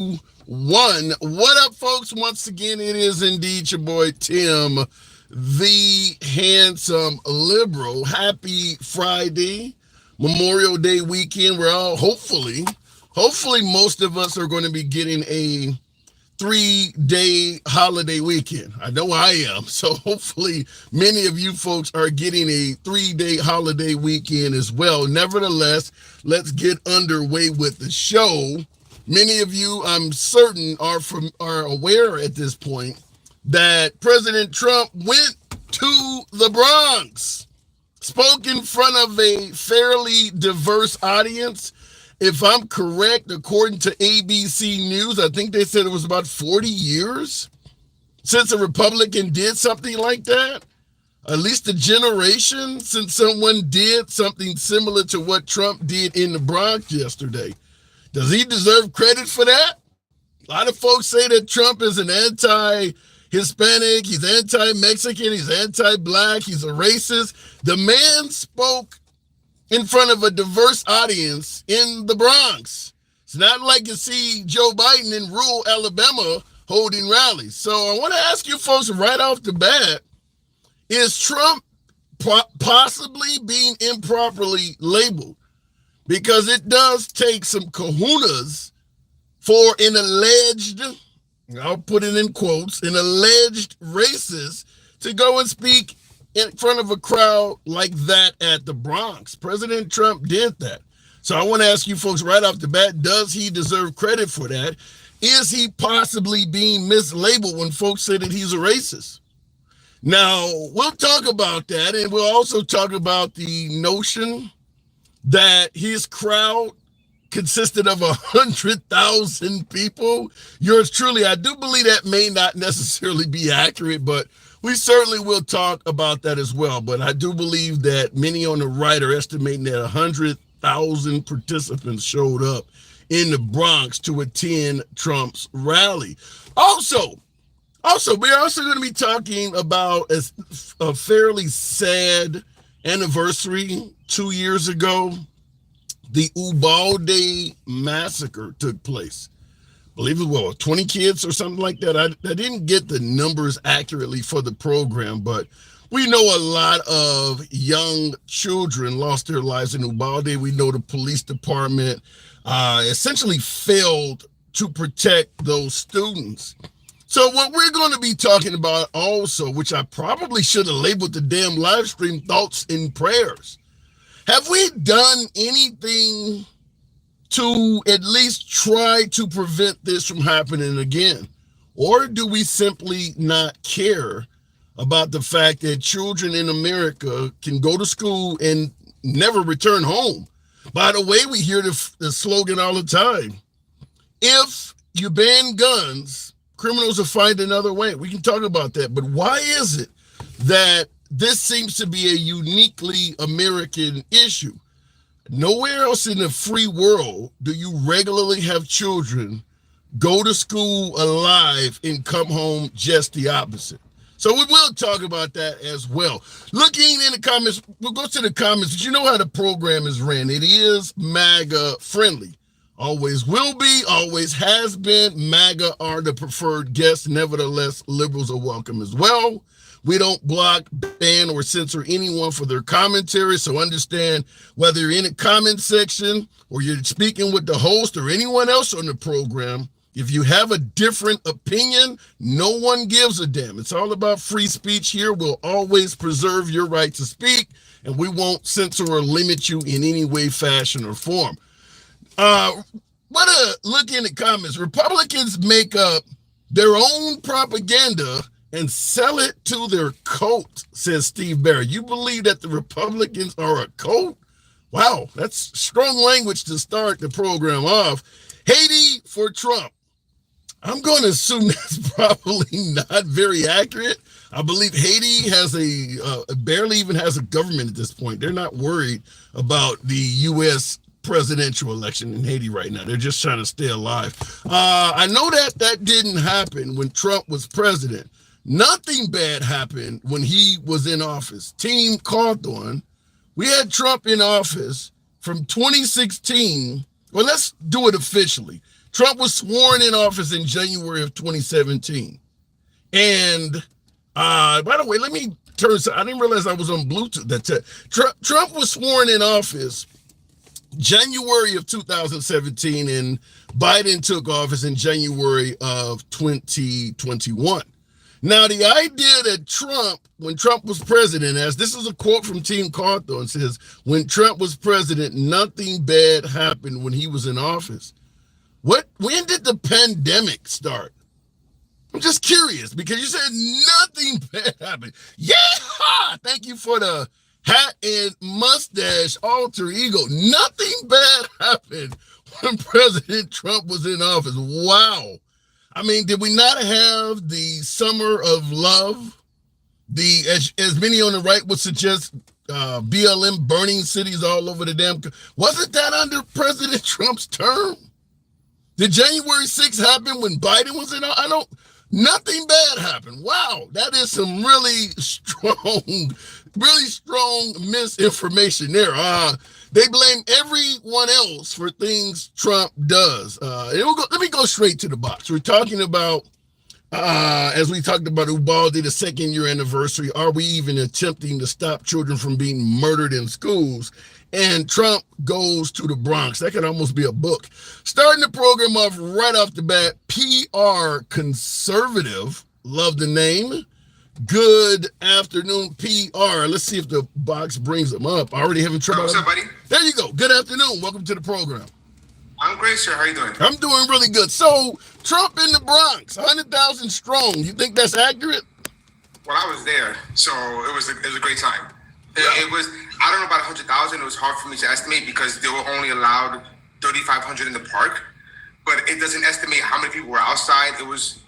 One. What up, folks? Once again, it is indeed your boy Tim, the handsome liberal. Happy Friday, Memorial Day weekend. We're all hopefully, most of us are going to be getting a 3-day holiday weekend. I know I am. So hopefully many of you folks are getting a 3-day holiday weekend as well. Nevertheless, let's get underway with the show. Many of you, I'm certain, are aware at this point that President Trump went to the Bronx, spoke in front of a fairly diverse audience. If I'm correct, according to ABC News, I think they said it was about 40 years since a Republican did something like that. At least a generation since someone did something similar to what Trump did in the Bronx yesterday. Does he deserve credit for that? A lot of folks say that Trump is an anti-Hispanic, he's anti-Mexican, he's anti-black, he's a racist. The man spoke in front of a diverse audience in the Bronx. It's not like you see Joe Biden in rural Alabama holding rallies. So I want to ask you folks right off the bat, is Trump possibly being improperly labeled? Because it does take some kahunas for an alleged, I'll put it in quotes, an alleged racist to go and speak in front of a crowd like that at the Bronx. President Trump did that. So I want to ask you folks right off the bat, does he deserve credit for that? Is he possibly being mislabeled when folks say that he's a racist? Now, we'll talk about that, and we'll also talk about the notion that his crowd consisted of 100,000 people. Yours truly, I do believe that may not necessarily be accurate, but we certainly will talk about that as well. But I do believe that many on the right are estimating that 100,000 participants showed up in the Bronx to attend Trump's rally. Also, we're also going to be talking about a fairly sad anniversary. 2 years ago, the Uvalde massacre took place. I believe it was 20 kids or something like that. I didn't get the numbers accurately for the program, but we know a lot of young children lost their lives in Uvalde. We know the police department essentially failed to protect those students. So what we're going to be talking about also, which I probably should have labeled the damn live stream, thoughts and prayers. Have we done anything to at least try to prevent this from happening again? Or do we simply not care about the fact that children in America can go to school and never return home? By the way, we hear the slogan all the time. If you ban guns, criminals will find another way. We can talk about that. But why is it that this seems to be a uniquely American issue? Nowhere else in the free world do you regularly have children go to school alive and come home just the opposite. So we will talk about that as well. Looking in the comments, we'll go to the comments, but you know how the program is ran. It is MAGA friendly. Always will be, always has been. MAGA are the preferred guests. Nevertheless, liberals are welcome as well. We don't block, ban, or censor anyone for their commentary. So understand, whether you're in the comment section or you're speaking with the host or anyone else on the program, if you have a different opinion, no one gives a damn. It's all about free speech here. We'll always preserve your right to speak, and we won't censor or limit you in any way, fashion, or form. Look in the comments. Republicans make up their own propaganda and sell it to their cult, says Steve Barrett. You believe that the Republicans are a cult? Wow, that's strong language to start the program off. Haiti for Trump. I'm going to assume that's probably not very accurate. I believe Haiti has barely even has a government at this point. They're not worried about the U.S. presidential election in Haiti right now. They're just trying to stay alive. I know that didn't happen when Trump was president. Nothing bad happened when he was in office. Team Cawthorn, we had Trump in office from 2016. Well, let's do it officially. Trump was sworn in office in January of 2017. And by the way, let me turn. I didn't realize I was on Bluetooth. Trump was sworn in office January of 2017, and Biden took office in January of 2021. Now, the idea that Trump, when Trump was president, as this is a quote from Team Cawthorn, says, when Trump was president, nothing bad happened when he was in office. When did the pandemic start? I'm just curious, because you said nothing bad happened. Yeah, thank you for the hat and mustache alter ego. Nothing bad happened when President Trump was in office. Wow. I mean, did we not have the summer of love? As many on the right would suggest, BLM burning cities all over the damn. Wasn't that under President Trump's term? Did January 6th happen when Biden was in office? Nothing bad happened. Wow, that is some really strong misinformation there. They blame everyone else for things Trump does. Let me go straight to the box. We're talking about, as we talked about Uvalde, the 2nd year anniversary. Are we even attempting to stop children from being murdered in schools? And Trump goes to the Bronx. That could almost be a book. Starting the program off right off the bat, PR Conservative. Love the name. Good afternoon, PR. Let's see if the box brings them up. I already having trouble. What's up, buddy? There you go. Good afternoon. Welcome to the program. I'm great, sir. How are you doing? I'm doing really good. So, Trump in the Bronx, 100,000 strong. You think that's accurate? Well, I was there, so it was a great time. It was, I don't know about 100,000. It was hard for me to estimate because they were only allowed 3,500 in the park, but it doesn't estimate how many people were outside. It was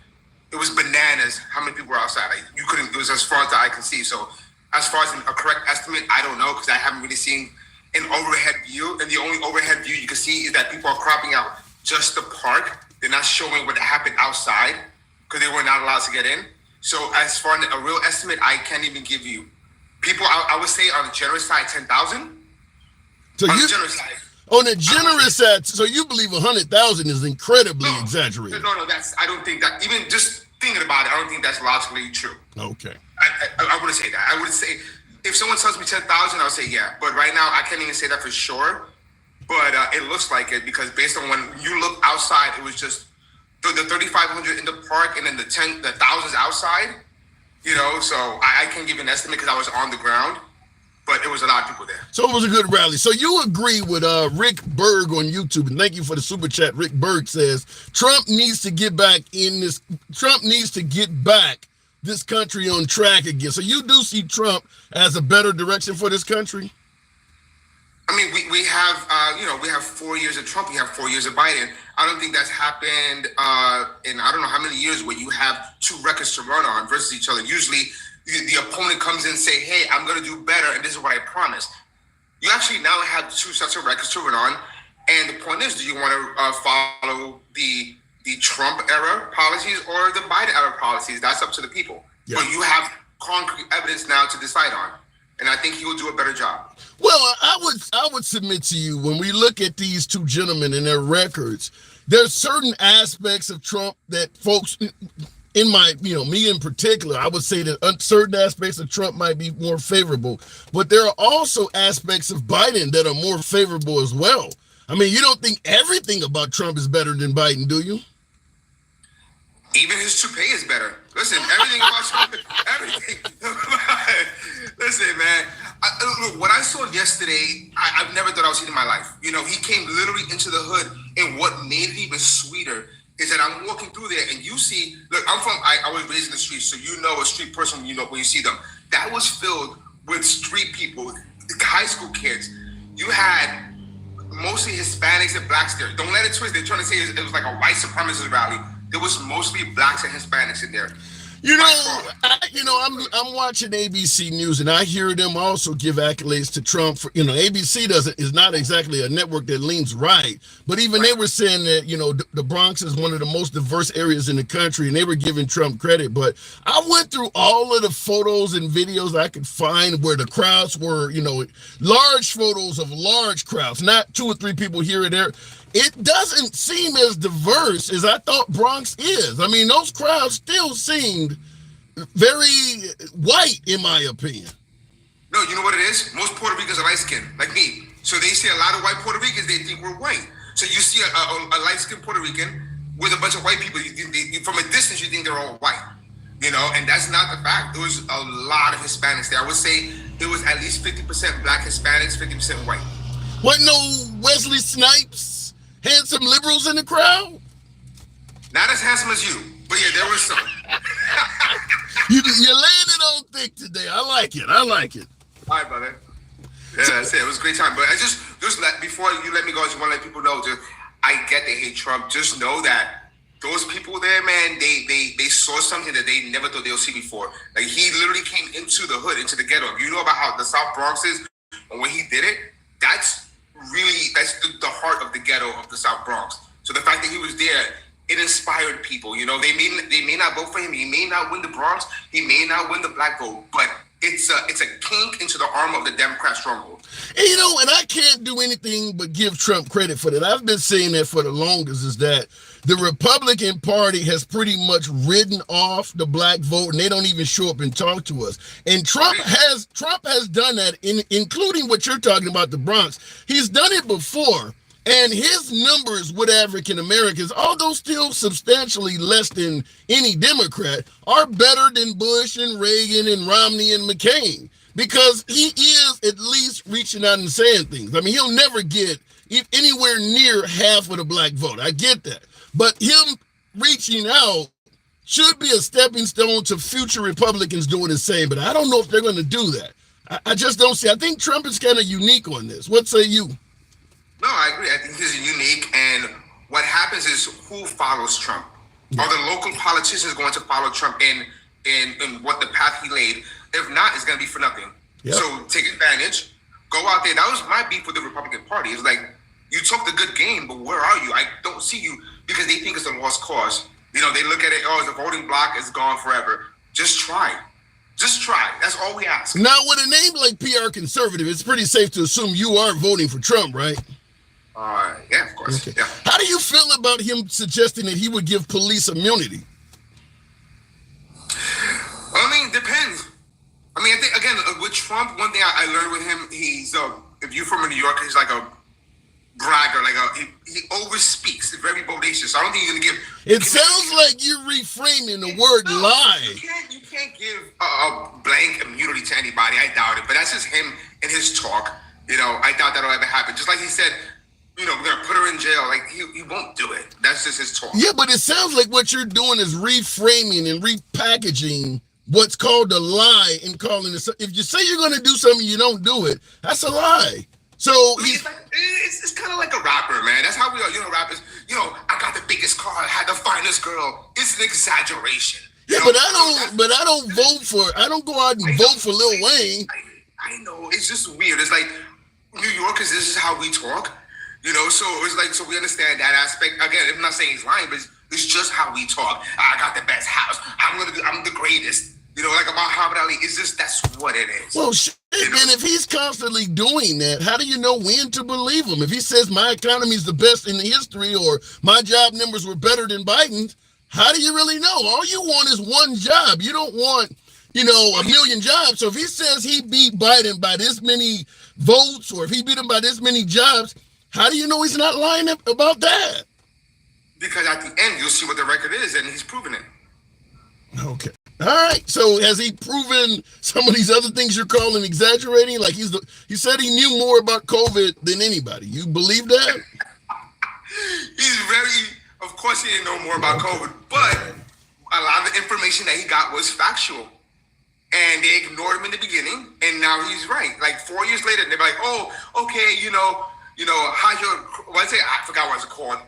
bananas how many people were outside. Like, you couldn't. It was as far as the eye can see. So, as far as a correct estimate, I don't know because I haven't really seen an overhead view, and the only overhead view you can see is that people are cropping out just the park. They're not showing what happened outside because they were not allowed to get in. So, as far as a real estimate, I can't even give you. People, I would say on the generous side, 10,000. So on the generous side. On the generous side, so you believe 100,000 is incredibly exaggerated? No, I don't think that. Even just thinking about it, I don't think that's logically true. Okay. I wouldn't say that. I would say, if someone tells me 10,000, I'll say yeah. But right now, I can't even say that for sure. But it looks like it because based on when you look outside, it was just the 3,500 in the park and then the thousands outside. You know, so I can't give an estimate because I was on the ground, but it was a lot of people there. So it was a good rally. So you agree with Rick Berg on YouTube, and thank you for the super chat. Rick Berg says Trump needs to get back this country on track again. So you do see Trump as a better direction for this country? I mean, we have, we have 4 years of Trump. We have 4 years of Biden. I don't think that's happened in I don't know how many years where you have two records to run on versus each other. Usually the opponent comes in and say, hey, I'm going to do better, and this is what I promised. You actually now have two sets of records to run on. And the point is, do you want to follow the Trump era policies or the Biden era policies? That's up to the people. Yeah. But you have concrete evidence now to decide on. And I think he will do a better job. Well, I would submit to you, when we look at these two gentlemen and their records, there's certain aspects of Trump that folks, in my, me in particular, I would say that certain aspects of Trump might be more favorable. But there are also aspects of Biden that are more favorable as well. I mean, you don't think everything about Trump is better than Biden, do you? Even his toupee is better. Listen, everything about Trump, everything. Listen, man. Look, what I saw yesterday, I've never thought I would see it in my life. He came literally into the hood, and what made it even sweeter is that I'm walking through there, and you see. Look, I was raised in the streets, so you know a street person when you see them. That was filled with street people, high school kids. You had mostly Hispanics and blacks there. Don't let it twist. They're trying to say it was like a white supremacist rally. There was mostly blacks and Hispanics in there. I'm watching ABC News, and I hear them also give accolades to Trump for, ABC is not exactly a network that leans right, but even they were saying that, the Bronx is one of the most diverse areas in the country, and they were giving Trump credit. But I went through all of the photos and videos I could find where the crowds were, large photos of large crowds, not two or three people here or there. it doesn't seem as diverse as I thought Bronx is. I mean, those crowds still seemed very white, in my opinion. No, you know what it is? Most Puerto Ricans are light skinned, like me. So they see a lot of white Puerto Ricans, they think we're white. So you see a light skinned Puerto Rican with a bunch of white people, from a distance, you think they're all white. And that's not the fact. There was a lot of Hispanics there. I would say it was at least 50% black Hispanics, 50% white. Wasn't no Wesley Snipes, handsome liberals in the crowd? Not as handsome as you, but yeah, there was some. You landed on thick today. I like it. All right, brother. Yeah, that's it. It was a great time. But before you let me go, I just want to let people know, I get they hate Trump. Just know that those people there, man, they saw something that they never thought they'll see before. Like, he literally came into the hood, into the ghetto. You know about how the South Bronx is, and when he did it, that's the heart of the ghetto of the South Bronx. So the fact that he was there, it inspired people. They may not vote for him. He may not win the Bronx. He may not win the black vote, but it's a kink into the armor of the Democrat stronghold. And I can't do anything but give Trump credit for that. I've been saying that for the longest, is that the Republican Party has pretty much ridden off the black vote, and they don't even show up and talk to us. And Trump has done that, including what you're talking about, the Bronx. He's done it before. And his numbers with African Americans, although still substantially less than any Democrat, are better than Bush and Reagan and Romney and McCain, because he is at least reaching out and saying things. I mean, he'll never get anywhere near half of the black vote. I get that. But him reaching out should be a stepping stone to future Republicans doing the same. But I don't know if they're going to do that. I just don't see. I think Trump is kind of unique on this. What say you? No, I agree. I think he's unique, and what happens is, who follows Trump? Are the local politicians going to follow Trump in what the path he laid? If not, it's going to be for nothing. Yep. So take advantage. Go out there. That was my beef with the Republican Party. It's like, you took the good game, but where are you? I don't see you, because they think it's a lost cause. They look at it, the voting block is gone forever. Just try. Just try. That's all we ask. Now, with a name like PR Conservative, it's pretty safe to assume you are voting for Trump, right? Yeah, of course. Okay. Yeah. How do you feel about him suggesting that he would give police immunity? I mean, depends. I mean, I think, again, with Trump, one thing I learned with him, he's, if you're from New York, he's like a bragger, he overspeaks. It's very bodacious. I don't think you're going to give... It sounds like you're reframing the word lie. You can't give a blank immunity to anybody. I doubt it. But that's just him and his talk. I doubt that'll ever happen. Just like he said, we're going to put her in jail. Like, he won't do it. That's just his talk. Yeah, but it sounds like what you're doing is reframing and repackaging what's called a lie and calling it... If you say you're going to do something, you don't do it, that's a lie. So it's kind of like a rapper, man. That's how we are. Rappers, I got the biggest car, I had the finest girl. It's an exaggeration. Yeah, but I don't vote for... I don't go out and vote for Lil Wayne. I know. It's just weird. It's like, New Yorkers, this is how we talk. So it's like, so we understand that aspect. Again, I'm not saying he's lying, but it's just how we talk. I got the best house. I'm the greatest. Like about Muhammad Ali. That's what it is. Well, shit, and if he's constantly doing that, how do you know when to believe him? If he says my economy is the best in the history, or my job numbers were better than Biden's, how do you really know? All you want is one job. You don't want, a million jobs. So if he says he beat Biden by this many votes, or if he beat him by this many jobs, how do you know he's not lying about that? Because at the end, you'll see what the record is, and he's proven it. Okay. All right. So has he proven some of these other things you're calling exaggerating? Like he said he knew more about COVID than anybody. You believe that? Of course he didn't know more about COVID, but a lot of the information that he got was factual. And they ignored him in the beginning, and now he's right. Like 4 years later, they're like, oh, okay, I forgot what it's called.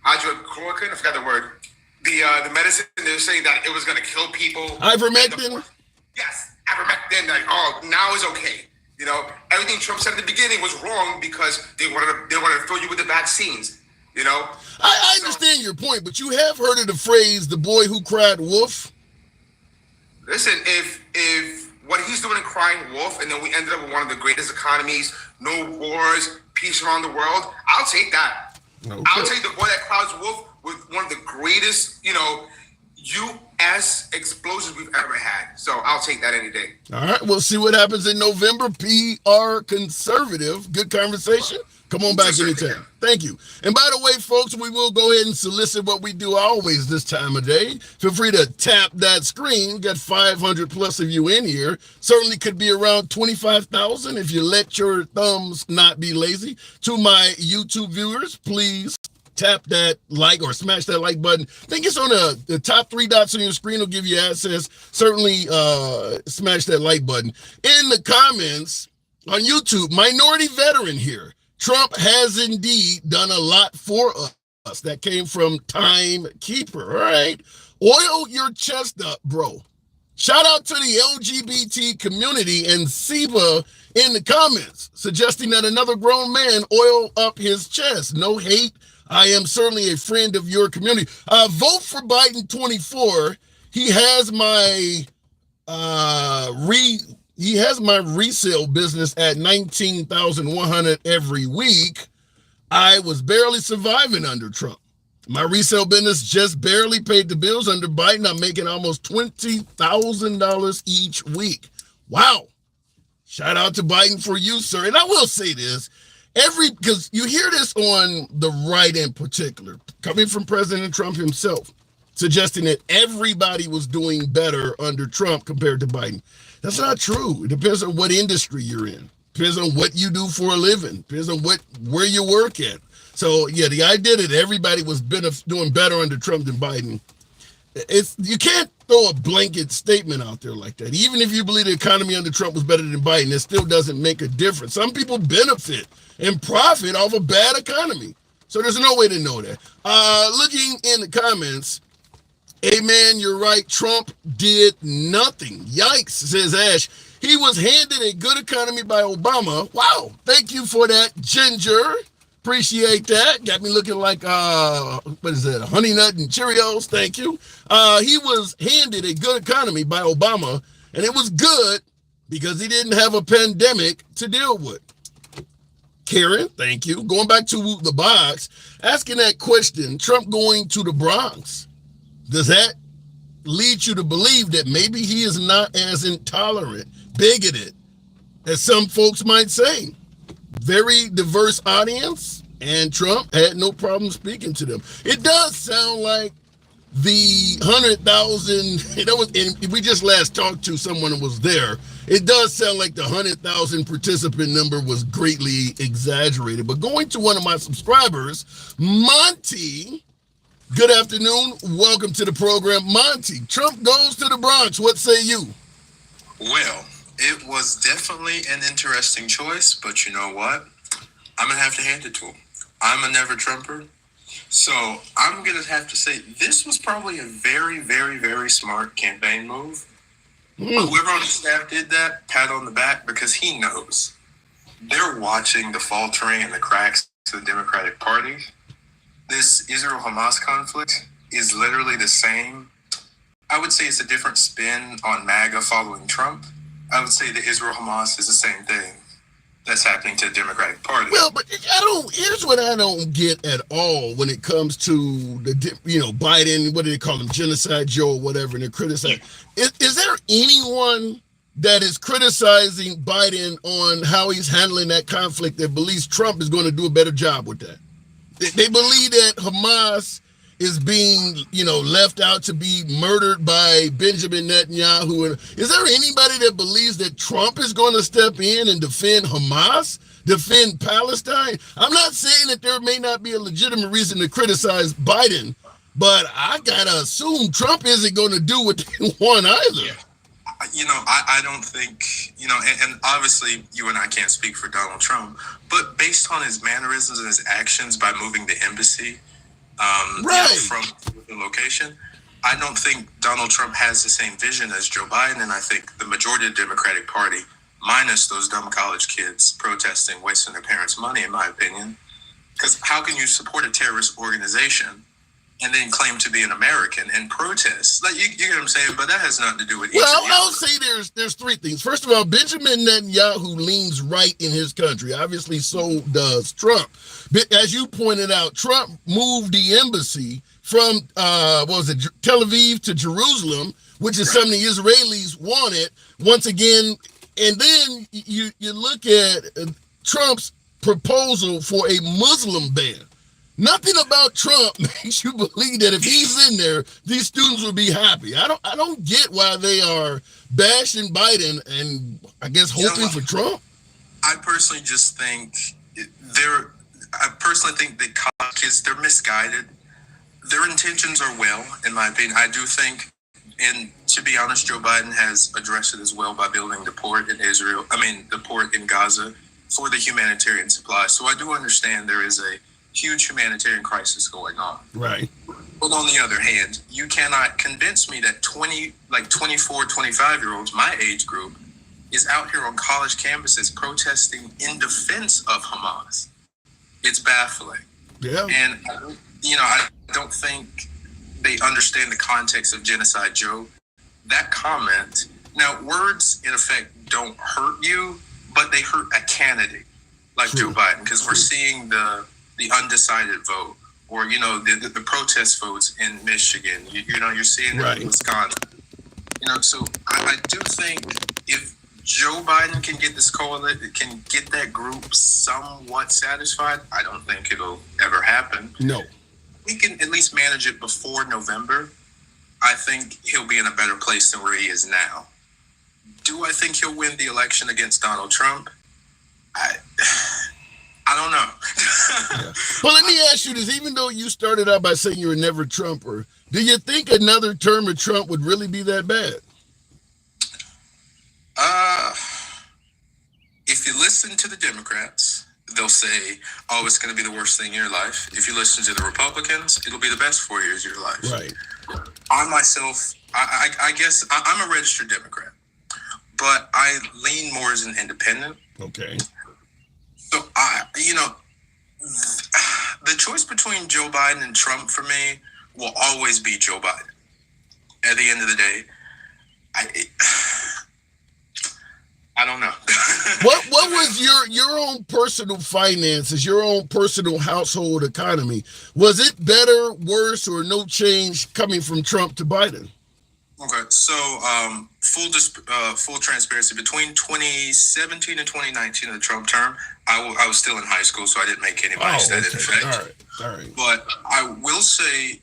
Hydrochloroquine, I forgot the word. The medicine, they're saying that it was going to kill people. Ivermectin? Yes, ivermectin. Like, now it's okay. Everything Trump said at the beginning was wrong because they wanted to fill you with the vaccines. I understand your point, but you have heard of the phrase, the boy who cried wolf? Listen, if what he's doing in crying wolf, and then we ended up with one of the greatest economies, no wars, peace around the world, I'll take that. I'll take the boy that clouds wolf with one of the greatest, U.S. explosions we've ever had. So I'll take that any day. All right, we'll see what happens in November. PR conservative. Good conversation. Come on back anytime. Thank you. And by the way, folks, we will go ahead and solicit what we do always this time of day. Feel free to tap that screen. Got 500 plus of you in here. Certainly could be around 25,000 if you let your thumbs not be lazy. To my YouTube viewers, please tap that like or smash that like button. I think it's on the top 3 dots on your screen will give you access. Certainly smash that like button. In the comments on YouTube, minority veteran here. Trump has indeed done a lot for us. That came from Timekeeper. All right. Oil your chest up, bro. Shout out to the LGBT community and Siba in the comments, suggesting that another grown man oil up his chest. No hate. I am certainly a friend of your community. Vote for Biden 24. He has my resale business at 19,100 every week. I was barely surviving under Trump. My resale business just barely paid the bills under Biden. I'm making almost $20,000 each week. Wow. Shout out to Biden for you, sir. And I will say this, because you hear this on the right in particular, coming from President Trump himself, suggesting that everybody was doing better under Trump compared to Biden. That's not true. It depends on what industry you're in. Depends on what you do for a living. Depends on where you work at. So yeah, the idea that everybody was doing better under Trump than Biden, you can't throw a blanket statement out there like that. Even if you believe the economy under Trump was better than Biden, it still doesn't make a difference. Some people benefit and profit off a bad economy. So there's no way to know that. Looking in the comments, amen, you're right. Trump did nothing. Yikes, says Ash. He was handed a good economy by Obama. Wow, thank you for that, Ginger. Appreciate that. Got me looking like, what is that, Honey Nut and Cheerios. Thank you. He was handed a good economy by Obama, and it was good because he didn't have a pandemic to deal with. Karen, thank you. Going back to the box, asking that question, Trump going to the Bronx, does that lead you to believe that maybe he is not as intolerant, bigoted, as some folks might say? Very diverse audience, and Trump had no problem speaking to them. It does sound like the 100,000, we just last talked to someone who was there. It does sound like the 100,000 participant number was greatly exaggerated. But going to one of my subscribers, Monty, good afternoon. Welcome to the program. Monty, Trump goes to the Bronx. What say you? Well, it was definitely an interesting choice, but you know what? I'm going to have to hand it to him. I'm a never Trumper. So I'm going to have to say this was probably a very, very, very smart campaign move. Whoever on the staff did that, pat on the back, because he knows. They're watching the faltering and the cracks to the Democratic Party. This Israel-Hamas conflict is literally the same. I would say it's a different spin on MAGA following Trump. I would say that Israel-Hamas is the same thing that's happening to the Democratic Party. Well, but here's what I don't get at all when it comes to Biden, what do they call him, Genocide Joe or whatever, and they're criticizing. Is there anyone that is criticizing Biden on how he's handling that conflict that believes Trump is going to do a better job with that? They believe that Hamas is being, left out to be murdered by Benjamin Netanyahu. Is there anybody that believes that Trump is going to step in and defend Hamas, defend Palestine? I'm not saying that there may not be a legitimate reason to criticize Biden, but I gotta assume Trump isn't going to do what they want either. Yeah. I don't think, and obviously you and I can't speak for Donald Trump, but based on his mannerisms and his actions by moving the embassy from the location, I don't think Donald Trump has the same vision as Joe Biden, and I think the majority of the Democratic Party, minus those dumb college kids protesting, wasting their parents' money, in my opinion, because how can you support a terrorist organization and then claim to be an American and protest. Like you get what I'm saying? But that has nothing to do with each Well, of the I'll other. say there's three things. First of all, Benjamin Netanyahu leans right in his country. Obviously, so does Trump. But as you pointed out, Trump moved the embassy from Tel Aviv to Jerusalem, which is something the Israelis wanted. Once again, and then you look at Trump's proposal for a Muslim ban. Nothing about Trump makes you believe that if he's in there, these students will be happy. I don't get why they are bashing Biden and I guess hoping for Trump. I personally just think that college kids, they're misguided. Their intentions are well, in my opinion. I do think, and to be honest, Joe Biden has addressed it as well by building the port in the port in Gaza for the humanitarian supply. So I do understand there is a huge humanitarian crisis going on. Right. But on the other hand, you cannot convince me that 24, 25-year-olds, my age group, is out here on college campuses protesting in defense of Hamas. It's baffling. Yeah. And, I don't think they understand the context of Genocide Joe. That comment, now words in effect don't hurt you, but they hurt a candidate like Joe Biden, because we're seeing the undecided vote, or the protest votes in Michigan. You're seeing it in Wisconsin. So I do think if Joe Biden can get this coalition, can get that group somewhat satisfied, I don't think it'll ever happen. No, we can at least manage it before November. I think he'll be in a better place than where he is now. Do I think he'll win the election against Donald Trump? I don't know. Yeah. Well, let me ask you this. Even though you started out by saying you were never Trumper, do you think another term of Trump would really be that bad? If you listen to the Democrats, they'll say, oh, it's going to be the worst thing in your life. If you listen to the Republicans, it'll be the best 4 years of your life. Right. I myself, I guess I'm a registered Democrat, but I lean more as an independent. Okay. So, the choice between Joe Biden and Trump for me will always be Joe Biden. At the end of the day, I don't know. What was your own personal finances, your own personal household economy? Was it better, worse, or no change coming from Trump to Biden? Okay, so full transparency, between 2017 and 2019, the Trump term, I was still in high school, so I didn't make any money. That in effect. All right. But I will say,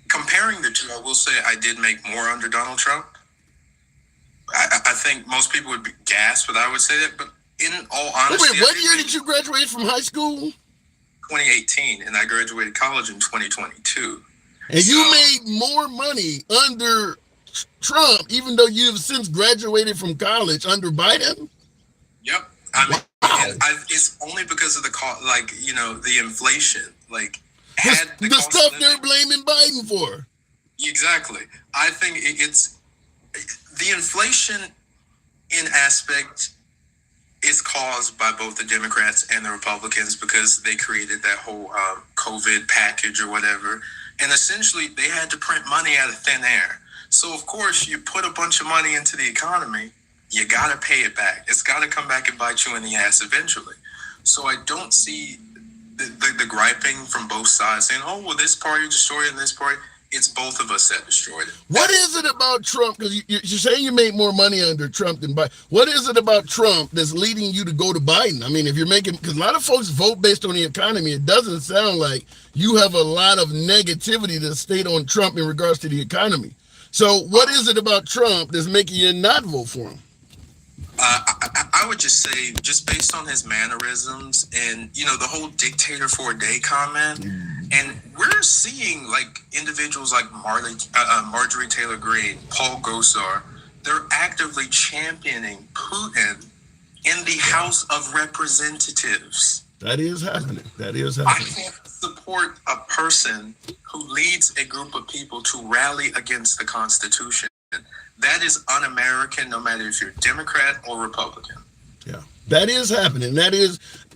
comparing the two, I will say I did make more under Donald Trump. I think most people would be gassed, but I would say that. But in all honesty, wait, what year did you graduate from high school? 2018, and I graduated college in 2022. And you made more money under Trump, even though you've since graduated from college under Biden? Yep. It's only because of the inflation. The stuff they're blaming Biden for. Exactly. I think it's the inflation in aspect is caused by both the Democrats and the Republicans, because they created that whole COVID package or whatever. And essentially, they had to print money out of thin air. So, of course, you put a bunch of money into the economy, you got to pay it back. It's got to come back and bite you in the ass eventually. So I don't see the griping from both sides saying, oh, well, this party destroyed and this party. It's both of us that destroyed it. What is it about Trump? Because you're saying you made more money under Trump than Biden. What is it about Trump that's leading you to go to Biden? I mean, if you're making, because a lot of folks vote based on the economy, it doesn't sound like you have a lot of negativity to state on Trump in regards to the economy. So what is it about Trump that's making you not vote for him? I would just say, just based on his mannerisms and, the whole dictator for a day comment. And we're seeing individuals like Marjorie Taylor Greene, Paul Gosar, they're actively championing Putin in the House of Representatives. That is happening. I can't support a person who leads a group of people to rally against the Constitution. That is un-American, no matter if you're Democrat or Republican. Yeah, that is happening.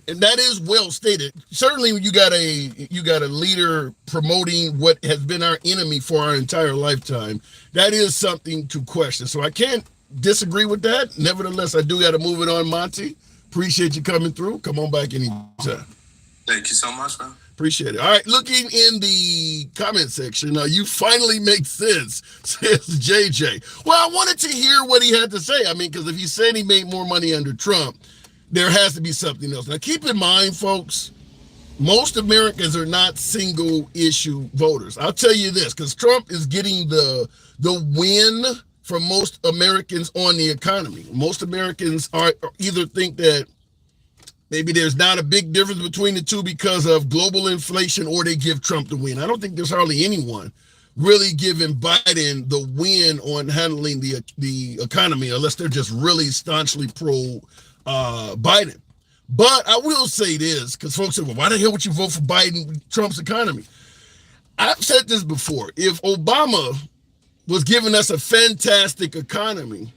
And that is well stated. Certainly, when you got a leader promoting what has been our enemy for our entire lifetime, that is something to question. So I can't disagree with that. Nevertheless, I do got to move it on, Monty. Appreciate you coming through. Come on back anytime. Thank you so much, man. Appreciate it. All right, looking in the comment section, you finally make sense, says JJ. Well, I wanted to hear what he had to say. I mean, because if he's saying he made more money under Trump, there has to be something else. Now, keep in mind, folks, most Americans are not single issue voters. I'll tell you this, because Trump is getting the win from most Americans on the economy. Most Americans are either think that maybe there's not a big difference between the two because of global inflation, or they give Trump the win. I don't think there's hardly anyone really giving Biden the win on handling the economy, unless they're just really staunchly pro Biden. But I will say this, because folks say, well, why the hell would you vote for Biden, Trump's economy? I've said this before. If Obama was giving us a fantastic economy,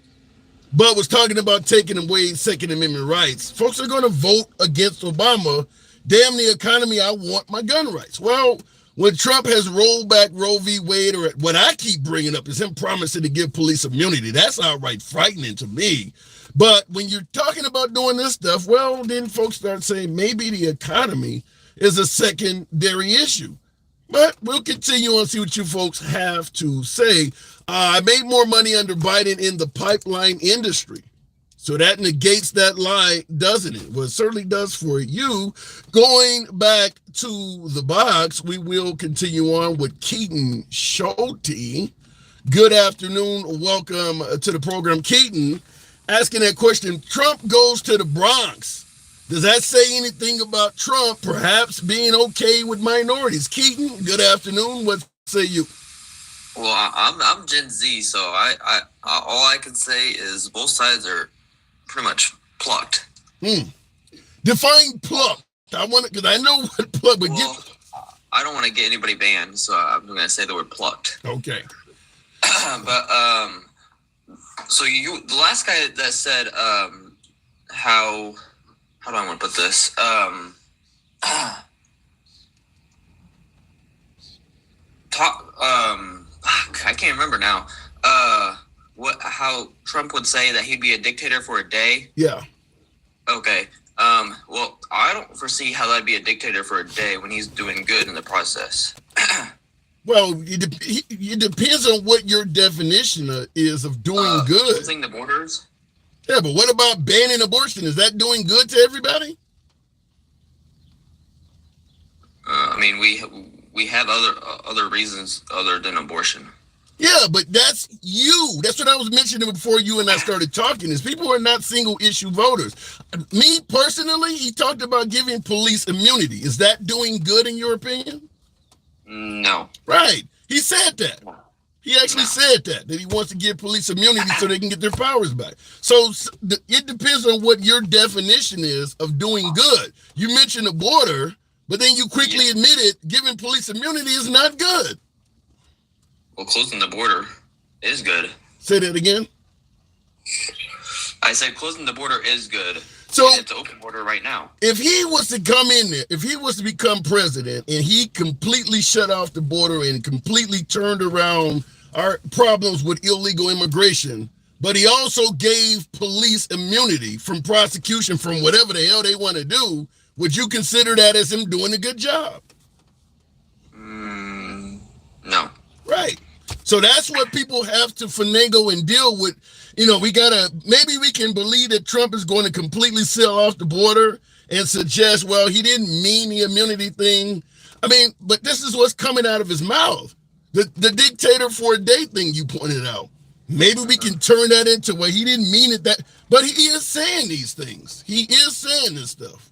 but was talking about taking away Second Amendment rights, folks are going to vote against Obama. Damn the economy, I want my gun rights. Well, when Trump has rolled back Roe v. Wade, or what I keep bringing up is him promising to give police immunity. That's outright frightening to me. But when you're talking about doing this stuff, well, then folks start saying maybe the economy is a secondary issue. But we'll continue on, see what you folks have to say. I made more money under Biden in the pipeline industry. So that negates that lie, doesn't it? Well, it certainly does for you. Going back to the box, we will continue on with Keaton Schulte. Good afternoon. Welcome to the program. Keaton, asking that question, Trump goes to the Bronx. Does that say anything about Trump perhaps being okay with minorities? Keaton, good afternoon. What say you? Well, I'm Gen Z, so I all I can say is both sides are pretty much plucked. Define plucked. I want to, because I know what plucked. But well, I don't want to get anybody banned, so I'm going to say the word plucked. Okay. But so the last guy that said how do I want to put this? I can't remember now. How Trump would say that he'd be a dictator for a day? Yeah. Okay. Well, I don't foresee how that'd be a dictator for a day when he's doing good in the process. Well, it depends on what your definition is of doing good. Closing the borders. Yeah, but what about banning abortion? Is that doing good to everybody? I mean, we have other reasons other than abortion. Yeah, but that's you. That's what I was mentioning before you and I started talking, is people are not single issue voters. Me personally, he talked about giving police immunity. Is that doing good in your opinion? No. Right. He said that. He actually said that he wants to give police immunity so they can get their powers back. So it depends on what your definition is of doing good. You mentioned the border, but then you quickly admitted giving police immunity is not good. Well, closing the border is good. Say that again. I said closing the border is good. So it's an open border right now. If he was to come in there, if he was to become president and he completely shut off the border and completely turned around our problems with illegal immigration, but he also gave police immunity from prosecution from whatever the hell they want to do, would you consider that as him doing a good job? No. Right. So that's what people have to finagle and deal with. You know, maybe we can believe that Trump is going to completely seal off the border and suggest, well, he didn't mean the immunity thing. I mean, but this is what's coming out of his mouth. The dictator for a day thing you pointed out. Maybe we can turn that into, well, he didn't mean it that, but he is saying these things. He is saying this stuff.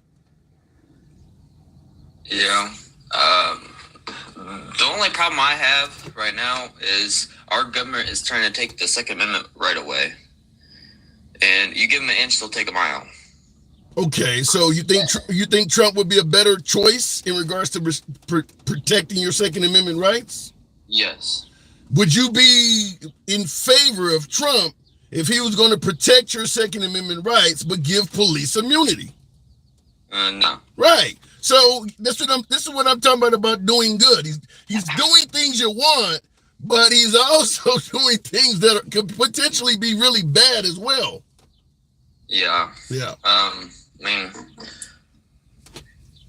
Yeah. The only problem I have right now is our government is trying to take the Second Amendment right away. And you give them an inch, they'll take a mile. Okay, so you think Trump would be a better choice in regards to protecting your Second Amendment rights? Yes. Would you be in favor of Trump if he was going to protect your Second Amendment rights but give police immunity? No. Right. So this is what I'm talking about doing good. He's doing things you want, but he's also doing things that could potentially be really bad as well. Yeah. Yeah. I mean,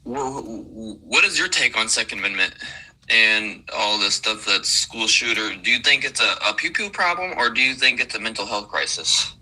what is your take on Second Amendment and all this stuff that's school shooter? Do you think it's a pew-pew problem, or do you think it's a mental health crisis?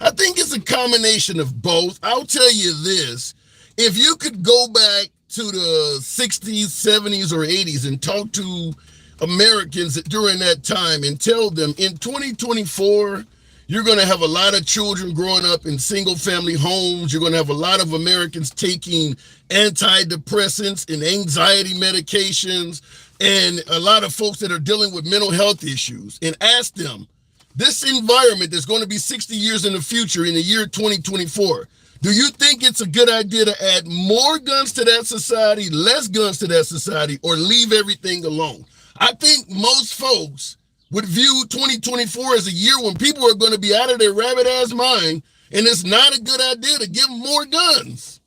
I think it's a combination of both. I'll tell you this. If you could go back to the 60s, 70s, or 80s and talk to Americans during that time and tell them in 2024, you're going to have a lot of children growing up in single-family homes. You're going to have a lot of Americans taking antidepressants and anxiety medications, and a lot of folks that are dealing with mental health issues, and ask them, this environment that's going to be 60 years in the future, in the year 2024, do you think it's a good idea to add more guns to that society, less guns to that society, or leave everything alone? I think most folks would view 2024 as a year when people are going to be out of their rabbit-ass mind, and it's not a good idea to give them more guns.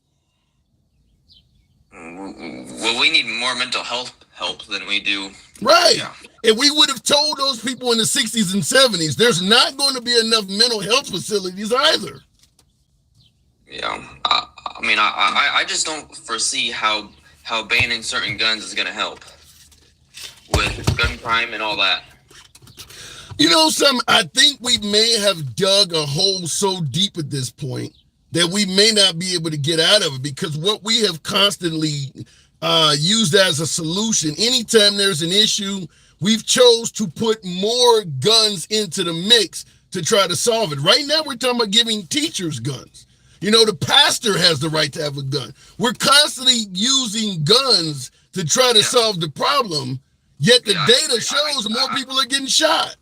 Well, we need more mental health help than we do. Right. Yeah. If we would have told those people in the 60s and 70s, there's not going to be enough mental health facilities either. Yeah. I just don't foresee how banning certain guns is going to help with gun crime and all that. You know, I think we may have dug a hole so deep at this point that we may not be able to get out of it, because what we have constantly used as a solution, anytime there's an issue, we've chose to put more guns into the mix to try to solve it. Right now, we're talking about giving teachers guns. You know, the pastor has the right to have a gun. We're constantly using guns to try to solve the problem, yet the data shows more people are getting shot.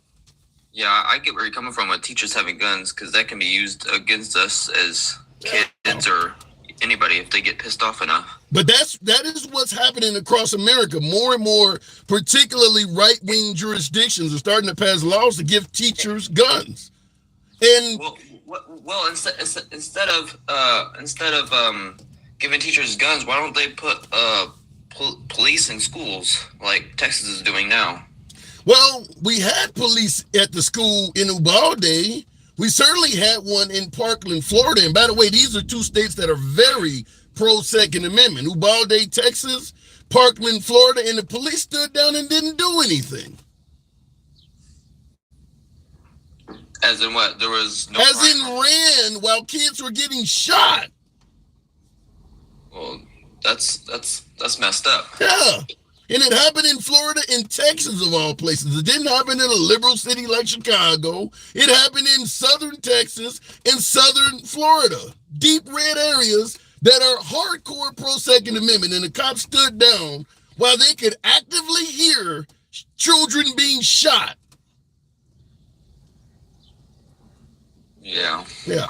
Yeah, I get where you're coming from with teachers having guns, because that can be used against us as kids or anybody if they get pissed off enough. But that is what's happening across America. More and more, particularly right-wing jurisdictions, are starting to pass laws to give teachers guns. And well, instead of giving teachers guns, why don't they put police in schools like Texas is doing now? Well, we had police at the school in Uvalde. We certainly had one in Parkland, Florida. And by the way, these are two states that are very pro-Second Amendment. Uvalde, Texas, Parkland, Florida, and the police stood down and didn't do anything. As in what? There was no As in ran while kids were getting shot. Well, that's messed up. Yeah. And it happened in Florida and Texas, of all places. It didn't happen in a liberal city like Chicago. It happened in southern Texas and southern Florida. Deep red areas that are hardcore pro-Second Amendment. And the cops stood down while they could actively hear children being shot. Yeah. Yeah.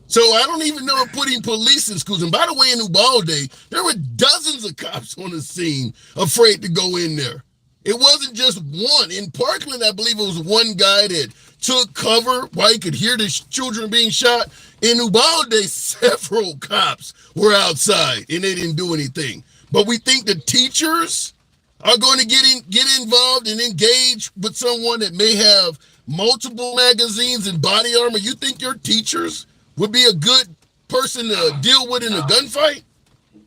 So I don't even know if putting police in schools. And by the way, in Uvalde, there were dozens of cops on the scene afraid to go in there. It wasn't just one. In Parkland, I believe it was one guy that took cover while he could hear the children being shot. In Uvalde, several cops were outside and they didn't do anything. But we think the teachers are going to get involved and engage with someone that may have multiple magazines and body armor. You think your teachers would be a good person to deal with in a gunfight?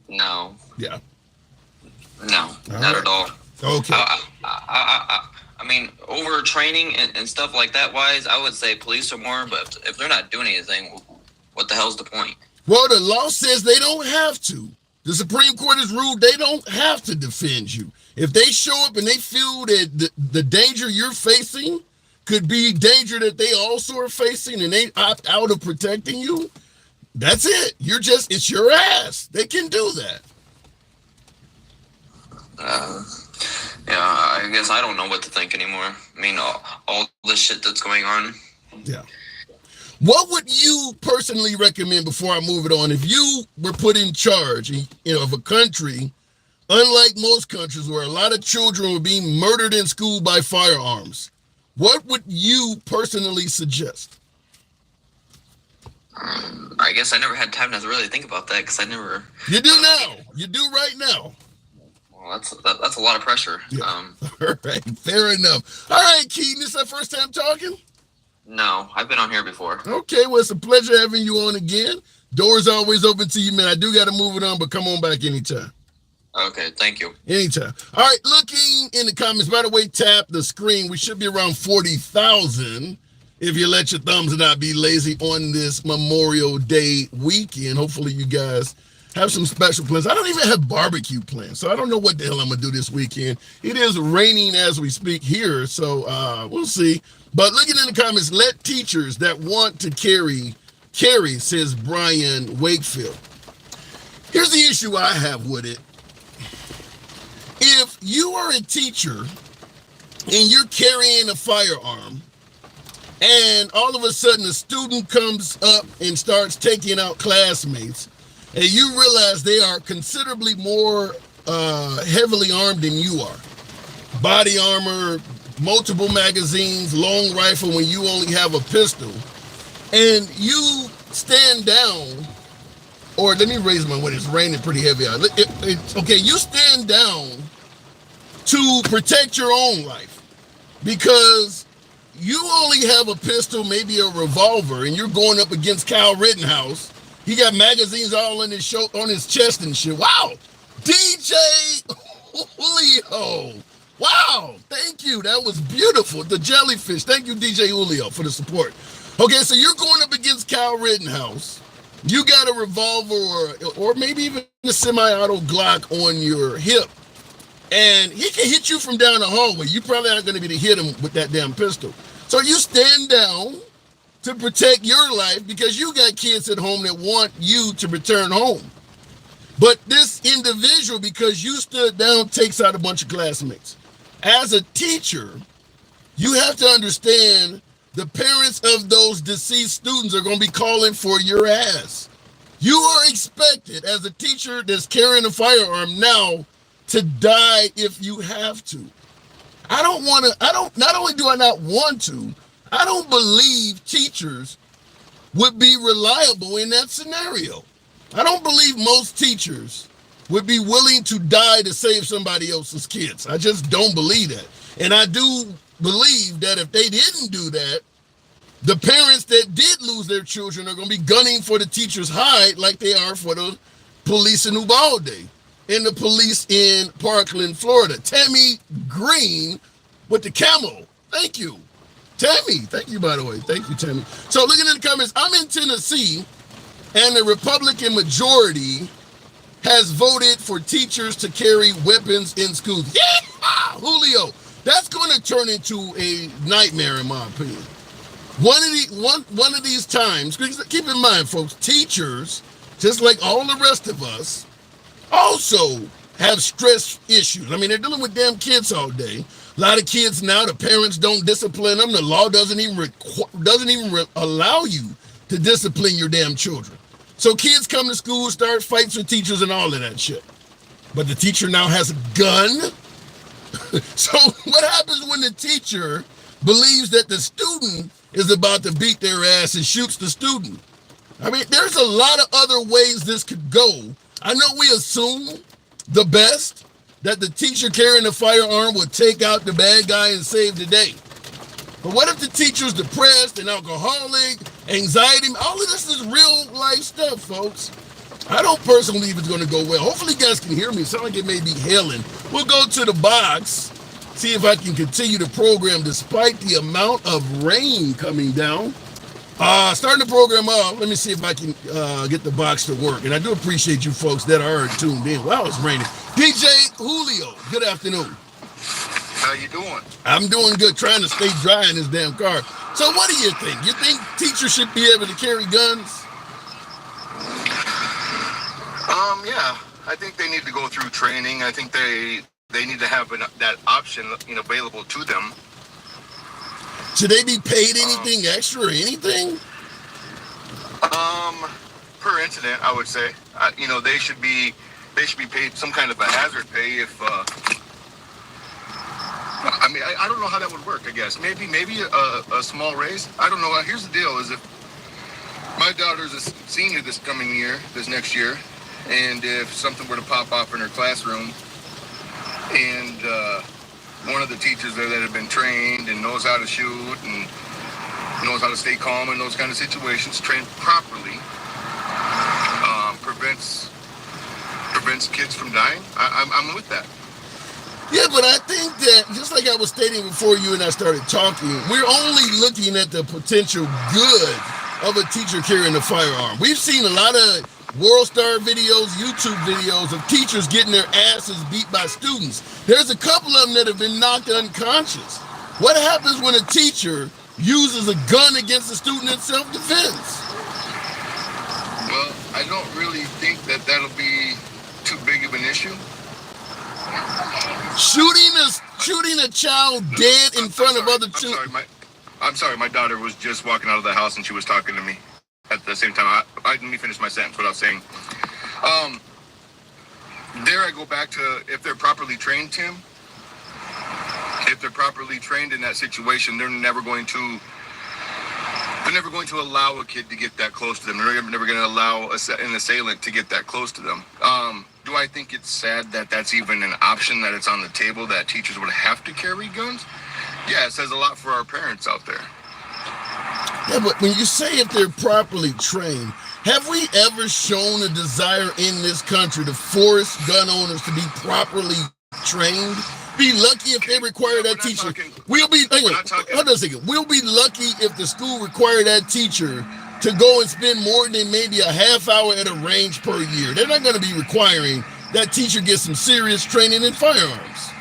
No. Yeah. No, not at all. Okay. I mean, over training and stuff like that wise, I would say police are more, but if they're not doing anything, what the hell's the point? Well, the law says they don't have to. The Supreme Court has ruled they don't have to defend you. If they show up and they feel that the danger you're facing could be danger that they also are facing and they opt out of protecting you, that's it. It's your ass. They can do that. Yeah, I guess I don't know what to think anymore. I mean, all this shit that's going on. Yeah. What would you personally recommend, before I move it on, if you were put in charge, of a country, unlike most countries where a lot of children were being murdered in school by firearms? What would you personally suggest? I guess I never had time to really think about that because I never. You do now. You do right now. Well, that's a lot of pressure. Yeah. All right, fair enough. All right, Keaton, this is our first time talking? No, I've been on here before. Okay, well, it's a pleasure having you on again. Doors always open to you, man. I do got to move it on, but come on back anytime. Okay, thank you. Anytime. All right, looking in the comments. By the way, tap the screen. We should be around 40,000 if you let your thumbs not be lazy on this Memorial Day weekend. Hopefully you guys have some special plans. I don't even have barbecue plans, so I don't know what the hell I'm going to do this weekend. It is raining as we speak here, so we'll see. But looking in the comments, let teachers that want to carry, says Brian Wakefield. Here's the issue I have with it. If you are a teacher and you're carrying a firearm and all of a sudden a student comes up and starts taking out classmates and you realize they are considerably more heavily armed than you are, body armor, multiple magazines, long rifle when you only have a pistol, and you stand down, or let me raise my window, it's raining pretty heavy out. Okay, you stand down to protect your own life because you only have a pistol, maybe a revolver, and you're going up against Kyle Rittenhouse. He got magazines all on his chest and shit. Wow, DJ Julio. Wow, thank you. That was beautiful. The jellyfish. Thank you, DJ Julio, for the support. Okay, so you're going up against Kyle Rittenhouse. You got a revolver or maybe even a semi-auto Glock on your hip. And he can hit you from down the hallway. You probably aren't going to be able to hit him with that damn pistol. So you stand down to protect your life because you got kids at home that want you to return home. But this individual, because you stood down, takes out a bunch of classmates. As a teacher, you have to understand the parents of those deceased students are going to be calling for your ass. You are expected as a teacher that's carrying a firearm now to die if you have to. Not only do I not want to, I don't believe teachers would be reliable in that scenario. I don't believe most teachers would be willing to die to save somebody else's kids. I just don't believe that. And I do believe that if they didn't do that, the parents that did lose their children are going to be gunning for the teacher's hide like they are for the police in Uvalde and the police in Parkland, Florida. Tammy Green with the camel. Thank you. Tammy, thank you, by the way. Thank you, Tammy. So looking in the comments, I'm in Tennessee, and the Republican majority has voted for teachers to carry weapons in schools. Yeah, Julio, that's going to turn into a nightmare in my opinion. One of these times, keep in mind, folks, teachers, just like all the rest of us, also have stress issues. I mean, they're dealing with damn kids all day. A lot of kids now, the parents don't discipline them. The law doesn't even allow you to discipline your damn children. So kids come to school, start fights with teachers and all of that shit. But the teacher now has a gun. So what happens when the teacher believes that the student is about to beat their ass and shoots the student? I mean, there's a lot of other ways this could go. I know we assume the best, that the teacher carrying a firearm would take out the bad guy and save the day. But what if the teacher's depressed and alcoholic, anxiety? All of this is real life stuff, folks. I don't personally believe it's going to go well. Hopefully you guys can hear me. It sounds like it may be hailing. We'll go to the box, see if I can continue the program despite the amount of rain coming down. Starting the program off, let me see if I can get the box to work. And I do appreciate you folks that are tuned in. Wow, it's raining. DJ Julio, good afternoon. How you doing? I'm doing good, trying to stay dry in this damn car. So what do you think? You think teachers should be able to carry guns? Yeah. I think they need to go through training. I think they need to have that option, available to them. Should they be paid anything extra or anything? Per incident, I would say. They should be paid some kind of a hazard pay if. I don't know how that would work. I guess maybe a small raise. I don't know. Here's the deal: is if My daughter's a senior this next year, and if something were to pop off in her classroom, and one of the teachers there that have been trained and knows how to shoot and knows how to stay calm in those kind of situations, trained properly, prevents kids from dying, I'm with that. Yeah, but I think that, just like I was stating before you and I started talking, we're only looking at the potential good of a teacher carrying a firearm. We've seen a lot of World Star videos, YouTube videos of teachers getting their asses beat by students. There's a couple of them that have been knocked unconscious. What happens when a teacher uses a gun against a student in self-defense? Well, I don't really think that that'll be too big of an issue. Shooting a child dead in front of other children. I'm sorry, my daughter was just walking out of the house and she was talking to me at the same time. Let me finish my sentence, what I was saying. There I go back to, if they're properly trained, Tim, if they're properly trained in that situation, they're never going to allow a kid to get that close to them. They're never going to allow an assailant to get that close to them. Do I think it's sad that that's even an option, that it's on the table, that teachers would have to carry guns? Yeah, it says a lot for our parents out there. Yeah, but when you say if they're properly trained, have we ever shown a desire in this country to force gun owners to be properly trained? Be lucky if they require that teacher. We'll be lucky if the school required that teacher to go and spend more than maybe a half hour at a range per year. They're not going to be requiring that teacher get some serious training in firearms.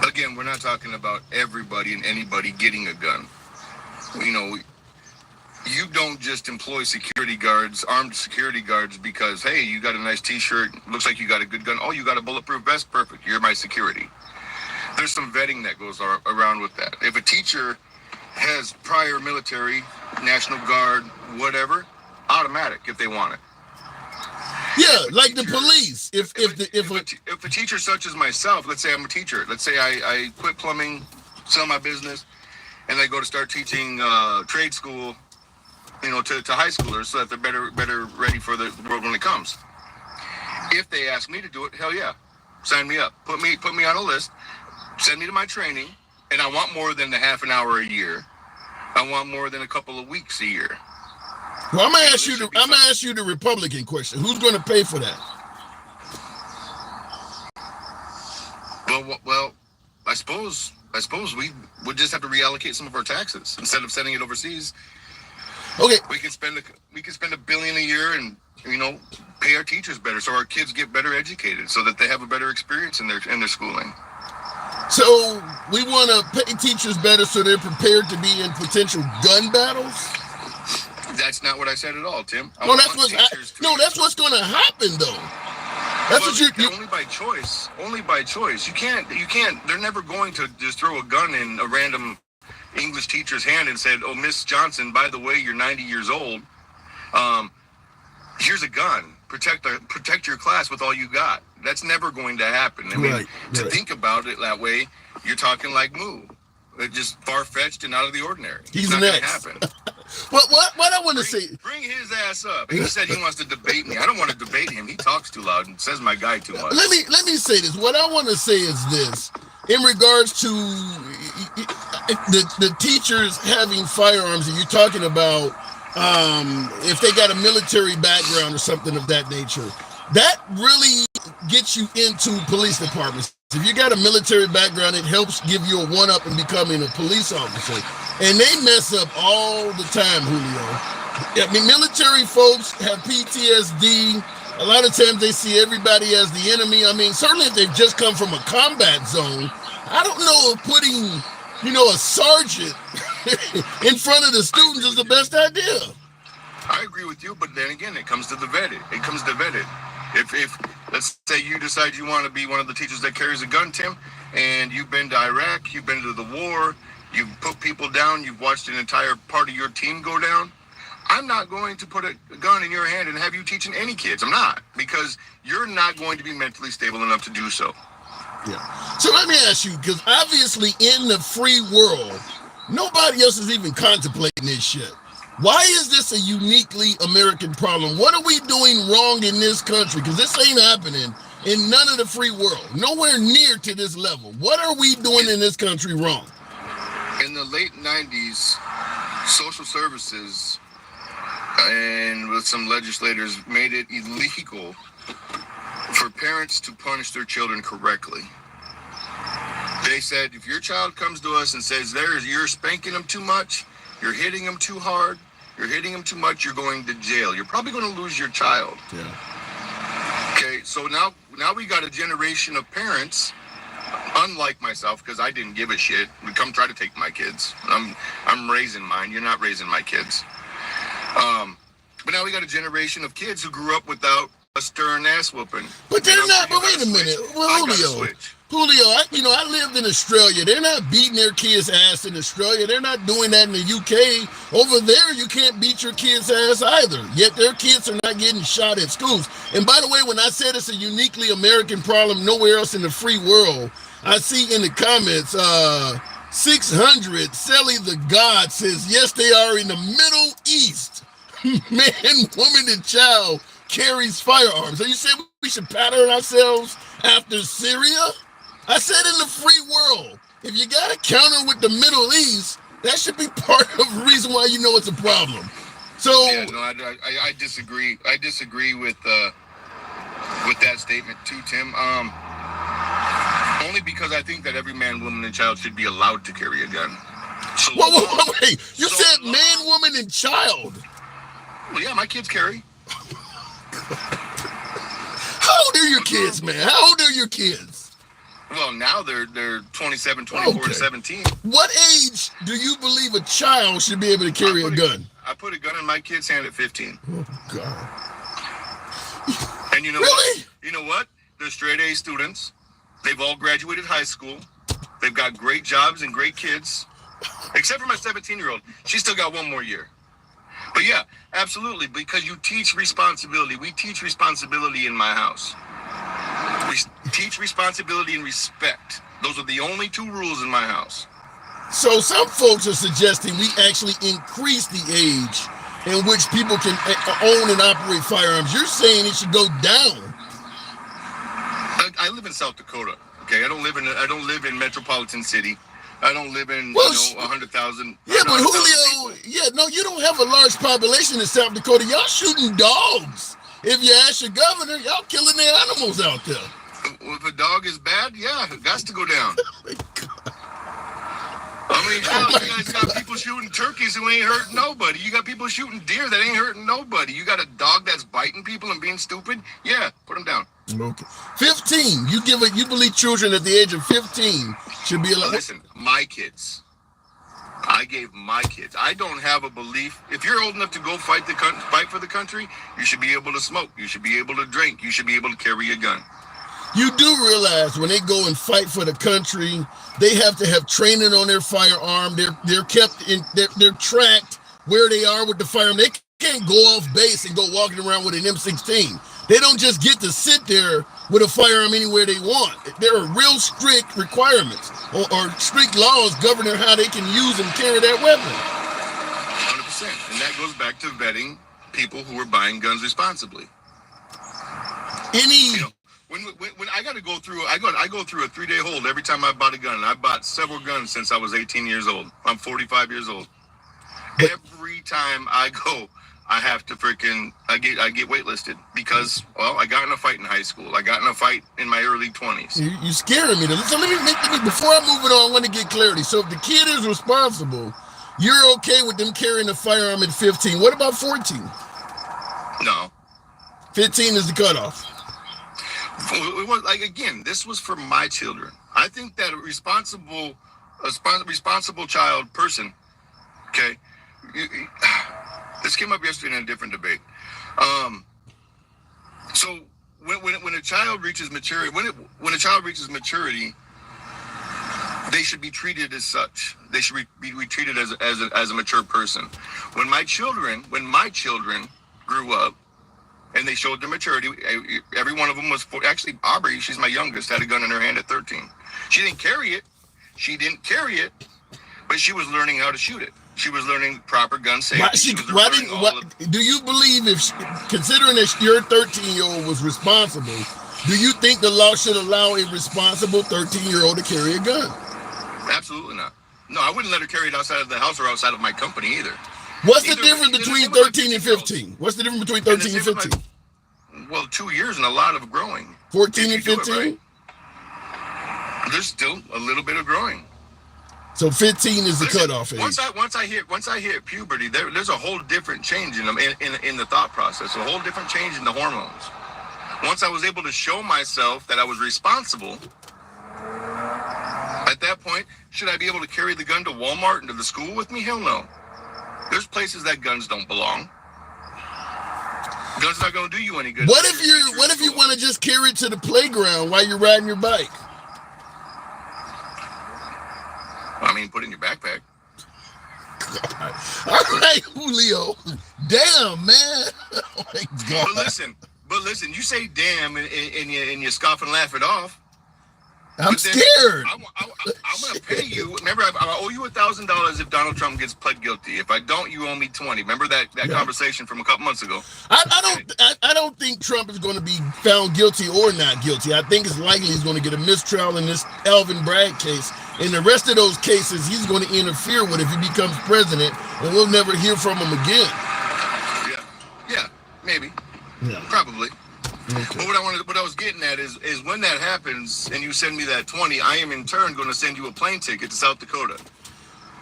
Again, we're not talking about everybody and anybody getting a gun. You know, you don't just employ security guards, armed security guards, because, hey, you got a nice t-shirt, looks like you got a good gun. Oh, you got a bulletproof vest? Perfect. You're my security. There's some vetting that goes around with that. If a teacher has prior military, National Guard, whatever, automatic if they want it. Yeah, like the police. If a teacher such as myself, let's say I'm a teacher, let's say I quit plumbing, sell my business, and I go to start teaching trade school, you know, to high schoolers, so that they're better ready for the world when it comes. If they ask me to do it, hell yeah, sign me up. Put me on a list, send me to my training, and I want more than the half an hour a year. I want more than a couple of weeks a year. Well, I'm gonna ask you the Republican question. Who's going to pay for that? Well, I suppose we would just have to reallocate some of our taxes instead of sending it overseas. Okay, we can spend $1 billion a year and, you know, pay our teachers better so our kids get better educated, so that they have a better experience in their schooling. So we want to pay teachers better so they're prepared to be in potential gun battles? That's not what I said at all, Tim. That's what's going to happen, though. That's what you're only by choice. Only by choice. You can't. They're never going to just throw a gun in a random English teacher's hand and said, "Oh, Miss Johnson, by the way, you're 90 years old. Here's a gun. Protect your class with all you got." That's never going to happen. I mean, to think about it that way, you're talking like Moo. It's just far-fetched and out of the ordinary. He's not going to happen. What I want to say... Bring his ass up. He said he wants to debate me. I don't want to debate him. He talks too loud and says my guy too much. Let me say this. What I want to say is this. In regards to the teachers having firearms, and you're talking about if they got a military background or something of that nature, that really gets you into police departments. If you got a military background, it helps give you a one-up in becoming a police officer. And they mess up all the time, Julio. I mean, military folks have PTSD. A lot of times they see everybody as the enemy. I mean, certainly if they've just come from a combat zone, I don't know if putting, a sergeant in front of the students is the best idea. I agree with you, but then again, it comes to the vetted. If let's say you decide you want to be one of the teachers that carries a gun, Tim, and you've been to Iraq, you've been to the war, you've put people down, you've watched an entire part of your team go down, I'm not going to put a gun in your hand and have you teaching any kids. I'm not, because you're not going to be mentally stable enough to do so. Yeah. So let me ask you, because obviously in the free world, nobody else is even contemplating this shit. Why is this a uniquely American problem? What are we doing wrong in this country? Because this ain't happening in none of the free world. Nowhere near to this level. What are we doing in this country wrong? In the late 90s, social services and with some legislators made it illegal for parents to punish their children correctly. They said, if your child comes to us and says, you're spanking them too much, you're hitting them too hard, you're hitting them too much, you're going to jail. You're probably going to lose your child. Yeah. Okay, so now we got a generation of parents, unlike myself, because I didn't give a shit. We come try to take my kids. I'm raising mine. You're not raising my kids. But now we got a generation of kids who grew up without a stern ass whooping. But they're not. But wait a minute, well, Julio, I lived in Australia. They're not beating their kids' ass in Australia. They're not doing that in the UK. Over there, you can't beat your kids' ass either. Yet their kids are not getting shot at schools. And by the way, when I said it's a uniquely American problem, nowhere else in the free world, I see in the comments, 600, Sally the God says, yes, they are in the Middle East. Man, woman, and child carries firearms. So you say we should pattern ourselves after Syria? I said in the free world, if you got to counter with the Middle East, that should be part of the reason why you know it's a problem. So yeah, no, I disagree. I disagree with that statement too, Tim. Only because I think that every man, woman, and child should be allowed to carry a gun. So wait. You said man, woman, and child. Well, yeah, my kids carry. How old are your kids, man? How old are your kids? Well, now they're 27, 24, and 17. What age do you believe a child should be able to carry a gun? I put a gun in my kid's hand at 15. Oh, God. And you know really? What? You know what? They're straight A students. They've all graduated high school. They've got great jobs and great kids. Except for my 17-year-old. She's still got one more year. But yeah, absolutely, because you teach responsibility. We teach responsibility in my house. We teach responsibility and respect. Those are the only two rules in my house. So some folks are suggesting we actually increase the age in which people can own and operate firearms. You're saying it should go down. I live in South Dakota. Okay, I don't live in metropolitan city. I don't live in 100,000. Yeah, but Julio, you don't have a large population in South Dakota. Y'all shooting dogs. If you ask your governor, y'all killing their animals out there. If a dog is bad, yeah, it got to go down. Oh my God. I mean, you guys got people shooting turkeys who ain't hurting nobody. You got people shooting deer that ain't hurting nobody. You got a dog that's biting people and being stupid? Yeah, put them down. Okay. 15. You believe children at the age of 15 should be allowed. Listen, my kids. I gave my kids. I don't have a belief. If you're old enough to go fight for the country, you should be able to smoke. You should be able to drink. You should be able to carry a gun. You do realize when they go and fight for the country, they have to have training on their firearm. They're kept in. They're tracked where they are with the firearm. They can't go off base and go walking around with an M16. They don't just get to sit there with a firearm anywhere they want. There are real strict requirements or strict laws governing how they can use and carry that weapon. 100%. And that goes back to vetting people who are buying guns responsibly. When I got to go through, I go through a 3-day hold every time I bought a gun. I bought several guns since I was 18 years old. I'm 45 years old. Every time I go, I have to I get waitlisted because, well, I got in a fight in high school. I got in a fight in my early 20s. You scaring me. So let me before I move it on, I want to get clarity. So if the kid is responsible, you're okay with them carrying a firearm at 15. What about 14? No. 15 is the cutoff. It was, again, this was for my children. I think that a responsible child person, okay, this came up yesterday in a different debate. So when a child reaches maturity, when a child reaches maturity, they should be treated as such. They should be treated as a mature person. When my children grew up and they showed their maturity, every one of them was actually Aubrey. She's my youngest. Had a gun in her hand at 13. She didn't carry it, but she was learning how to shoot it. She was learning proper gun safety. Do you believe considering that your 13-year-old was responsible, do you think the law should allow a responsible 13-year-old to carry a gun? Absolutely not. No, I wouldn't let her carry it outside of the house or outside of my company either. What's the difference between 13 and 15? What's the difference between 13 and 15? Well, 2 years and a lot of growing. 14 and 15? Right, there's still a little bit of growing. So 15 is the cutoff age. Once I hit puberty, there's a whole different change in the thought process, a whole different change in the hormones. Once I was able to show myself that I was responsible, at that point, should I be able to carry the gun to Walmart and to the school with me? Hell no. There's places that guns don't belong. Guns not gonna do you any good. What if you want to just carry it to the playground while you're riding your bike? I mean, put it in your backpack. All right, Julio. Damn, man. Oh my God. But listen. You say damn, and you scoff and laugh it off. I'm scared. I'm gonna pay you. Remember, I owe you $1,000 if Donald Trump gets pled guilty. If I don't, you owe me 20. Remember that conversation from a couple months ago. I don't think Trump is going to be found guilty or not guilty. I think it's likely he's going to get a mistrial in this Alvin Bragg case. In the rest of those cases, he's going to interfere with if he becomes president, and we'll never hear from him again. Yeah, maybe. Yeah. Probably. Okay. But what I was getting at is when that happens and you send me that 20, I am in turn going to send you a plane ticket to South Dakota.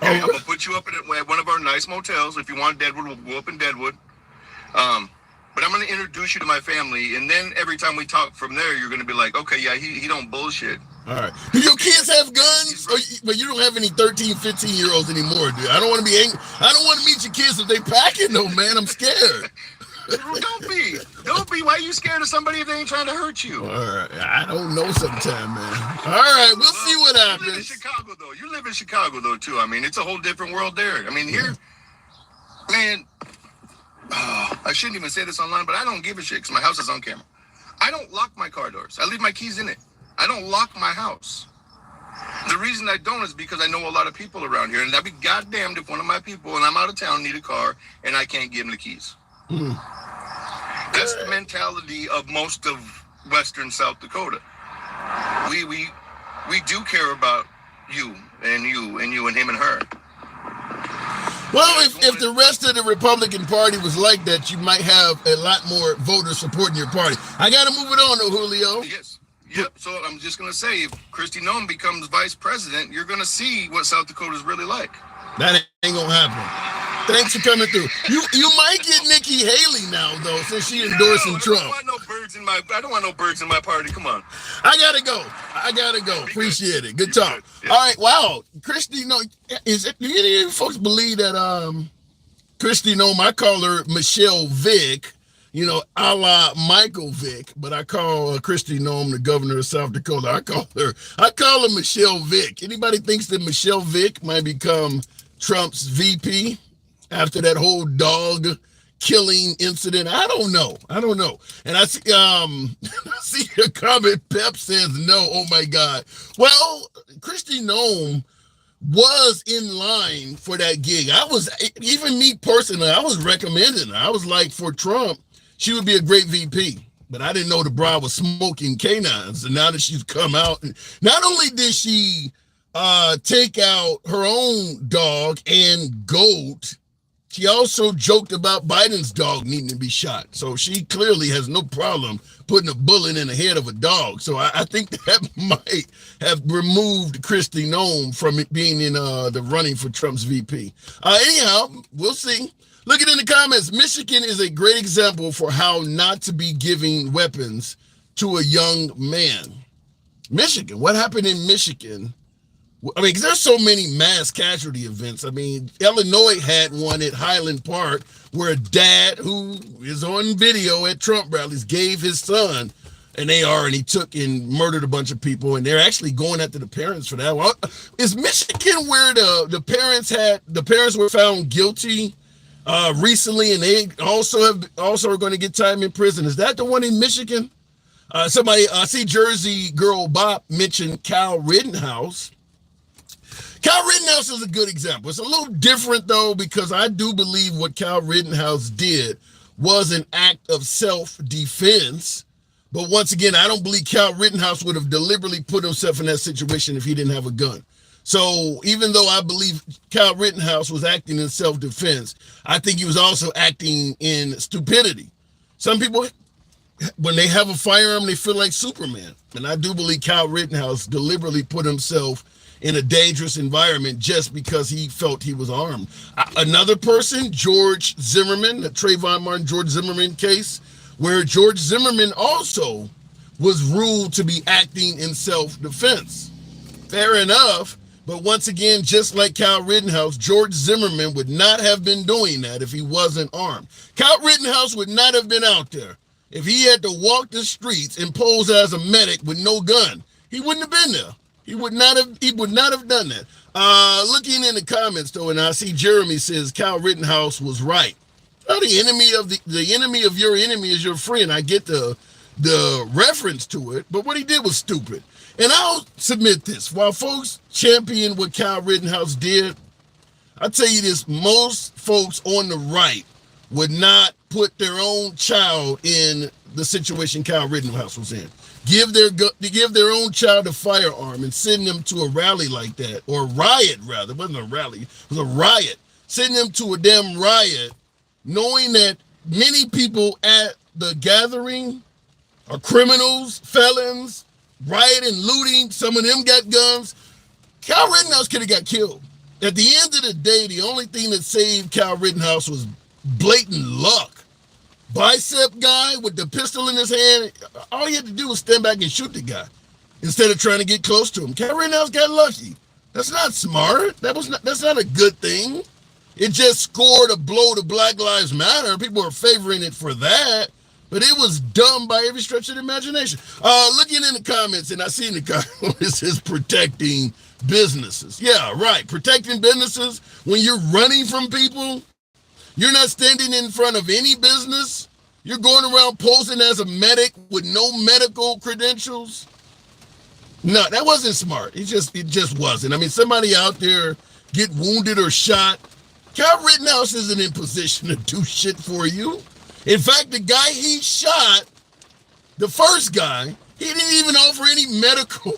Okay, I'm going to put you up at one of our nice motels. If you want Deadwood, we'll go up in Deadwood. But I'm going to introduce you to my family, and then every time we talk from there, you're going to be like, okay, yeah, he don't bullshit. All right. Do your kids have guns? But you don't have any 13, 15-year-olds anymore, dude. I don't want to be angry. I don't want to meet your kids if they packing, though, man. I'm scared. Don't be. Why are you scared of somebody if they ain't trying to hurt you? All right. I don't know sometime, man. All right. We'll see what happens. You live in Chicago, though. You live in Chicago, though, too. I mean, it's a whole different world there. I mean, here, man, I shouldn't even say this online, but I don't give a shit because my house is on camera. I don't lock my car doors. I leave my keys in it. I don't lock my house. The reason I don't is because I know a lot of people around here, and I'd be goddamned if one of my people, and I'm out of town, need a car, and I can't give them the keys. That's the mentality of most of Western South Dakota. We do care about you and him and her. Well, if the rest of the Republican Party was like that, you might have a lot more voters supporting your party. I got to move it on, though, Julio. Yes. Yep. So I'm just going to say, if Kristi Noem becomes vice president, you're going to see what South Dakota is really like. That ain't going to happen. Thanks for coming through. You might get Nikki Haley now, though, since she endorsing Trump. I don't want no birds in my party. Come on. I gotta go. Appreciate it. Good talk. Yeah. All right. Wow. Kristi Noem, do any of you folks believe that Kristi Noem, I call her Michelle Vick, a la Michael Vick, but I call Kristi Noem the governor of South Dakota. I call her Michelle Vick. Anybody thinks that Michelle Vick might become Trump's VP after that whole dog killing incident? I don't know. And I see see a comment. Pep says no. Oh my God. Well, Kristi Noem was in line for that gig. Even me personally, I was recommending her. I was like, for Trump, she would be a great VP. But I didn't know the bride was smoking canines. And now that she's come out, not only did she take out her own dog and goat, she also joked about Biden's dog needing to be shot. So she clearly has no problem putting a bullet in the head of a dog. So I think that might have removed Kristi Noem from it being in the running for Trump's VP. Anyhow, we'll see. Look it in the comments. Michigan is a great example for how not to be giving weapons to a young man. Michigan, what happened in Michigan? I mean, 'cause there's so many mass casualty events. I mean, Illinois had one at Highland Park where a dad who is on video at Trump rallies gave his son an AR and he took and murdered a bunch of people, and they're actually going after the parents for that. Well, is Michigan where the parents were found guilty recently, and they also are going to get time in prison? Is that the one in Michigan? I see Jersey Girl Bop mentioned Kyle Rittenhouse. Kyle Rittenhouse is a good example. It's a little different, though, because I do believe what Kyle Rittenhouse did was an act of self-defense. But once again, I don't believe Kyle Rittenhouse would have deliberately put himself in that situation if he didn't have a gun. So even though I believe Kyle Rittenhouse was acting in self-defense, I think he was also acting in stupidity. Some people, when they have a firearm, they feel like Superman. And I do believe Kyle Rittenhouse deliberately put himself in a dangerous environment just because he felt he was armed. Another person, George Zimmerman, the Trayvon Martin, George Zimmerman case, where George Zimmerman also was ruled to be acting in self-defense. Fair enough, but once again, just like Kyle Rittenhouse, George Zimmerman would not have been doing that if he wasn't armed. Kyle Rittenhouse would not have been out there if he had to walk the streets and pose as a medic with no gun. He wouldn't have been there. He would not have done that. Looking in the comments though, and I see Jeremy says Kyle Rittenhouse was right. Well, the enemy of your enemy is your friend. I get the reference to it, but what he did was stupid. And I'll submit this. While folks champion what Kyle Rittenhouse did, I'll tell you this, most folks on the right would not put their own child in the situation Kyle Rittenhouse was in. Give their own child a firearm and send them to a rally like that, or a riot rather. It wasn't a rally, it was a riot. Send them to a damn riot, knowing that many people at the gathering are criminals, felons, rioting, looting. Some of them got guns. Kyle Rittenhouse could have got killed. At the end of the day, the only thing that saved Kyle Rittenhouse was blatant luck. Bicep guy with the pistol in his hand, all he had to do was stand back and shoot the guy instead of trying to get close to him. Kyle Rittenhouse got lucky. That's not smart. That's not a good thing. It just scored a blow to Black Lives Matter. People are favoring it for that, but it was dumb by every stretch of the imagination. Looking in the comments, and I see in the comments, it says protecting businesses. Yeah, right. Protecting businesses when you're running from people. You're not standing in front of any business. You're going around posing as a medic with no medical credentials. No, that wasn't smart. It just wasn't. I mean, somebody out there get wounded or shot. Kyle Rittenhouse isn't in position to do shit for you. In fact, the guy he shot, the first guy, he didn't even offer any medical,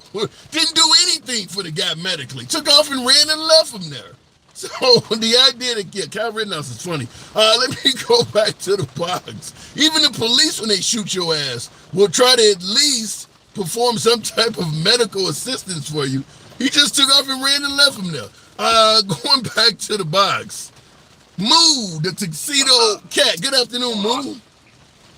didn't do anything for the guy medically. Took off and ran and left him there. So the idea that, Kyle Rittenhouse is funny. Let me go back to the box. Even the police, when they shoot your ass, will try to at least perform some type of medical assistance for you. He just took off and ran and left him there. Going back to the box. Moo, the tuxedo cat. Good afternoon, Moo.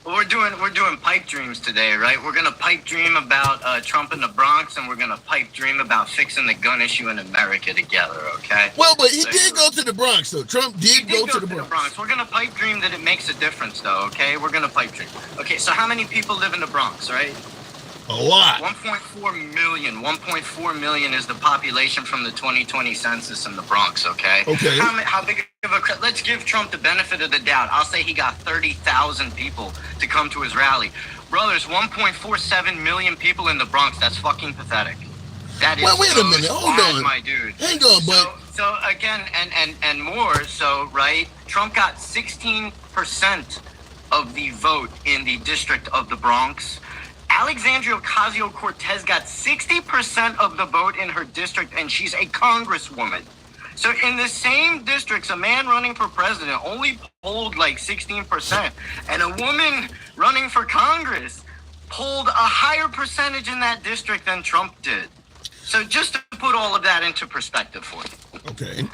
Well, we're doing pipe dreams today, right? We're gonna pipe dream about Trump in the Bronx, and we're gonna pipe dream about fixing the gun issue in America together, okay? Well, but he did go to the Bronx, though. Trump did go to the Bronx. We're gonna pipe dream that it makes a difference, though, okay? We're gonna pipe dream. Okay, so how many people live in the Bronx, right? A lot. 1.4 million. 1.4 million is the population from the 2020 census in the Bronx, okay? Okay. How big of a... Let's give Trump the benefit of the doubt. I'll say he got 30,000 people to come to his rally. Brothers, 1.47 million people in the Bronx. That's fucking pathetic. That is wait a minute. Hold on. My dude. Hang on, but... So again, and more, so, right? Trump got 16% of the vote in the district of the Bronx. Alexandria Ocasio-Cortez got 60% of the vote in her district, and she's a congresswoman. So in the same districts, a man running for president only polled like 16%, and a woman running for Congress polled a higher percentage in that district than Trump did. So just to put all of that into perspective for you. Okay.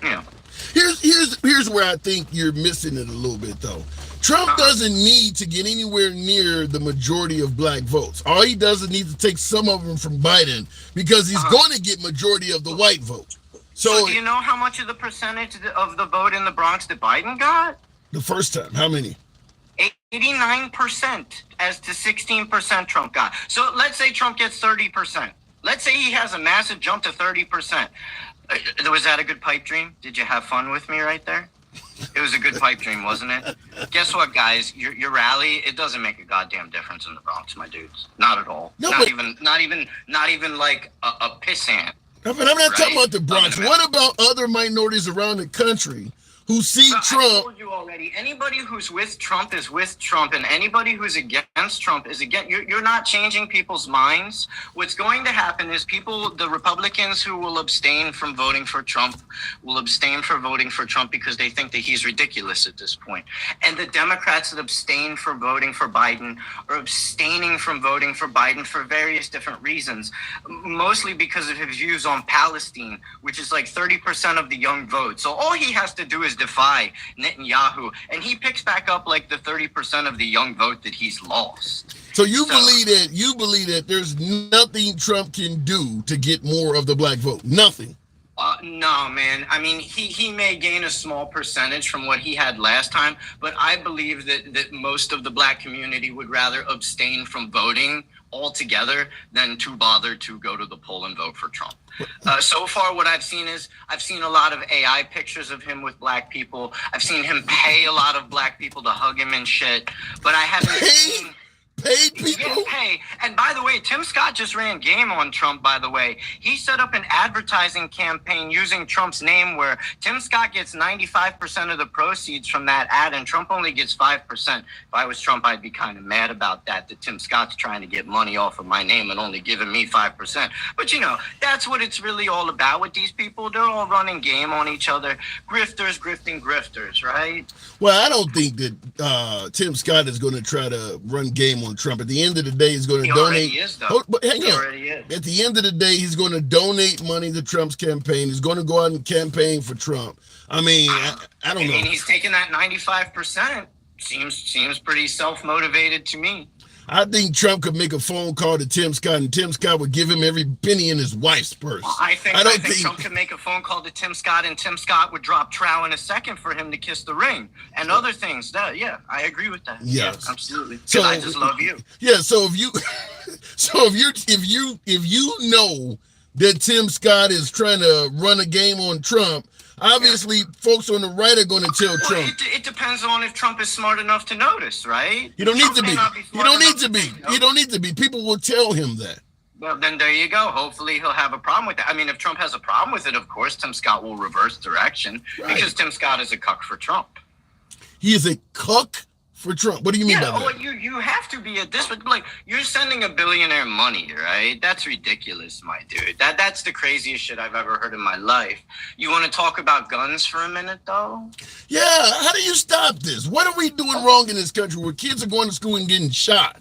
Yeah. Here's where I think you're missing it a little bit, though. Trump doesn't need to get anywhere near the majority of black votes. All he does is need to take some of them from Biden because he's going to get majority of the white vote. So do you know how much of the percentage of the vote in the Bronx that Biden got? The first time, how many? 89% as to 16% Trump got. So let's say Trump gets 30%. Let's say he has a massive jump to 30%. Was that a good pipe dream? Did you have fun with me right there? It was a good pipe dream, wasn't it? Guess what, guys? Your rally, it doesn't make a goddamn difference in the Bronx, my dudes. Not at all. No, not even like a pissant But I'm not talking Right? about the Bronx. What about other minorities around the country who see I Trump? told you already. Anybody who's with Trump is with Trump, and anybody who's against Trump is against. You're not changing people's minds. What's going to happen is the Republicans who will abstain from voting for Trump, will abstain from voting for Trump because they think that he's ridiculous at this point. And the Democrats that abstain from voting for Biden are abstaining from voting for Biden for various different reasons, mostly because of his views on Palestine, which is like 30% of the young vote. So all he has to do is defy Netanyahu, and he picks back up like the 30% of the young vote that he's lost. So you believe that there's nothing Trump can do to get more of the black vote? Nothing. No, man. I mean, he may gain a small percentage from what he had last time, but I believe that most of the black community would rather abstain from voting altogether than to bother to go to the poll and vote for Trump. So far, what I've seen a lot of AI pictures of him with black people. I've seen him pay a lot of black people to hug him and shit, but I haven't seen... Paid people? Yeah, pay. And by the way, Tim Scott just ran game on Trump, by the way. He set up an advertising campaign using Trump's name where Tim Scott gets 95% of the proceeds from that ad and Trump only gets 5%. If I was Trump, I'd be kind of mad about that Tim Scott's trying to get money off of my name and only giving me 5%. But, that's what it's really all about with these people. They're all running game on each other. Grifters, grifting grifters, right? Well, I don't think that Tim Scott is going to try to run game on Trump. At the end of the day, he's going to donate. He is, though. But hang on. Already is. At the end of the day, he's going to donate money to Trump's campaign. He's going to go out and campaign for Trump. I mean, I don't know. And he's taking that 95%. Seems pretty self-motivated to me. I think Trump could make a phone call to Tim Scott, and Tim Scott would give him every penny in his wife's purse. I think Trump could make a phone call to Tim Scott, and Tim Scott would drop trow in a second for him to kiss the ring and other things. Yeah, I agree with that. Yes, yeah, absolutely. Because I just love you. Yeah. So if you know that Tim Scott is trying to run a game on Trump, obviously, folks on the right are going to tell Trump. It depends on if Trump is smart enough to notice, right? You don't need to be. You don't need to be. You know? You don't need to be. People will tell him that. Well, then there you go. Hopefully he'll have a problem with that. I mean, if Trump has a problem with it, of course, Tim Scott will reverse direction because Tim Scott is a cuck for Trump. He is a cuck for Trump. What do you mean by that? Well, you have to be like you're sending a billionaire money, right? That's ridiculous, my dude. That's the craziest shit I've ever heard in my life. You want to talk about guns for a minute, though? Yeah. How do you stop this? What are we doing wrong in this country where kids are going to school and getting shot?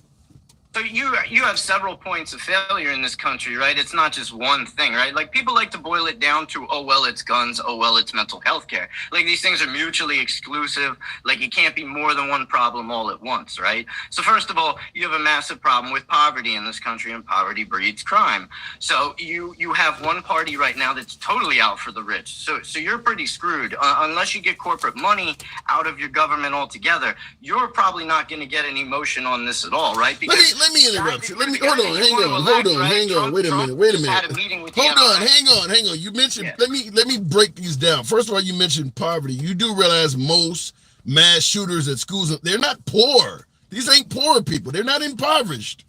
So you have several points of failure in this country, right? It's not just one thing, right? Like people like to boil it down to, oh, well, it's guns. Oh, well, it's mental health care. Like these things are mutually exclusive. Like it can't be more than one problem all at once, right? So first of all, you have a massive problem with poverty in this country, and poverty breeds crime. So you have one party right now that's totally out for the rich. So you're pretty screwed. Unless you get corporate money out of your government altogether, you're probably not going to get any motion on this at all, right? Because let me interrupt you. Hold on, hang on. Wait a minute. Hold on. You mentioned, let me break these down. First of all, you mentioned poverty. You do realize most mass shooters at schools, they're not poor. These ain't poor people. They're not impoverished.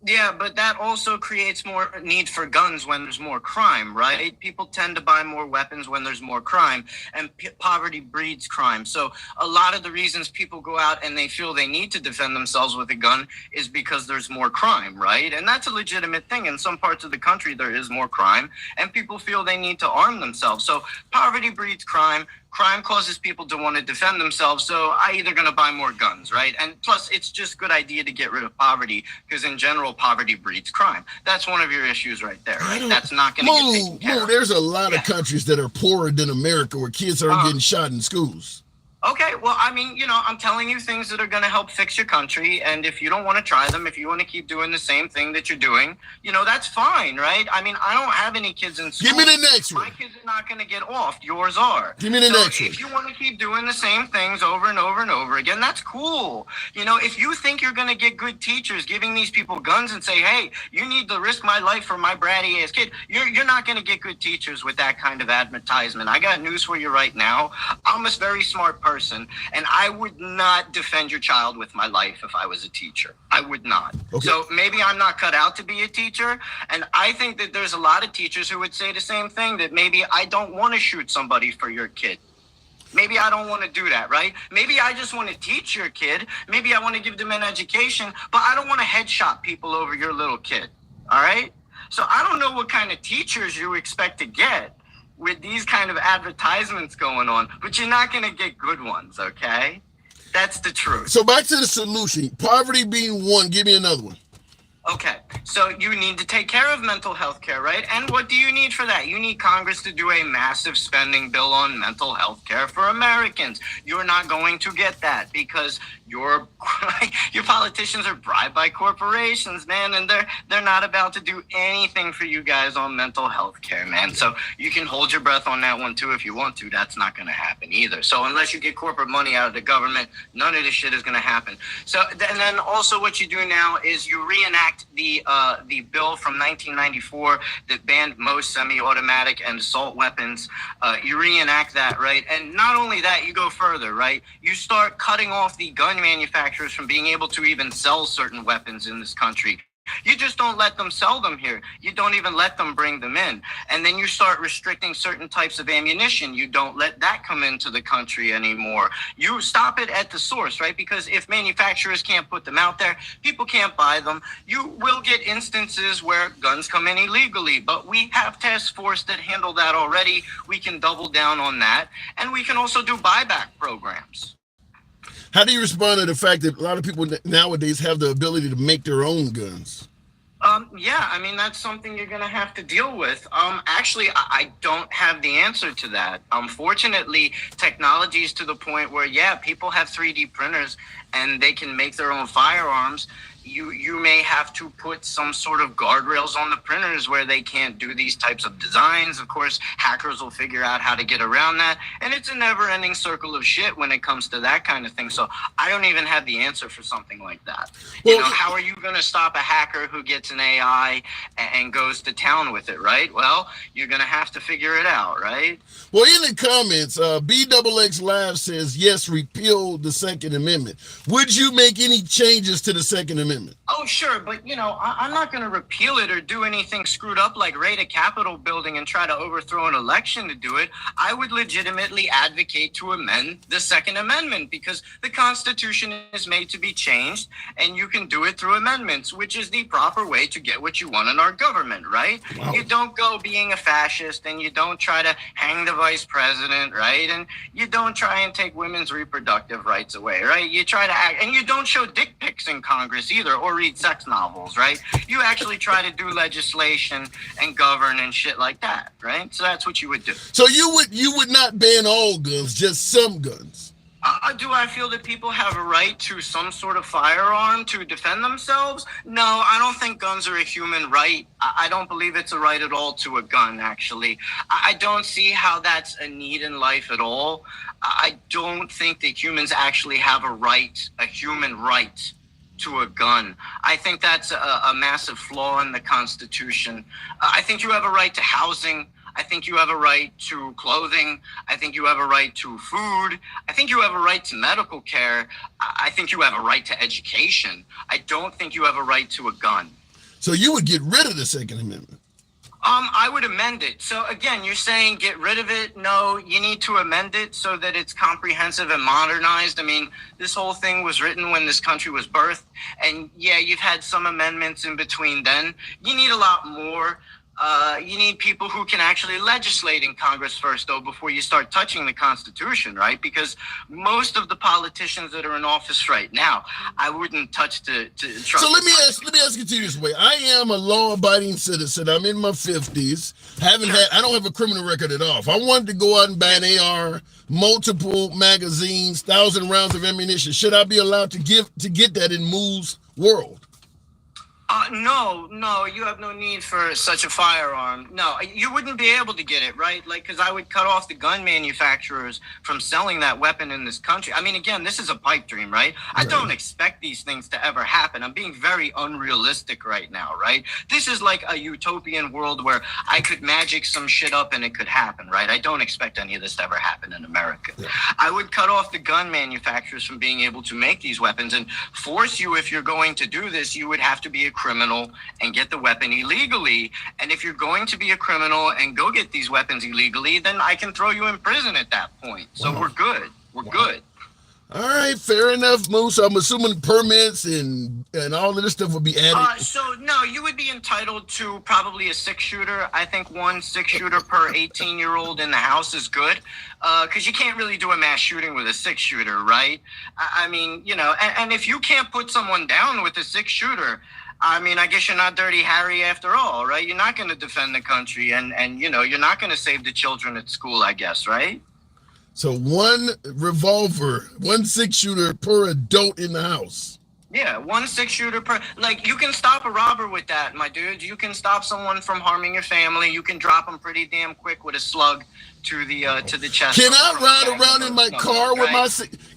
Yeah, but that also creates more need for guns when there's more crime, right? People tend to buy more weapons when there's more crime, and poverty breeds crime. So a lot of the reasons people go out and they feel they need to defend themselves with a gun is because there's more crime, right? And that's a legitimate thing. In some parts of the country, there is more crime, and people feel they need to arm themselves. So poverty breeds crime. Crime causes people to want to defend themselves, so they're going to buy more guns, right? And plus, it's just a good idea to get rid of poverty, because in general, poverty breeds crime. That's one of your issues right there, right? That's not going to get taken care of. There's a lot of countries that are poorer than America where kids are getting shot in schools. Okay, well, I mean, I'm telling you things that are going to help fix your country, and if you don't want to try them, if you want to keep doing the same thing that you're doing, that's fine, right? I mean, I don't have any kids in school. Give me the next one. My kids are not going to get off. Yours are. Give me the next one. If you want to keep doing the same things over and over and over again, that's cool. If you think you're going to get good teachers giving these people guns and say, hey, you need to risk my life for my bratty ass kid, you're not going to get good teachers with that kind of advertisement. I got news for you right now. I'm a very smart person. person, and I would not defend your child with my life if I was a teacher. I would not. Okay. So maybe I'm not cut out to be a teacher, and I think that there's a lot of teachers who would say the same thing, that maybe I don't want to shoot somebody for your kid. Maybe I don't want to do that, right? Maybe I just want to teach your kid. Maybe I want to give them an education, but I don't want to headshot people over your little kid, all right? So I don't know what kind of teachers you expect to get with these kind of advertisements going on, but you're not going to get good ones, okay? That's the truth. So back to the solution. Poverty being one, give me another one. Okay, so you need to take care of mental health care, right? And what do you need for that? You need Congress to do a massive spending bill on mental health care for Americans. You're not going to get that because your politicians are bribed by corporations, man, and they're not about to do anything for you guys on mental health care, man. So you can hold your breath on that one too if you want to. That's not going to happen either. So unless you get corporate money out of the government, none of this shit is going to happen. So and then also what you do now is you reenact the bill from 1994 that banned most semi-automatic and assault weapons. You reenact that, right? And not only that, you go further, right? You start cutting off the gun manufacturers from being able to even sell certain weapons in this country. You just don't let them sell them here. You don't even let them bring them in. And then you start restricting certain types of ammunition. You don't let that come into the country anymore. You stop it at the source, right? Because if manufacturers can't put them out there, people can't buy them. You will get instances where guns come in illegally, but we have task force that handle that already. We can double down on that. And we can also do buyback programs. How do you respond to the fact that a lot of people nowadays have the ability to make their own guns? Yeah, I mean, that's something you're going to have to deal with. Actually, I don't have the answer to that. Unfortunately, technology is to the point where, yeah, people have 3D printers and they can make their own firearms. You may have to put some sort of guardrails on the printers where they can't do these types of designs. Of course, hackers will figure out how to get around that. And it's a never-ending circle of shit when it comes to that kind of thing. So I don't even have the answer for something like that. Well, you know, how are you going to stop a hacker who gets an AI and goes to town with it, right? Well, you're going to have to figure it out, right? Well, in the comments, BXX Live says, yes, repeal the Second Amendment. Would you make any changes to the Second Amendment? Oh, sure. But, you know, I'm not going to repeal it or do anything screwed up like raid a Capitol building and try to overthrow an election to do it. I would legitimately advocate to amend the Second Amendment because the Constitution is made to be changed and you can do it through amendments, which is the proper way to get what you want in our government, right? Wow. You don't go being a fascist and you don't try to hang the vice president, right? And you don't try and take women's reproductive rights away, right? You try to act, and you don't show dick pics in Congress either or read sex novels, right? You actually try to do legislation and govern and shit like that, right? So that's what you would do. So you would not ban all guns, just some guns? Do I feel that people have a right to some sort of firearm to defend themselves? No, I don't think guns are a human right. I don't believe it's a right at all to a gun, actually. I don't see how that's a need in life at all. I don't think that humans actually have a human right to a gun. I think that's a massive flaw in the Constitution. I think you have a right to housing. I think you have a right to clothing. I think you have a right to food. I think you have a right to medical care. I think you have a right to education. I don't think you have a right to a gun. So you would get rid of the Second Amendment? I would amend it. So again, you're saying get rid of it. No, you need to amend it so that it's comprehensive and modernized. I mean, this whole thing was written when this country was birthed. And yeah, you've had some amendments in between then. You need a lot more. You need people who can actually legislate in Congress first, though, before you start touching the Constitution, right? Because most of the politicians that are in office right now, I wouldn't touch to try. So let me ask it to you this way. I am a law-abiding citizen. I'm in my 50s. I don't have a criminal record at all. If I wanted to go out and buy an AR, multiple magazines, 1,000 rounds of ammunition, should I be allowed to get that in Moo's world? No, you have no need for such a firearm. No, you wouldn't be able to get it, right? Like, because I would cut off the gun manufacturers from selling that weapon in this country. I mean, again, this is a pipe dream, right? I don't expect these things to ever happen. I'm being very unrealistic right now, right? This is like a utopian world where I could magic some shit up and it could happen, right? I don't expect any of this to ever happen in America. Yeah. I would cut off the gun manufacturers from being able to make these weapons and force you, if you're going to do this, you would have to be a criminal and get the weapon illegally. And if you're going to be a criminal and go get these weapons illegally, then I can throw you in prison at that point. So we're good. We're good. All right, fair enough, Moose. I'm assuming permits and all of this stuff would be added. So no, you would be entitled to probably a 6-shooter. I think 1 6-shooter per 18-year-old in the house is good, because you can't really do a mass shooting with a 6-shooter, right? I mean, you know, and if you can't put someone down with a 6-shooter, I mean, I guess you're not Dirty Harry after all, right? You're not going to defend the country, and you know, you're not going to save the children at school, I guess, right? So 1 revolver, 1 6-shooter per adult in the house. Yeah, 1 6-shooter per. Like, you can stop a robber with that, my dude. You can stop someone from harming your family. You can drop them pretty damn quick with a slug to the chest. Can I ride around in my car with my?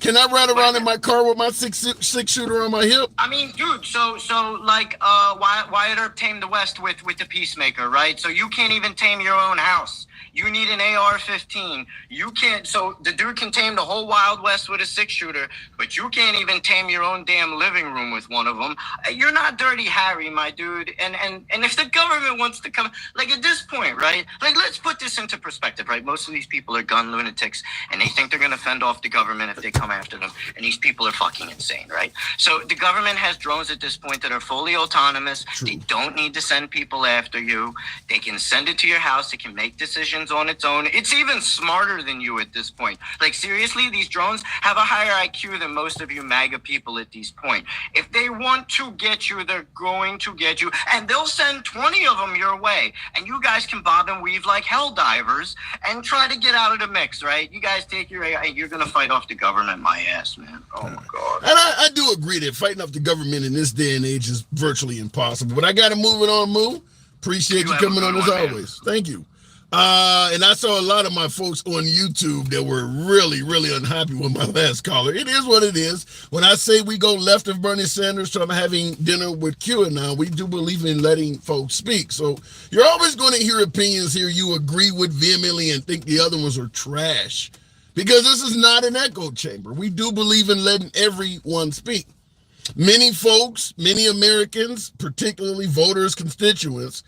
Can I ride around in my car with my 6-shooter on my hip? I mean, dude. So like Wyatt Earp tamed the West with the Peacemaker, right? So you can't even tame your own house. You need an AR-15. You can't. So the dude can tame the whole Wild West with a 6-shooter, but you can't even tame your own damn living room with one of them. You're not Dirty Harry, my dude. And if the government wants to come, like at this point, right? Like, let's put this into perspective, right? Most of these people are gun lunatics, and they think they're going to fend off the government if they come after them. And these people are fucking insane, right? So the government has drones at this point that are fully autonomous. True. They don't need to send people after you. They can send it to your house. It can make decisions on its own. It's even smarter than you at this point. Like, seriously, these drones have a higher IQ than most of you MAGA people at this point. If they want to get you, they're going to get you, and they'll send 20 of them your way, and you guys can bob and weave like hell divers and try to get out of the mix, right? You guys take your, you're going to fight off the government, my ass, man. Oh, my God. And I do agree that fighting off the government in this day and age is virtually impossible, but I got to move it on, Moo. Appreciate you coming on as always. Man. Thank you. And I saw a lot of my folks on YouTube that were really, really unhappy with my last caller. It is what it is. When I say we go left of Bernie Sanders, so I'm having dinner with QAnon, we do believe in letting folks speak. So you're always going to hear opinions here you agree with vehemently and think the other ones are trash. Because this is not an echo chamber. We do believe in letting everyone speak. Many folks, many Americans, particularly voters, constituents,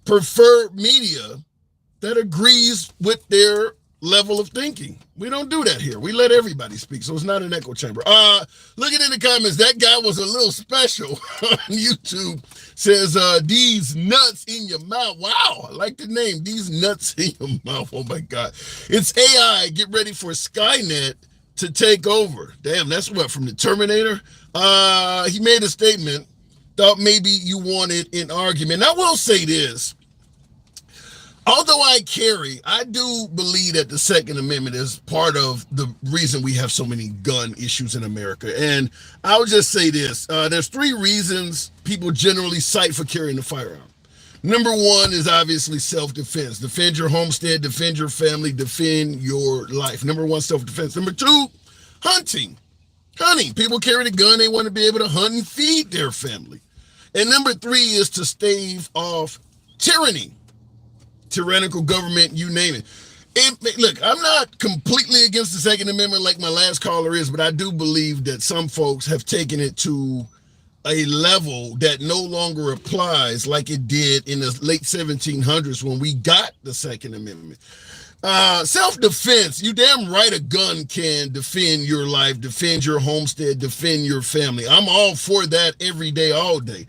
prefer media that agrees with their level of thinking. We don't do that here. We let everybody speak, so it's not an echo chamber. Looking in the comments, that guy was a little special on YouTube. Says, these nuts in your mouth. Wow, I like the name, these nuts in your mouth. Oh my God. It's AI. Get ready for Skynet to take over. Damn, that's what, from the Terminator? He made a statement. Thought maybe you wanted an argument. I will say this. Although I do believe that the Second Amendment is part of the reason we have so many gun issues in America. And I'll just say this. There's 3 reasons people generally cite for carrying a firearm. Number 1 is obviously self-defense. Defend your homestead, defend your family, defend your life. Number 1, self-defense. Number 2, hunting. Hunting. People carry the gun. They want to be able to hunt and feed their family. And number 3 is to stave off tyranny. Tyrannical government, you name it. Look, I'm not completely against the Second Amendment like my last caller is, but I do believe that some folks have taken it to a level that no longer applies like it did in the late 1700s when we got the Second Amendment. Self-defense, you damn right a gun can defend your life, defend your homestead, defend your family. I'm all for that every day, all day.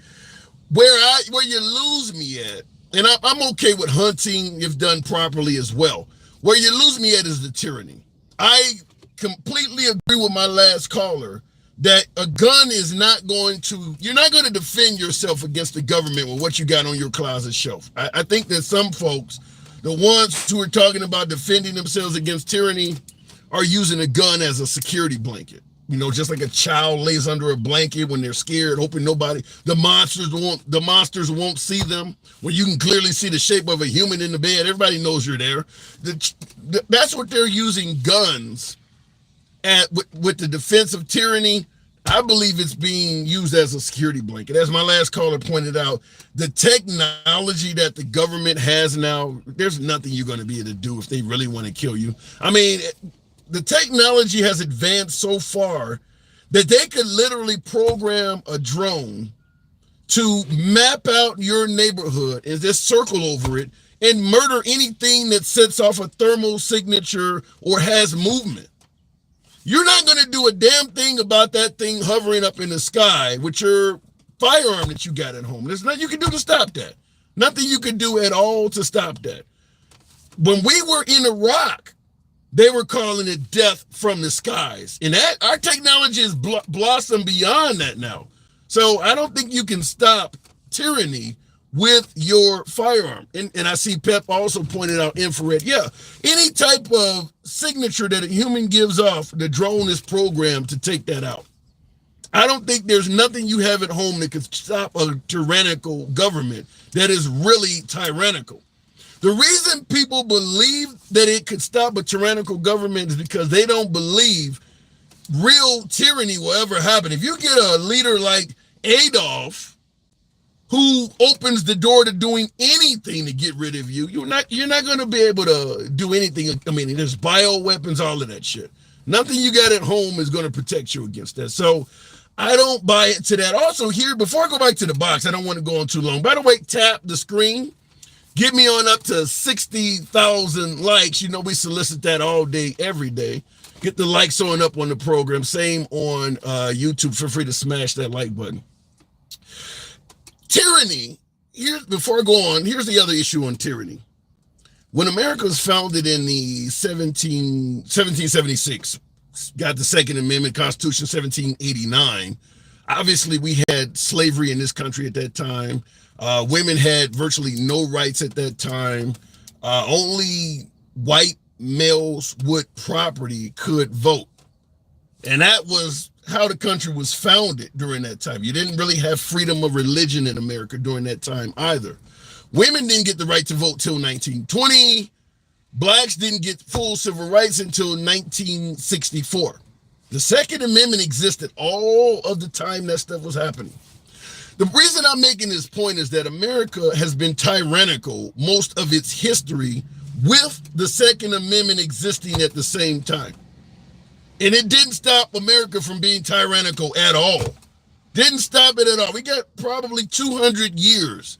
Where you lose me at, and I'm okay with hunting if done properly as well. Where you lose me at is the tyranny. I completely agree with my last caller that a gun is you're not going to defend yourself against the government with what you got on your closet shelf. I think that some folks, the ones who are talking about defending themselves against tyranny, are using a gun as a security blanket. just like a child lays under a blanket when they're scared, hoping the monsters won't see them. When you can clearly see the shape of a human in the bed, everybody knows you're there. That's what they're using guns with the defense of tyranny. I believe it's being used as a security blanket. As my last caller pointed out, the technology that the government has now, there's nothing you're going to be able to do if they really want to kill you. I mean, the technology has advanced so far that they could literally program a drone to map out your neighborhood and just circle over it and murder anything that sets off a thermal signature or has movement. You're not going to do a damn thing about that thing hovering up in the sky with your firearm that you got at home. There's nothing you can do to stop that. Nothing you can do at all to stop that. When we were in Iraq, they were calling it death from the skies. And our technology has blossomed beyond that now. So I don't think you can stop tyranny with your firearm. And I see Pep also pointed out infrared. Yeah, any type of signature that a human gives off, the drone is programmed to take that out. I don't think there's nothing you have at home that could stop a tyrannical government that is really tyrannical. The reason people believe that it could stop a tyrannical government is because they don't believe real tyranny will ever happen. If you get a leader like Adolf, who opens the door to doing anything to get rid of you, you're not going to be able to do anything. I mean, there's bioweapons, all of that shit. Nothing you got at home is going to protect you against that. So I don't buy into that. Also here, before I go back to the box, I don't want to go on too long. By the way, tap the screen. Get me on up to 60,000 likes. We solicit that all day, every day. Get the likes on up on the program. Same on YouTube. Feel free to smash that like button. Tyranny, before I go on, here's the other issue on tyranny. When America was founded in the 1776, got the Second Amendment, Constitution 1789, obviously we had slavery in this country at that time. Women had virtually no rights at that time. Only white males with property could vote. And that was how the country was founded during that time. You didn't really have freedom of religion in America during that time either. Women didn't get the right to vote till 1920. Blacks didn't get full civil rights until 1964. The Second Amendment existed all of the time that stuff was happening. The reason I'm making this point is that America has been tyrannical most of its history with the Second Amendment existing at the same time. And it didn't stop America from being tyrannical at all. Didn't stop it at all. We got probably 200 years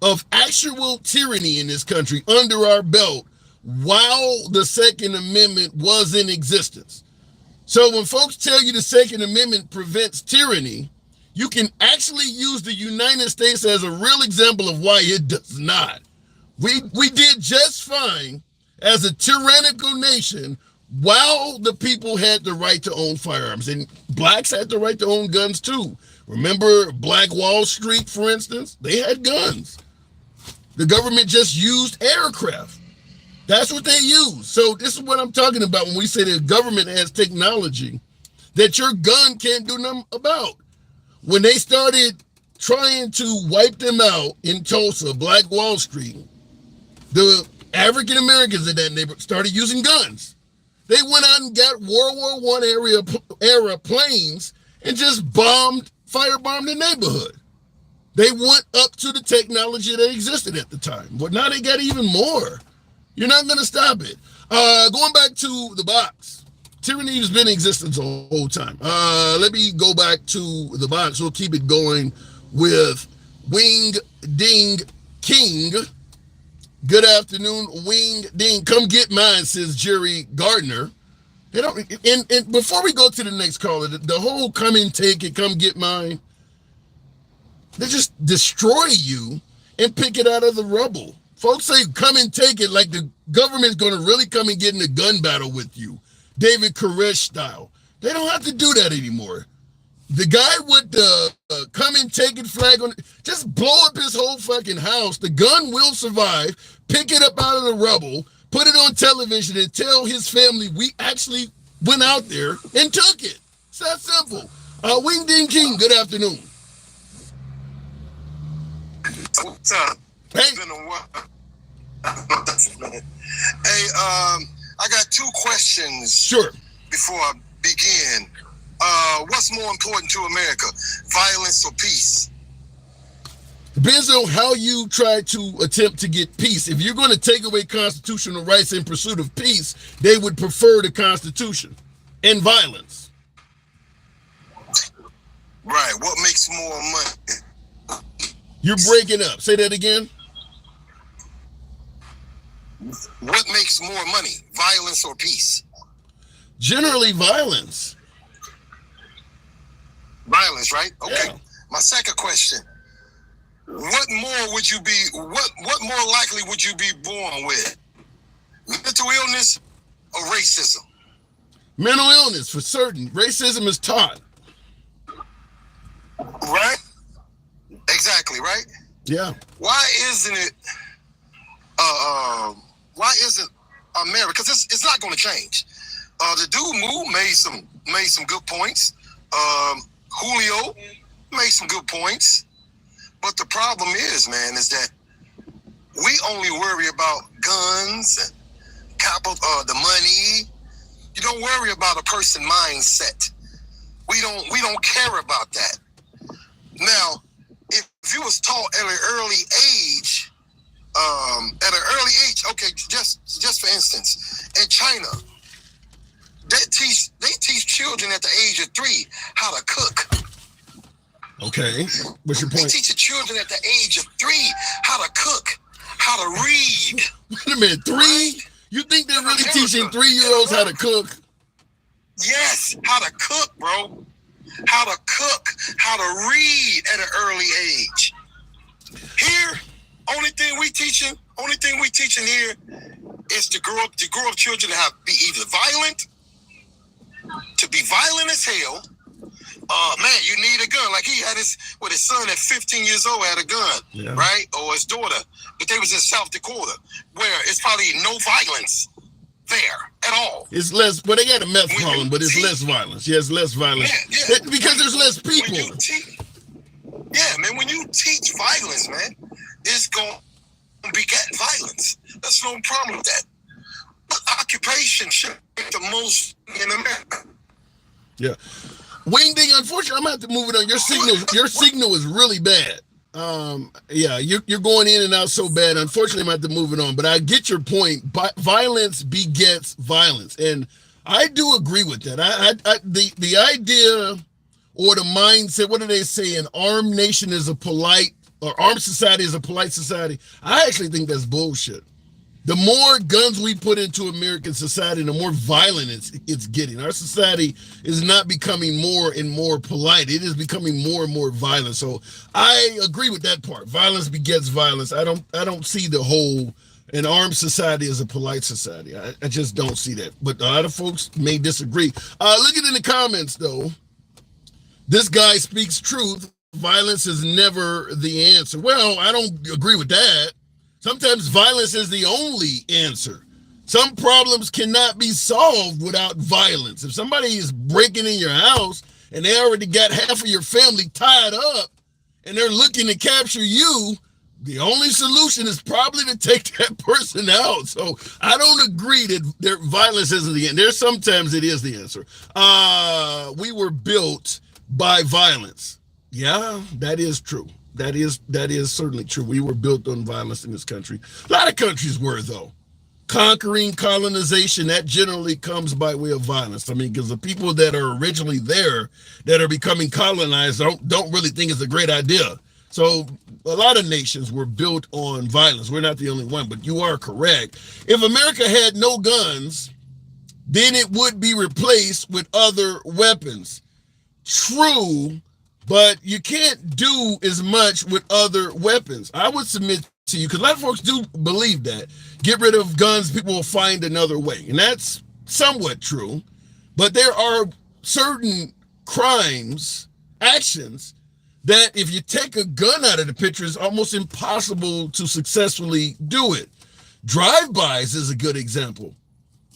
of actual tyranny in this country under our belt while the Second Amendment was in existence. So when folks tell you the Second Amendment prevents tyranny, you can actually use the United States as a real example of why it does not. We did just fine as a tyrannical nation while the people had the right to own firearms. And blacks had the right to own guns too. Remember Black Wall Street, for instance? They had guns. The government just used aircraft. That's what they use. So this is what I'm talking about when we say the government has technology that your gun can't do nothing about. When they started trying to wipe them out in Tulsa, Black Wall Street, the African Americans in that neighborhood started using guns. They went out and got World War I era planes and just firebombed the neighborhood. They went up to the technology that existed at the time. But now they got even more. You're not going to stop it. Going back to the box. Tyranny has been in existence the whole time. Let me go back to the box. We'll keep it going with Wing Ding King. Good afternoon, Wing Ding. Come get mine, says Jerry Gardner. They don't. And before we go to the next caller, the whole come and take it, come get mine. They just destroy you and pick it out of the rubble. Folks say come and take it like the government's going to really come and get in a gun battle with you, David Koresh style. They don't have to do that anymore. The guy with the come and take it flag on, just blow up his whole fucking house. The gun will survive. Pick it up out of the rubble, put it on television and tell his family we actually went out there and took it. It's that simple. Wing Ding King, good afternoon. What's up? Hey. It's been a while. Hey, I got two questions. Sure. Before I begin, what's more important to America, violence or peace? Depends on how you try to attempt to get peace. If you're going to take away constitutional rights in pursuit of peace, they would prefer the Constitution and violence. Right. What makes more money? You're breaking up. Say that again. What makes more money, violence or peace? Generally, violence. Violence, right? Okay. Yeah. My second question: what more would you be? What more likely would you be born with? Mental illness or racism? Mental illness, for certain. Racism is taught. Right. Exactly. Right. Yeah. Why isn't it? Why isn't America? Because it's not going to change. The dude Moo made some good points. Julio made some good points. But the problem is, man, is that we only worry about guns and capital, the money. You don't worry about a person mindset. We don't care about that. Now, if you was taught at an early age, okay, just for instance, in China, they teach children at the age of 3 how to cook. Okay. What's your They point? teach the children at the age of 3 how to cook, how to read. Wait a minute. 3? You think they're really teaching 3-year-olds how to cook? Yes, how to cook, bro. How to cook, how to read at an early age. Here, only thing we teaching here is to grow up children to be either violent, to be violent as hell. Man, you need a gun. Like he had his son at 15 years old had a gun, right? Or his daughter. But they was in South Dakota, where it's probably no violence there at all. It's less, but they got a meth problem, but it's less violence. Yes, less violence. Yeah. Because there's less people. Man, when you teach violence, man, it's going to beget violence. That's no problem with that. But occupation should be the most in America. Yeah. Wing Ding, unfortunately, I'm gonna have to move it on. Your signal is really bad. Yeah, you're going in and out so bad. Unfortunately, I'm gonna have to move it on. But I get your point. But violence begets violence, and I do agree with that. The idea or the mindset. What do they say? An armed nation is a polite, or armed society is a polite society. I actually think that's bullshit. The more guns we put into American society, the more violent it's getting. Our society is not becoming more and more polite. It is becoming more and more violent. So I agree with that part. Violence begets violence. I don't see the whole an armed society as a polite society. I just don't see that. But a lot of folks may disagree. Look at in the comments though. This guy speaks truth. Violence is never the answer. Well, I don't agree with that. Sometimes violence is the only answer. Some problems cannot be solved without violence. If somebody is breaking in your house and they already got half of your family tied up and they're looking to capture you, the only solution is probably to take that person out. So I don't agree that violence isn't the end. There's sometimes it is the answer. We were built by violence. Yeah, that is true. That is certainly true. We were built on violence in this country. A lot of countries were, though. Conquering, colonization, that generally comes by way of violence. I mean, because the people that are originally there that are becoming colonized don't really think it's a great idea. So a lot of nations were built on violence. We're not the only one, but you are correct. If America had no guns, then it would be replaced with other weapons. True. But you can't do as much with other weapons. I would submit to you, because a lot of folks do believe that. Get rid of guns, people will find another way. And that's somewhat true. But there are certain crimes, actions, that if you take a gun out of the picture, it's almost impossible to successfully do it. Drive-bys is a good example.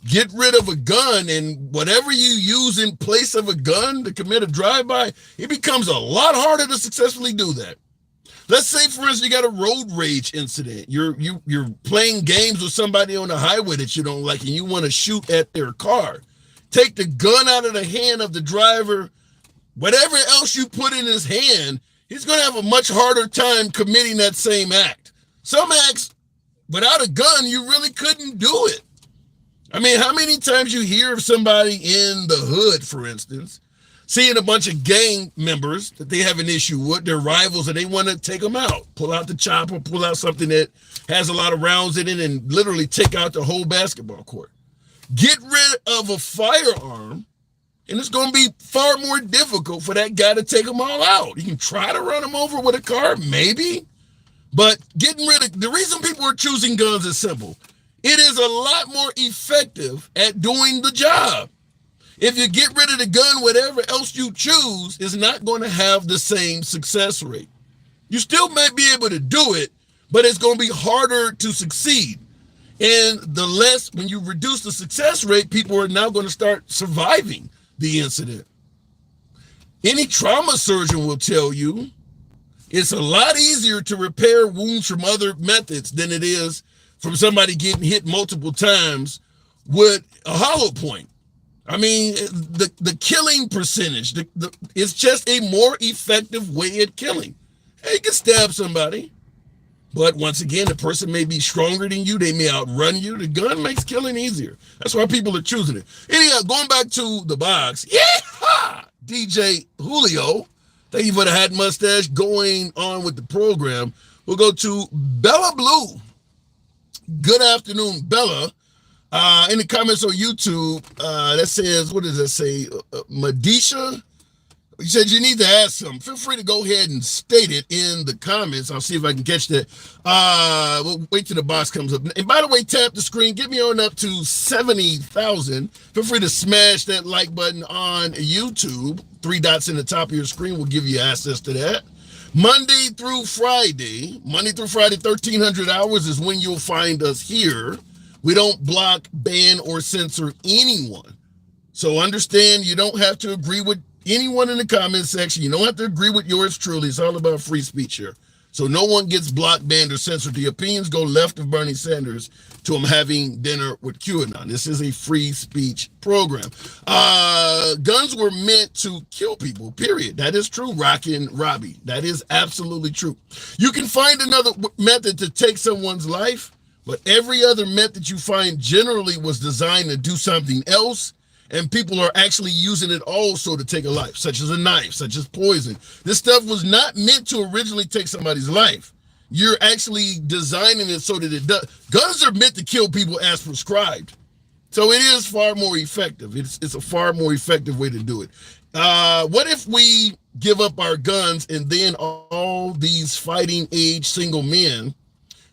get rid of a gun, and whatever you use in place of a gun to commit a drive-by, it becomes a lot harder to successfully do that. Let's say, for instance, you got a road rage incident. You're playing games with somebody on the highway that you don't like, and you want to shoot at their car. Take the gun out of the hand of the driver. Whatever else you put in his hand, he's going to have a much harder time committing that same act. Some acts, without a gun, you really couldn't do it. I mean, how many times you hear of somebody in the hood, for instance, seeing a bunch of gang members that they have an issue with, their rivals, and they want to take them out, pull out the chopper, pull out something that has a lot of rounds in it, and literally take out the whole basketball court. Get rid of a firearm, and it's going to be far more difficult for that guy to take them all out. You can try to run them over with a car, maybe, but getting rid of, the reason people are choosing guns is simple. It is a lot more effective at doing the job. If you get rid of the gun, whatever else you choose is not going to have the same success rate. You still might be able to do it, but it's going to be harder to succeed. And the less, when you reduce the success rate, people are now going to start surviving the incident. Any trauma surgeon will tell you it's a lot easier to repair wounds from other methods than it is from somebody getting hit multiple times with a hollow point. I mean, the killing percentage, it's just a more effective way at killing. Hey, you can stab somebody, but once again, the person may be stronger than you. They may outrun you. The gun makes killing easier. That's why people are choosing it. Anyhow, going back to the box, yeah, DJ Julio, thank you for the hat mustache. Going on with the program, we'll go to Bella Blue. Good afternoon, Bella. In the comments on YouTube, that says, what does that say? Madisha? You said you need to ask something. Feel free to go ahead and state it in the comments. I'll see if I can catch that. We'll wait till the box comes up. And by the way, tap the screen. Get me on up to 70,000. Feel free to smash that like button on YouTube. 3 dots in the top of your screen will give you access to that. Monday through Friday, 1,300 hours is when you'll find us here. We don't block, ban, or censor anyone. So understand you don't have to agree with anyone in the comment section. You don't have to agree with yours truly. It's all about free speech here. So no one gets blocked, banned, or censored. The opinions go left of Bernie Sanders to him having dinner with QAnon. This is a free speech program. Guns were meant to kill people, period. That is true, Rockin' Robbie. That is absolutely true. You can find another method to take someone's life, but every other method you find generally was designed to do something else, and people are actually using it also to take a life, such as a knife, such as poison. This stuff was not meant to originally take somebody's life. You're actually designing it so that it does. Guns are meant to kill people as prescribed. So it is far more effective. It's a far more effective way to do it. What if we give up our guns and then all these fighting age single men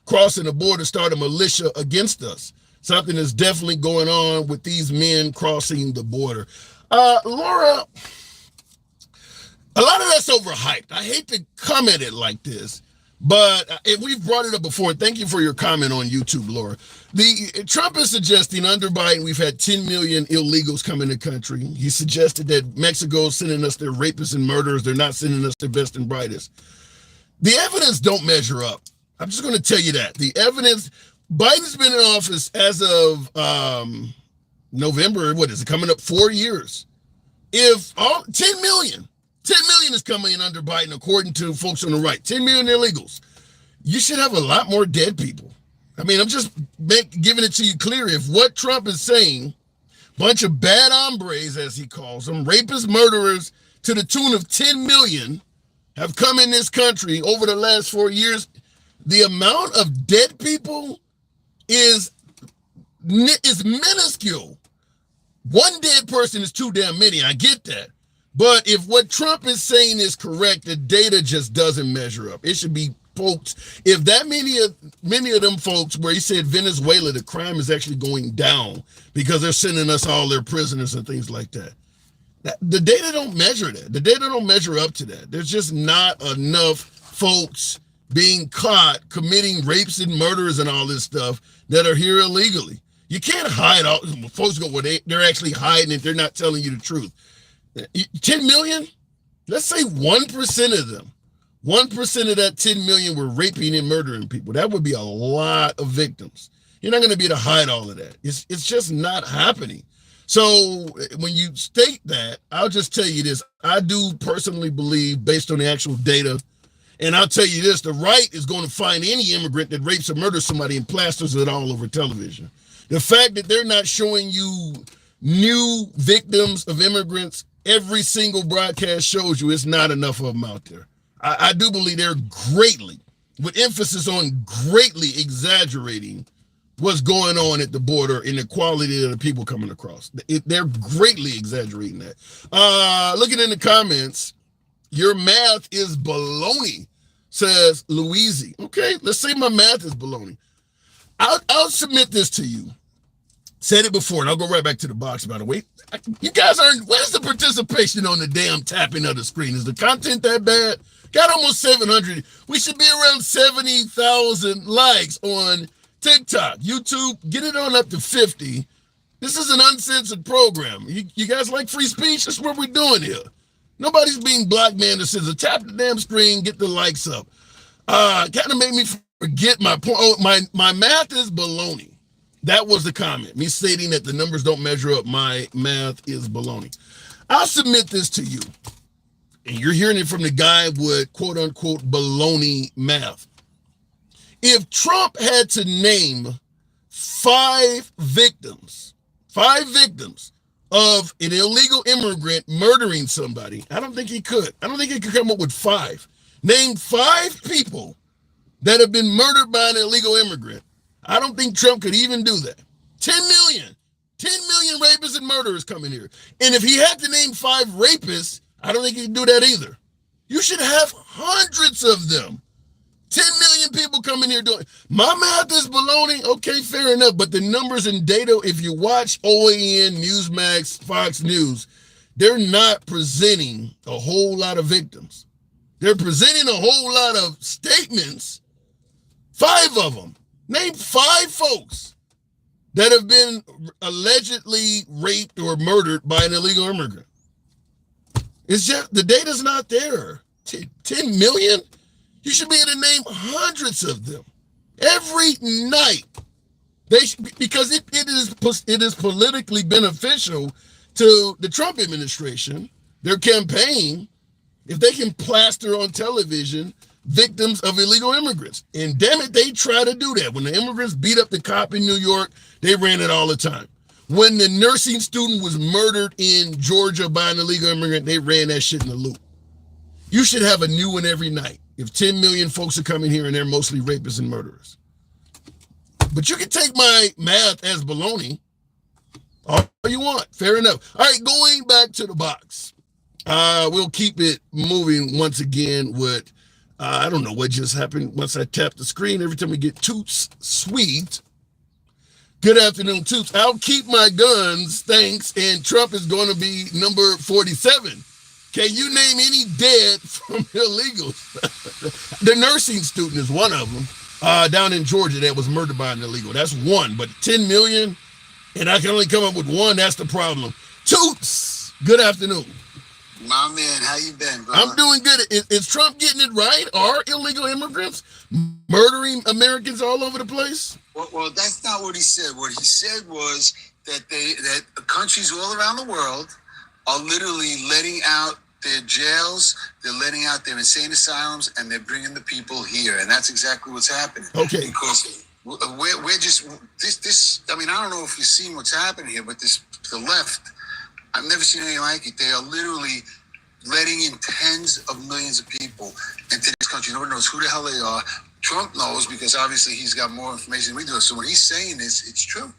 crossing the border start a militia against us? Something is definitely going on with these men crossing the border. Laura, a lot of that's overhyped. I hate to comment it like this, but we've brought it up before. Thank you for your comment on YouTube, Laura. Trump is suggesting under Biden, we've had 10 million illegals come in the country. He suggested that Mexico is sending us their rapists and murderers. They're not sending us their best and brightest. The evidence don't measure up. I'm just going to tell you that. The evidence, Biden's been in office as of November, what is it, coming up 4 years. If 10 million is coming in under Biden, according to folks on the right, 10 million illegals, you should have a lot more dead people. I mean, I'm just giving it to you clear. If what Trump is saying, bunch of bad hombres, as he calls them, rapists, murderers, to the tune of 10 million have come in this country over the last 4 years, the amount of dead people is minuscule. One dead person is too damn many. I get that. But if what Trump is saying is correct, the data just doesn't measure up. It should be folks. If that many of them folks, where he said Venezuela, the crime is actually going down because they're sending us all their prisoners and things like that. The data don't measure that. The data don't measure up to that. There's just not enough folks being caught committing rapes and murders and all this stuff that are here illegally. You can't hide all. Folks go, well, they're actually hiding it. They're not telling you the truth. 10 million? Let's say 1% of them. 1% of that 10 million were raping and murdering people. That would be a lot of victims. You're not going to be able to hide all of that. It's just not happening. So when you state that, I'll just tell you this. I do personally believe, based on the actual data, and I'll tell you this, the right is going to find any immigrant that rapes or murders somebody and plasters it all over television. The fact that they're not showing you new victims of immigrants, every single broadcast shows you it's not enough of them out there. I do believe they're greatly, with emphasis on greatly exaggerating what's going on at the border and the quality of the people coming across. They're greatly exaggerating that. Looking in the comments, your math is baloney, says Louise. Okay, let's say my math is baloney. I'll submit this to you. Said it before, and I'll go right back to the box, by the way. You guys aren't, where's the participation on the damn tapping of the screen? Is the content that bad? Got almost 700. We should be around 70,000 likes on TikTok. YouTube, get it on up to 50. This is an uncensored program. You guys like free speech? That's what we're doing here. Nobody's being blocked, that says, tap the damn screen, get the likes up. Kind of made me forget my point. Oh, my math is baloney. That was the comment. Me stating that the numbers don't measure up. My math is baloney. I'll submit this to you. And you're hearing it from the guy with quote unquote baloney math. If Trump had to name five victims of an illegal immigrant murdering somebody, I don't think he could. I don't think he could come up with five. Name 5 people that have been murdered by an illegal immigrant. I don't think Trump could even do that. 10 million rapists and murderers coming here. And if he had to name 5 rapists, I don't think he could do that either. You should have hundreds of them. 10 million people coming here doing. My math is baloney. Okay, fair enough. But the numbers and data, if you watch OAN, Newsmax, Fox News, they're not presenting a whole lot of victims. They're presenting a whole lot of statements. 5 of them. Name 5 folks that have been allegedly raped or murdered by an illegal immigrant. It's just, the data's not there. 10 million? You should be able to name hundreds of them every night. Because it is politically beneficial to the Trump administration, their campaign, if they can plaster on television victims of illegal immigrants. And damn it, they try to do that. When the immigrants beat up the cop in New York, they ran it all the time. When the nursing student was murdered in Georgia by an illegal immigrant, they ran that shit in the loop. You should have a new one every night if 10 million folks are coming here and they're mostly rapists and murderers. But you can take my math as baloney all you want. Fair enough. All right, going back to the box. We'll keep it moving once again with, I don't know what just happened once I tapped the screen. Every time we get Toots Sweet. Good afternoon, Toots. I'll keep my guns, thanks. And Trump is going to be number 47. Can you name any dead from illegals? The nursing student is one of them down in Georgia that was murdered by an illegal. That's one, but 10 million, and I can only come up with one. That's the problem. Toots, good afternoon. My man, how you been, bro? I'm doing good. Is Trump getting it right? Are illegal immigrants murdering Americans all over the place? Well, that's not what he said. What he said was that countries all around the world are literally letting out their jails, they're letting out their insane asylums, and they're bringing the people here. And that's exactly what's happening. Okay. Because we're just, this, I mean, I don't know if you've seen what's happening here, but the left, I've never seen anything like it. They are literally letting in tens of millions of people into this country. Nobody knows who the hell they are. Trump knows because obviously he's got more information than we do. So when he's saying this, it's true.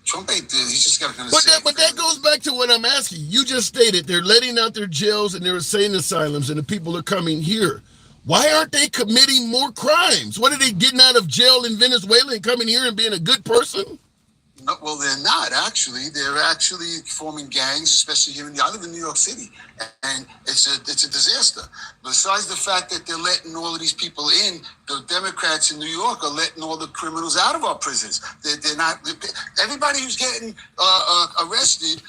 Trump ain't there. He's just got to kind of say. But that goes back to what I'm asking. You just stated they're letting out their jails and their insane asylums, and the people are coming here. Why aren't they committing more crimes? What are they getting out of jail in Venezuela and coming here and being a good person? No, well, they're not actually. They're actually forming gangs, especially here I live in New York City, and it's a disaster. Besides the fact that they're letting all of these people in, the Democrats in New York are letting all the criminals out of our prisons. They're not. Everybody who's getting arrested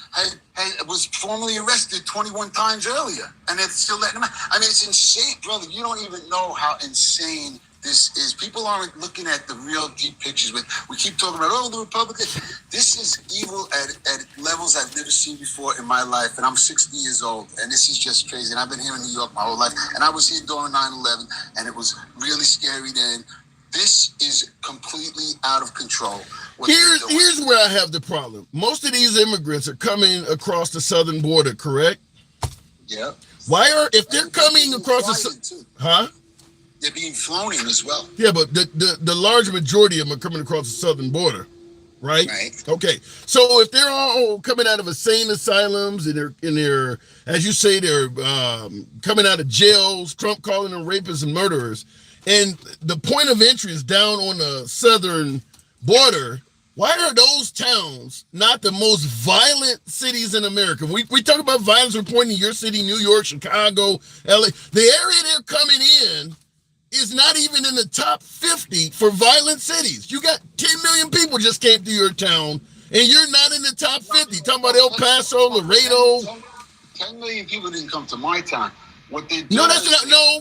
was formally arrested 21 times earlier, and they're still letting them out. I mean, it's insane, brother. You don't even know how insane this is. People aren't looking at the real deep pictures. We keep talking about, the Republicans. This is evil at levels I've never seen before in my life. And I'm 60 years old. And this is just crazy. And I've been here in New York my whole life. And I was here during 9/11. And it was really scary then. This is completely out of control. Here's where I have the problem. Most of these immigrants are coming across the southern border, correct? Yeah. If they're coming across the... Huh? They're being flown in as well. Yeah, but the large majority of them are coming across the southern border, right? Right. Okay. So if they're all coming out of insane asylums and they're as you say, they're coming out of jails, Trump calling them rapists and murderers, and the point of entry is down on the southern border, why are those towns not the most violent cities in America? We talk about violence reporting in your city, New York, Chicago, LA. The area they're coming in is not even in the top 50 for violent cities. You got 10 million people just came through your town, and you're not in the top 50. Talking about El Paso, Laredo. 10 million people didn't come to my town. What they do? No,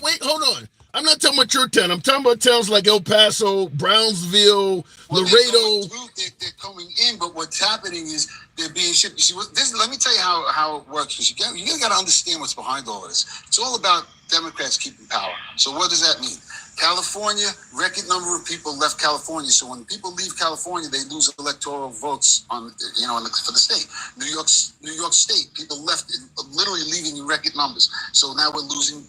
wait, hold on. I'm not talking about your town. I'm talking about towns like El Paso, Brownsville, Laredo. They're coming in, but what's happening is they're being shipped. You see, let me tell you how it works. Because you got to understand what's behind all of this. It's all about Democrats keeping power. So what does that mean? California, record number of people left California. So when people leave California, they lose electoral votes for the state. New York State, people left, literally leaving in record numbers. So now we're losing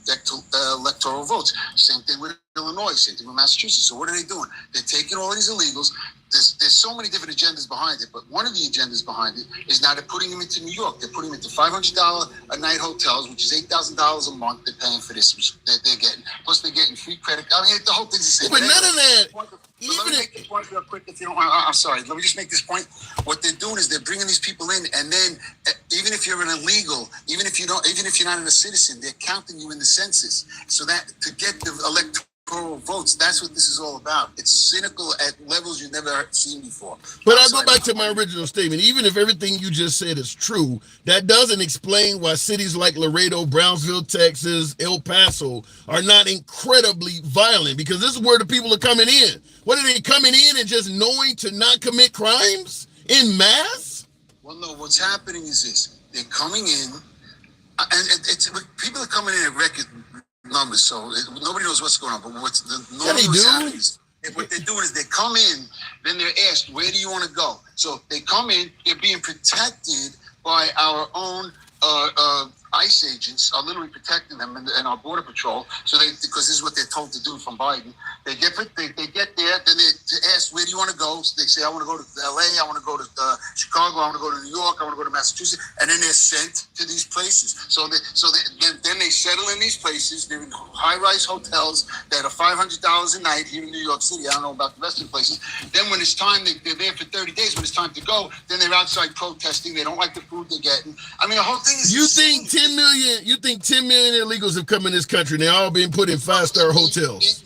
electoral votes. Same thing with Illinois, same thing with Massachusetts. So what are they doing? They're taking all these illegals. There's so many different agendas behind it, but one of the agendas behind it is now they're putting them into New York. They're putting them into $500 a night hotels, which is $8,000 a month. They're paying for this. They're getting, plus they're getting free credit. I mean, the whole thing's the same. But none of that. Let me make this point real quick. If you don't, I'm sorry. Let me just make this point. What they're doing is they're bringing these people in, and then even if you're an illegal, even if you're not a citizen, they're counting you in the census. So that to get the electoral votes, that's what this is all about. It's cynical at levels you've never seen before. But I go back to my original statement. Even if everything you just said is true, that doesn't explain why cities like Laredo, Brownsville, Texas, El Paso are not incredibly violent, because this is where the people are coming in. What are they coming in and just knowing to not commit crimes in mass? Well, no, what's happening is this. They're coming in, and people are coming in at record numbers, so nobody knows what's going on. But what's happening is what they're doing is they come in, then they're asked, where do you want to go? So they come in, they're being protected by our own ICE agents are literally protecting them and our border patrol. So because this is what they're told to do from Biden. They get there, then they ask, where do you want to go? So they say, I want to go to LA, I want to go to Chicago, I want to go to New York, I want to go to Massachusetts, and then they're sent to these places. Then they settle in these places. They're in high-rise hotels that are $500 a night here in New York City. I don't know about the rest of the places. Then when it's time, they're there for 30 days. When it's time to go, then they're outside protesting. They don't like the food they're getting. I mean, the whole thing is... You think 10 million illegals have come in this country and they're all being put in 5-star hotels?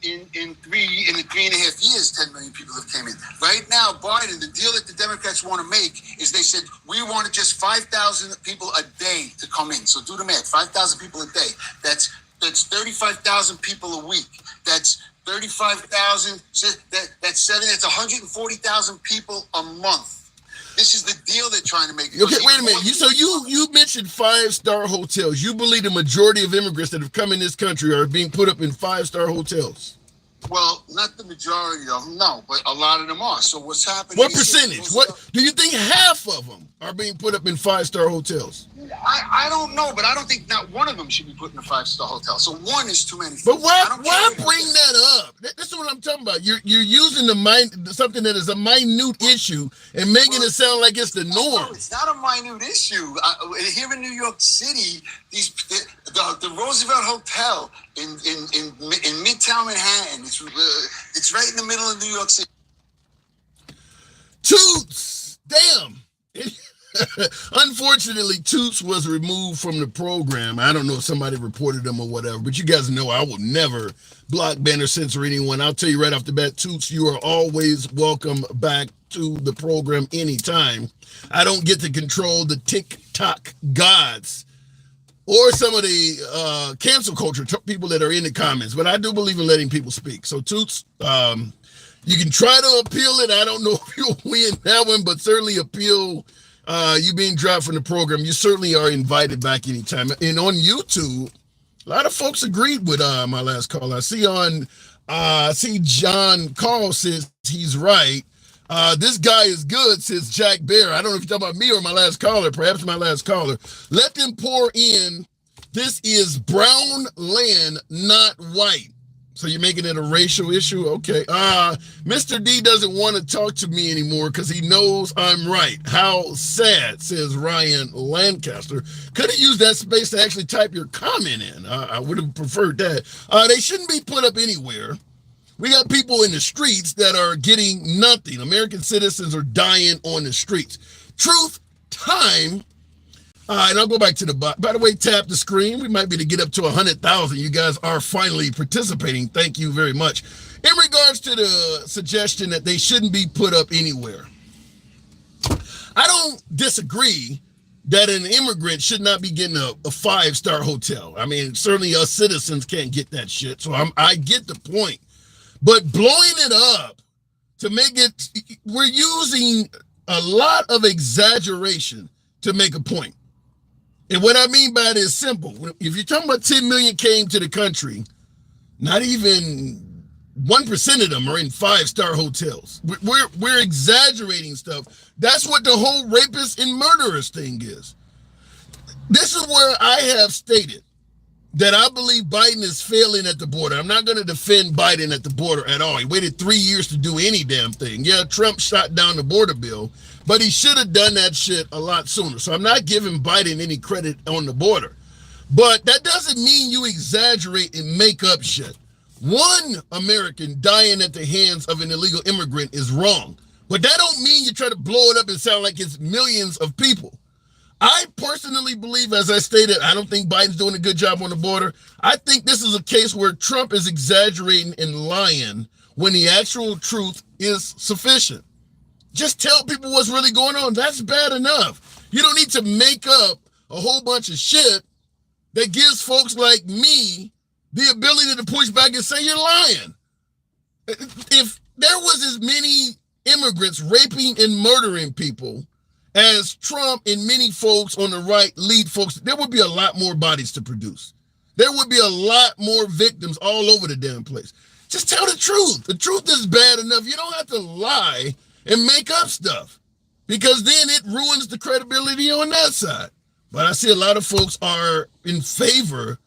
In 3.5 years, 10 million people have came in. Right now, Biden, the deal that the Democrats want to make is they said, we wanted just 5,000 people a day to come in. So do the math, 5,000 people a day. That's 35,000 people a week. That's 35,000, that's 140,000 people a month. This is the deal they're trying to make. Okay, wait a minute. So you mentioned 5-star hotels. You believe the majority of immigrants that have come in this country are being put up in 5-star hotels? Well, not the majority of them, no, but a lot of them are. So what's happening? What percentage? What do you think half of them are being put up in 5-star hotels? I don't know, but I don't think not one of them should be put in a 5-star hotel. So one is too many. But why bring that up? That's what I'm talking about. You're using something that is a minute issue and making it sound like it's the norm. No, it's not a minute issue. Here in New York City, the Roosevelt Hotel in Midtown Manhattan. It's right in the middle of New York City. Toots, damn. Unfortunately, Toots was removed from the program. I don't know if somebody reported him or whatever, but you guys know I will never block, ban, or censor anyone. I'll tell you right off the bat, Toots, you are always welcome back to the program anytime. I don't get to control the TikTok gods or some of the cancel culture people that are in the comments, but I do believe in letting people speak. So Toots, you can try to appeal it. I don't know if you'll win that one, but certainly appeal you being dropped from the program. You certainly are invited back anytime. And on YouTube, a lot of folks agreed with my last call. I see John Call says he's right. This guy is good, says Jack Bear. I don't know if you're talking about me or my last caller, perhaps my last caller. Let them pour in. This is brown land, not white. So you're making it a racial issue? Okay. Mr. D doesn't want to talk to me anymore because he knows I'm right. How sad, says Ryan Lancaster. Could have used that space to actually type your comment in. I would have preferred that. They shouldn't be put up anywhere. We got people in the streets that are getting nothing. American citizens are dying on the streets. Truth time. And I'll go back to by the way, tap the screen. We might be to get up to 100,000. You guys are finally participating. Thank you very much. In regards to the suggestion that they shouldn't be put up anywhere, I don't disagree that an immigrant should not be getting a 5-star hotel. I mean, certainly us citizens can't get that shit. So I get the point. But blowing it up to make it, we're using a lot of exaggeration to make a point. And what I mean by that is simple. If you're talking about 10 million came to the country, not even 1% of them are in 5-star hotels. We're exaggerating stuff. That's what the whole rapist and murderers thing is. This is where I have stated that I believe Biden is failing at the border. I'm not going to defend Biden at the border at all. He waited 3 years to do any damn thing. Yeah, Trump shot down the border bill, but he should have done that shit a lot sooner. So I'm not giving Biden any credit on the border. But that doesn't mean you exaggerate and make up shit. One American dying at the hands of an illegal immigrant is wrong. But that don't mean you try to blow it up and sound like it's millions of people. I personally believe, as I stated, I don't think Biden's doing a good job on the border. I think this is a case where Trump is exaggerating and lying when the actual truth is sufficient. Just tell people what's really going on. That's bad enough. You don't need to make up a whole bunch of shit that gives folks like me the ability to push back and say you're lying. If there was as many immigrants raping and murdering people as Trump and many folks on the right lead folks, there would be a lot more bodies to produce. There would be a lot more victims all over the damn place. Just tell the truth. The truth is bad enough. You don't have to lie and make up stuff because then it ruins the credibility on that side. But I see a lot of folks are in favor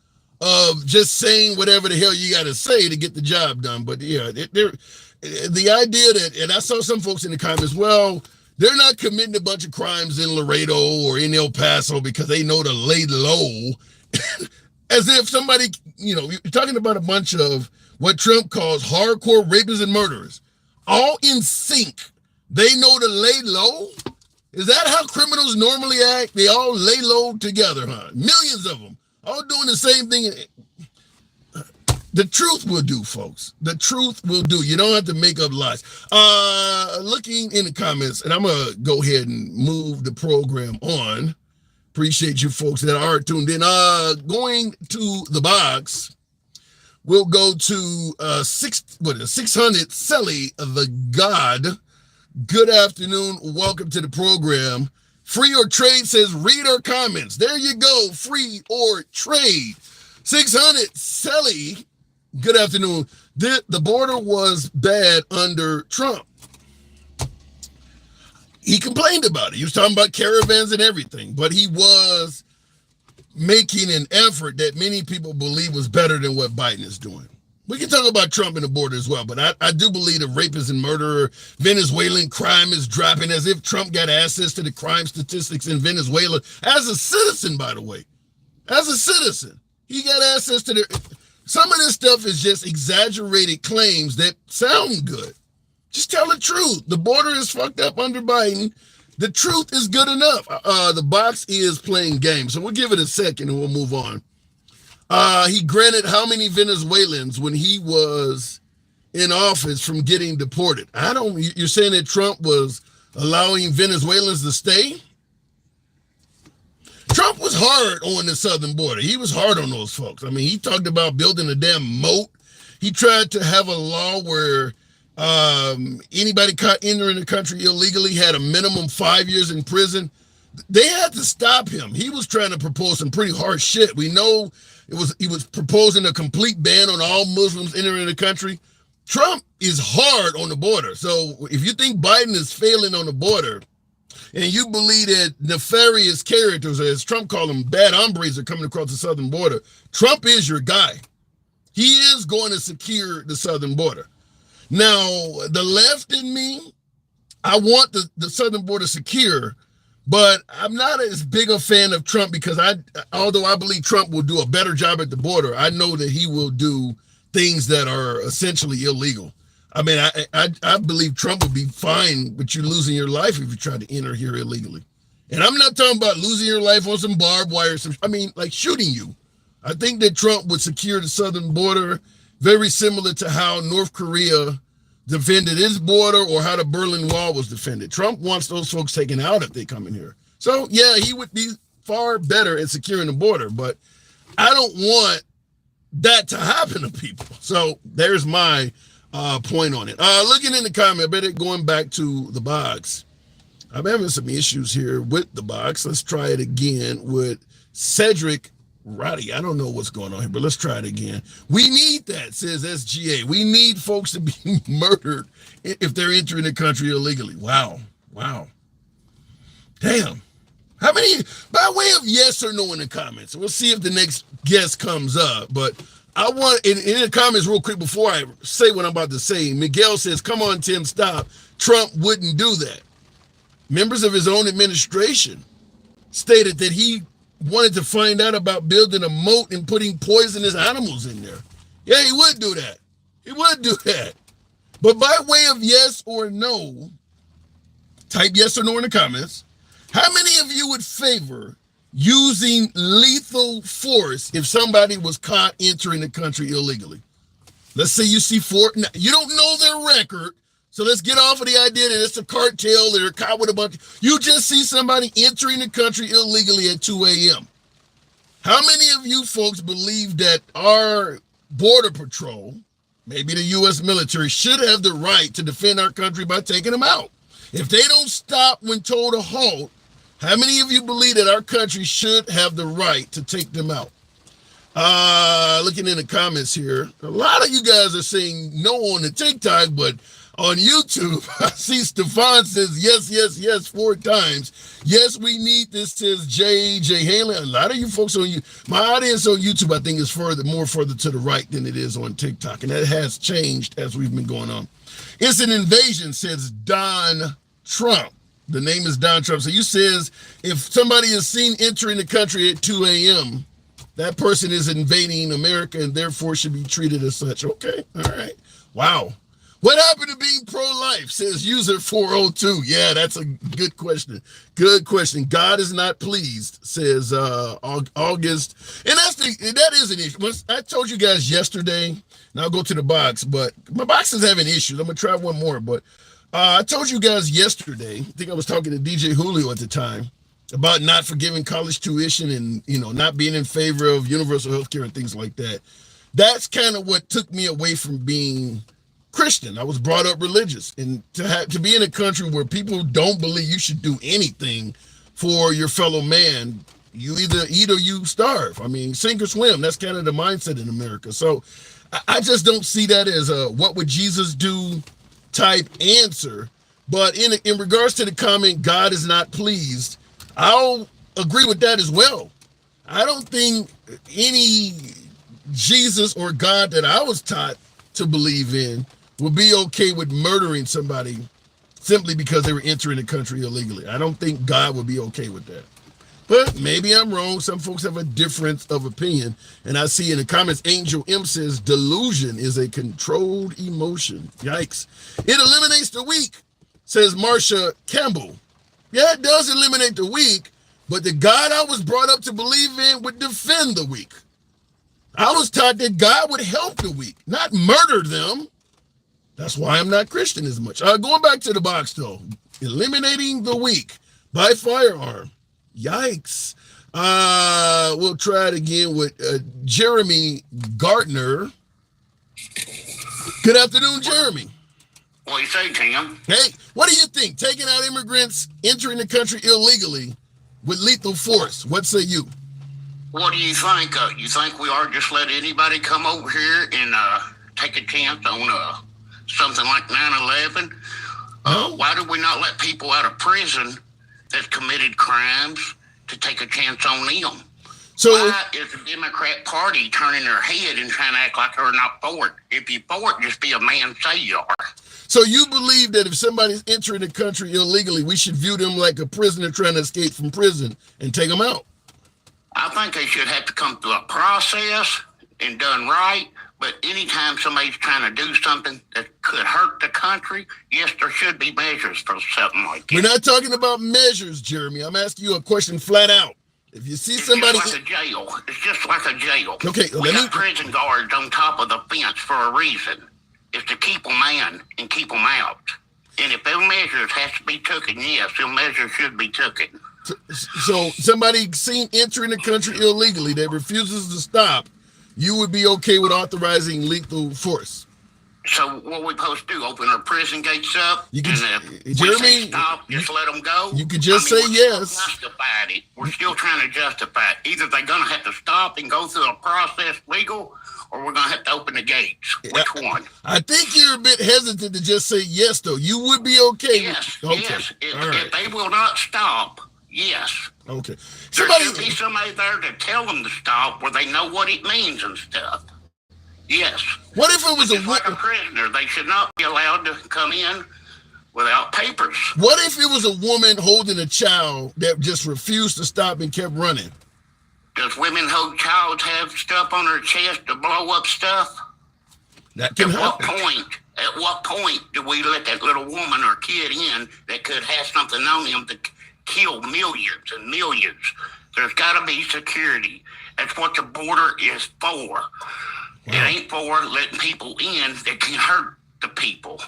of just saying whatever the hell you got to say to get the job done. But yeah, the idea that, and I saw some folks in the comments, well, they're not committing a bunch of crimes in Laredo or in El Paso because they know to lay low. As if somebody, you're talking about a bunch of what Trump calls hardcore rapists and murderers, all in sync. They know to lay low? Is that how criminals normally act? They all lay low together, huh? Millions of them, all doing the same thing. The truth will do, folks. The truth will do. You don't have to make up lies. Looking in the comments, and I'm going to go ahead and move the program on. Appreciate you folks that are tuned in. Going to the box, we'll go to 600 Selly the God. Good afternoon. Welcome to the program. Free or trade says read our comments. There you go. Free or trade. 600 Selly. Good afternoon. The border was bad under Trump. He complained about it. He was talking about caravans and everything, but he was making an effort that many people believe was better than what Biden is doing. We can talk about Trump and the border as well, but I do believe the rapist and murderer, Venezuelan crime is dropping, as if Trump got access to the crime statistics in Venezuela as a citizen, by the way. As a citizen, he got access to some of this stuff is just exaggerated claims that sound good. Just tell the truth. The border is fucked up under Biden. The truth is good enough. The box is playing games. So we'll give it a second and we'll move on. He granted how many Venezuelans when he was in office from getting deported? You're saying that Trump was allowing Venezuelans to stay? Trump was hard on the southern border. He was hard on those folks. I mean, he talked about building a damn moat. He tried to have a law where anybody caught entering the country illegally had a minimum 5 years in prison. They had to stop him. He was trying to propose some pretty harsh shit. We know he was proposing a complete ban on all Muslims entering the country. Trump is hard on the border. So if you think Biden is failing on the border, and you believe that nefarious characters, or as Trump called them, bad hombres are coming across the southern border, Trump is your guy. He is going to secure the southern border. Now, the left in me, I want the southern border secure, but I'm not as big a fan of Trump because although I believe Trump will do a better job at the border, I know that he will do things that are essentially illegal. I mean, I believe Trump would be fine with you losing your life if you try to enter here illegally. And I'm not talking about losing your life on some barbed wire. Like shooting you. I think that Trump would secure the southern border very similar to how North Korea defended its border or how the Berlin Wall was defended. Trump wants those folks taken out if they come in here. So, yeah, he would be far better at securing the border, but I don't want that to happen to people. So there's my point on it. Looking in the comment, I better going back to the box. I'm having some issues here with the box. Let's try it again with Cedric Roddy. I don't know what's going on here, but let's try it again. We need that, says SGA. We need folks to be murdered if they're entering the country illegally. Wow. Damn. How many, by way of yes or no in the comments? We'll see if the next guest comes up, but I want, in the comments real quick before I say what I'm about to say, Miguel says, come on, Tim, stop. Trump wouldn't do that. Members of his own administration stated that he wanted to find out about building a moat and putting poisonous animals in there. Yeah, he would do that. He would do that. But by way of yes or no, type yes or no in the comments. How many of you would favor using lethal force if somebody was caught entering the country illegally? Let's say you see four. You don't know their record, so let's get off of the idea that it's a cartel. They're caught with a bunch. You just see somebody entering the country illegally at 2 a.m. How many of you folks believe that our border patrol, maybe the U.S. military, should have the right to defend our country by taking them out? If they don't stop when told to halt, how many of you believe that our country should have the right to take them out? Looking in the comments here, a lot of you guys are saying no on the TikTok, but on YouTube, I see Stefan says yes 4 times. Yes, we need this, says J.J. Haley. A lot of you folks on my audience on YouTube, I think, is more further to the right than it is on TikTok, and that has changed as we've been going on. It's an invasion, says Don Trump. The name is Don Trump. So you says if somebody is seen entering the country at 2 a.m., that person is invading America and therefore should be treated as such. Okay, all right. Wow. What happened to being pro-life, says user 402. Yeah, that's a good question. Good question. God is not pleased, says August. And that is an issue. I told you guys yesterday, and I'll go to the box, but my box is having issues. I'm going to try one more, but I told you guys yesterday, I think I was talking to DJ Julio at the time, about not forgiving college tuition and, not being in favor of universal health care and things like that. That's kind of what took me away from being Christian. I was brought up religious, and to be in a country where people don't believe you should do anything for your fellow man, you either eat or you starve. I mean, sink or swim. That's kind of the mindset in America. So I just don't see that as a what would Jesus do type answer. But in regards to the comment, God is not pleased, I'll agree with that as well. I don't think any Jesus or God that I was taught to believe in would be okay with murdering somebody simply because they were entering the country illegally. I don't think God would be okay with that. But maybe I'm wrong. Some folks have a difference of opinion. And I see in the comments, Angel M says, delusion is a controlled emotion. Yikes. It eliminates the weak, says Marsha Campbell. Yeah, it does eliminate the weak, but the God I was brought up to believe in would defend the weak. I was taught that God would help the weak, not murder them. That's why I'm not Christian as much. Going back to the box, though. Eliminating the weak by firearm. Yikes. We'll try it again with Jeremy Gardner. Good afternoon, Jeremy. What do you say, Tim? Hey, what do you think? Taking out immigrants entering the country illegally with lethal force. What say you? What do you think? You think we ought to just let anybody come over here and take a chance on something like 9/11? Why do we not let people out of prison that committed crimes to take a chance on them? So why is the Democrat Party turning their head and trying to act like they're not for it? If you for it, just be a man, say you are. So you believe that if somebody's entering the country illegally, we should view them like a prisoner trying to escape from prison and take them out? I think they should have to come through a process and done right. But anytime somebody's trying to do something that could hurt the country, yes, there should be measures for something like that. We're not talking about measures, Jeremy. I'm asking you a question flat out. If you see somebody... It's just like a jail. It's just like a jail. Okay, we got prison guards on top of the fence for a reason. It's to keep them in and keep them out. And if those measures has to be taken, yes, those measures should be taken. So somebody seen entering the country illegally that refuses to stop, you would be okay with authorizing lethal force? So what we supposed to do? Open our prison gates up? You can, and Jeremy, stop, just let them go? You could just say yes. Justified it. We're still trying to justify it. Either they're going to have to stop and go through a process legal, or we're going to have to open the gates. Which one? I think you're a bit hesitant to just say yes, though. You would be okay. Yes, okay. Yes. If they will not stop, yes. Okay. There should be somebody there to tell them to stop where they know what it means and stuff. Yes. What if it was like a prisoner? They should not be allowed to come in without papers. What if it was a woman holding a child that just refused to stop and kept running? Does women hold child have stuff on their chest to blow up stuff? That can happen. At what point do we let that little woman or kid in that could have something on them to kill millions and millions? There's got to be security. That's what the border is for. Wow. It ain't for letting people in that can hurt the people.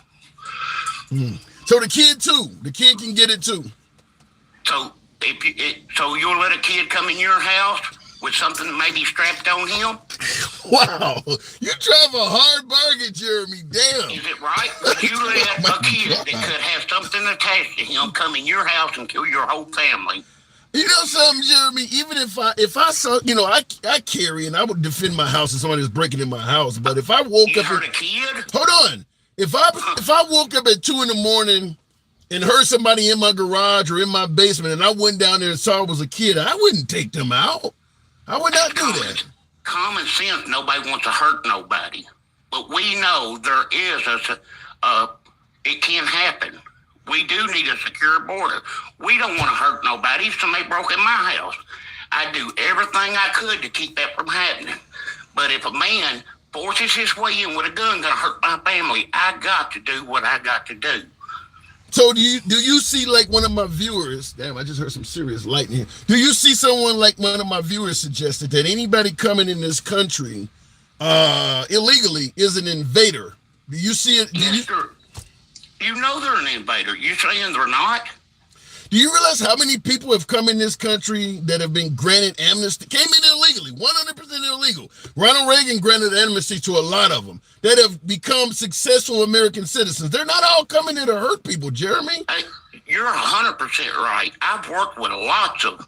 So the kid too. The kid can get it too. So so you'll let a kid come in your house with something maybe strapped on him? Wow. You drive a hard bargain, Jeremy. Damn. Is it right? Would you let a kid that could have something attached to him come in your house and kill your whole family? You know something, Jeremy? Even if I saw, I carry and I would defend my house if somebody was breaking in my house. But if I woke up, hurt a kid? Hold on. If I woke up at 2 a.m. and heard somebody in my garage or in my basement, and I went down there and saw it was a kid, I wouldn't take them out. I would not do that. Common sense. Nobody wants to hurt nobody, but we know there is it can happen. We do need a secure border. We don't want to hurt nobody. If somebody broke in my house, I do everything I could to keep that from happening. But if a man forces his way in with a gun going to hurt my family, I got to do what I got to do. So do you see like one of my viewers, damn, I just heard some serious lightning here. Do you see someone like one of my viewers suggested that anybody coming in this country illegally is an invader? Do you see it? You know they're an invader. You saying they're not? Do you realize how many people have come in this country that have been granted amnesty, came in illegally, 100% illegal? Ronald Reagan granted amnesty to a lot of them that have become successful American citizens. They're not all coming here to hurt people, Jeremy. Hey, you're 100% right. I've worked with lots of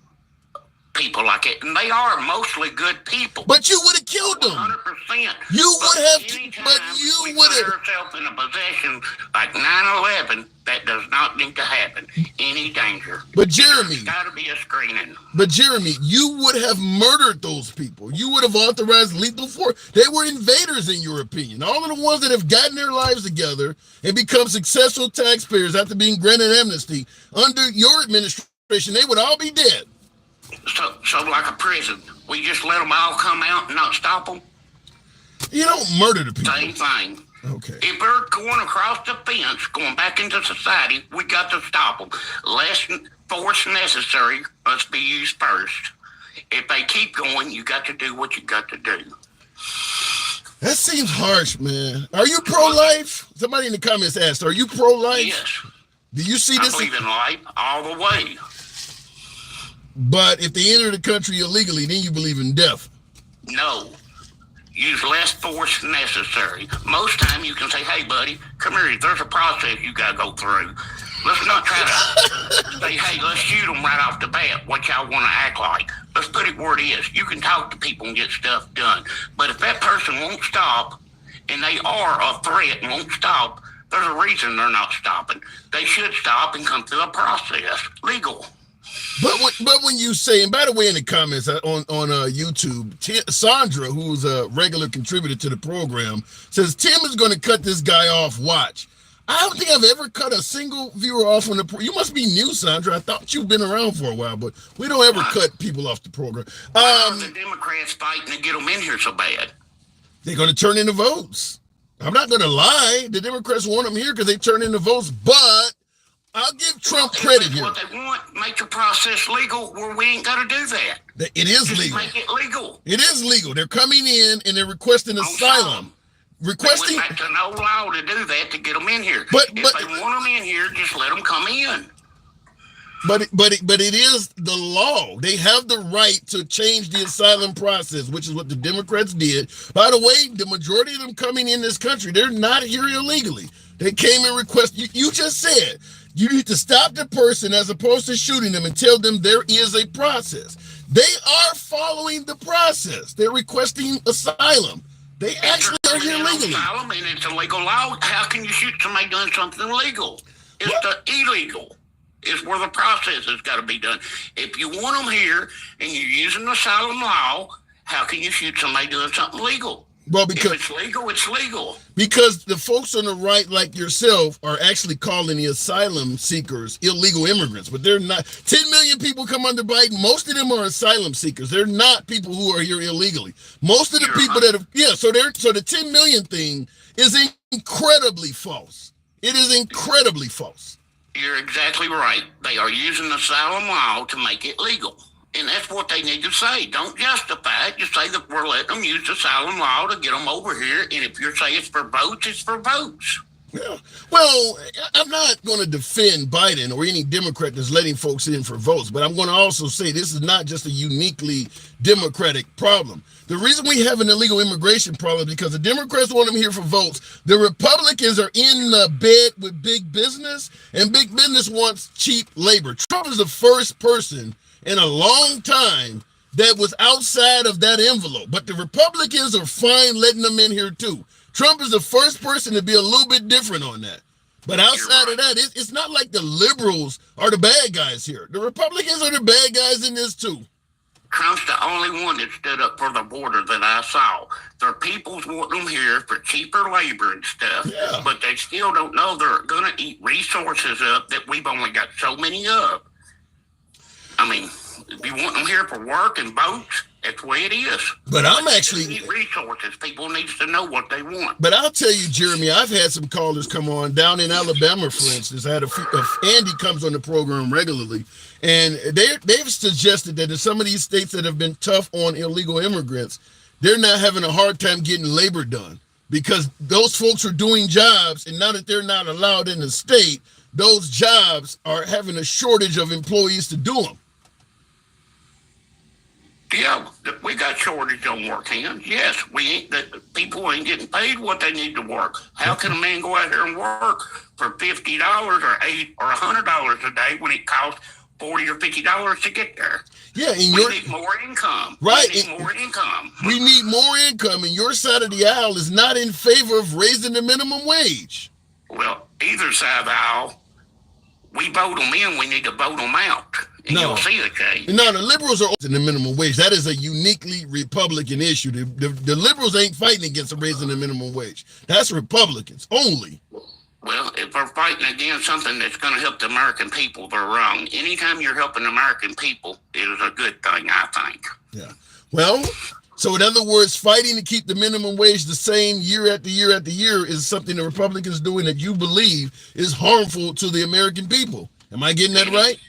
people like it, and they are mostly good people. But you would have killed them. 100%. You would have, but you would have. Put yourself in a position like 9/11, that does not need to happen. Any danger. But Jeremy, there's got to be a screening. But Jeremy, you would have murdered those people. You would have authorized lethal force. They were invaders, in your opinion. All of the ones that have gotten their lives together and become successful taxpayers after being granted amnesty under your administration, they would all be dead. So like a prison, we just let them all come out and not stop them? You don't murder the people. Same thing. Okay. If they're going across the fence, going back into society, we got to stop them. Less force necessary must be used first. If they keep going, you got to do what you got to do. That seems harsh, man. Are you pro-life? Somebody in the comments asked, are you pro-life? Yes. Do you see this? I believe in life all the way. But if they enter the country illegally, then you believe in death. No. Use less force necessary. Most time you can say, hey, buddy, come here. There's a process you got to go through. Let's not try to say, hey, let's shoot them right off the bat, what y'all want to act like. Let's put it where it is. You can talk to people and get stuff done. But if that person won't stop, and they are a threat and won't stop, there's a reason they're not stopping. They should stop and come through a process, legal. But when you say, and by the way, in the comments on YouTube, Sandra, who's a regular contributor to the program, says Tim is going to cut this guy off. Watch. I don't think I've ever cut a single viewer off on the program. You must be new, Sandra. I thought you've been around for a while, but we don't ever cut people off the program. Why are the Democrats fighting to get them in here so bad? They're going to turn into votes. I'm not going to lie. The Democrats want them here because they turn into votes, but I'll give Trump credit here. What they want, make the process legal where we ain't got to do that. It is Just legal. make it legal. It is legal. They're coming in and they're requesting asylum. Requesting. They went back to no law to do that to get them in here. If they want them in here, just let them come in. But it is the law. They have the right to change the asylum process, which is what the Democrats did. By the way, the majority of them coming in this country, they're not here illegally. They came and requested. You just said you need to stop the person as opposed to shooting them and tell them there is a process. They are following the process. They're requesting asylum. They actually are here legally. Asylum and it's a legal law. How can you shoot somebody doing something illegal? It's the illegal. Is where the process has got to be done. If you want them here and you're using the asylum law, how can you shoot somebody doing something legal? Well, because if it's legal, it's legal. Because the folks on the right, like yourself, are actually calling the asylum seekers illegal immigrants, but they're not. 10 million people come under Biden. Most of them are asylum seekers. They're not people who are here illegally. Most of the people that have, so the 10 million thing is incredibly false. It is incredibly false. You're exactly right. They are using the asylum law to make it legal. And that's what they need to say. Don't justify it. Just say that we're letting them use the asylum law to get them over here. And if you're saying it's for votes, it's for votes. Yeah. Well, I'm not going to defend Biden or any Democrat that's letting folks in for votes, but I'm going to also say this is not just a uniquely Democratic problem. The reason we have an illegal immigration problem is because the Democrats want them here for votes. The Republicans are in the bed with big business, and big business wants cheap labor. Trump is the first person in a long time that was outside of that envelope, but the Republicans are fine letting them in here too. Trump is the first person to be a little bit different on that. But outside of that, it's not like the liberals are the bad guys here. The Republicans are the bad guys in this too. Trump's the only one that stood up for the border that I saw. Their peoples want them here for cheaper labor and stuff, but they still don't know they're going to eat resources up that we've only got so many of. I mean, if you want them here for work and boats, that's the way it is. But I'm actually resources. People need to know what they want. But I'll tell you, Jeremy, I've had some callers come on down in Alabama, for instance. I had Andy comes on the program regularly, and they've suggested that in some of these states that have been tough on illegal immigrants, they're not having a hard time getting labor done because those folks are doing jobs, and now that they're not allowed in the state, those jobs are having a shortage of employees to do them. Yeah, we got shortage on work hands. Yes, people ain't getting paid what they need to work. How can a man go out here and work for $50 or $8 or $100 a day when it costs $40 or $50 to get there? Yeah, we need more income. Right, we need more income. We need more income, and your side of the aisle is not in favor of raising the minimum wage. Well, either side of the aisle, we vote them in. We need to vote them out. And you'll see a change. No, the liberals are in the minimum wage. That is a uniquely Republican issue. The liberals ain't fighting against raising the minimum wage. That's Republicans only. Well, if they're fighting against something that's going to help the American people, they're wrong. Anytime you're helping the American people, it is a good thing. Well, so in other words, fighting to keep the minimum wage the same year after year after year is something the Republicans doing that you believe is harmful to the American people. Am I getting that right?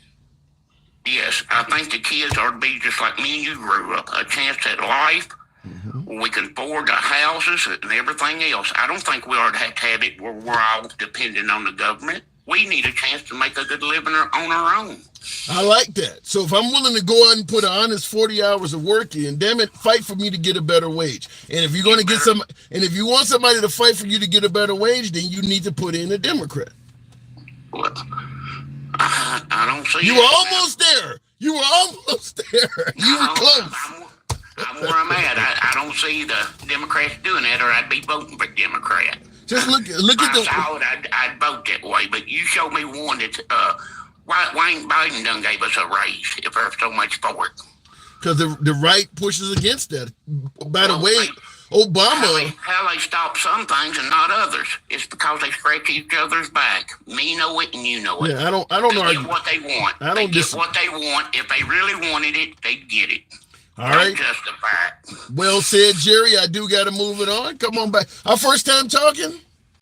Yes, I think the kids ought to be just like me and you grew up, a chance at life. We can afford the houses and everything else. I don't think we ought to have it where we're all dependent on the government. We need a chance to make a good living on our own. I like that. So if I'm willing to go out and put an honest 40 hours of work in, damn it, fight for me to get a better wage. And if you're going to get some, and if you want somebody to fight for you to get a better wage, then you need to put in a Democrat. Well, I don't see. You were almost there. You were almost there. You were close. I'm where I'm at. I don't see the Democrats doing that, or I'd be voting for Democrat. Just look at the. I'd vote that way. But you show me one that why ain't Biden done gave us a raise if there's so much for it? Because the right pushes against that. By the way, Obama. How they stop some things and not others? It's because they scratch each other's back. Me know it and you know it. Yeah, I don't they get what they want. They get what they want. If they really wanted it, they'd get it. All right. Justify it. Well said, Jerry. I do got to move it on. Come on back. Our first time talking?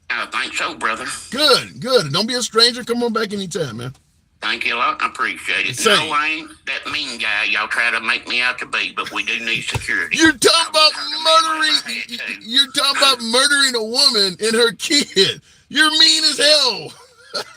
I think so, brother. Good. Don't be a stranger. Come on back anytime, man. Thank you a lot. I appreciate it. Same. No, I ain't that mean guy y'all try to make me out to be, but we do need security. You're talking about murdering a woman and her kid. You're mean as hell.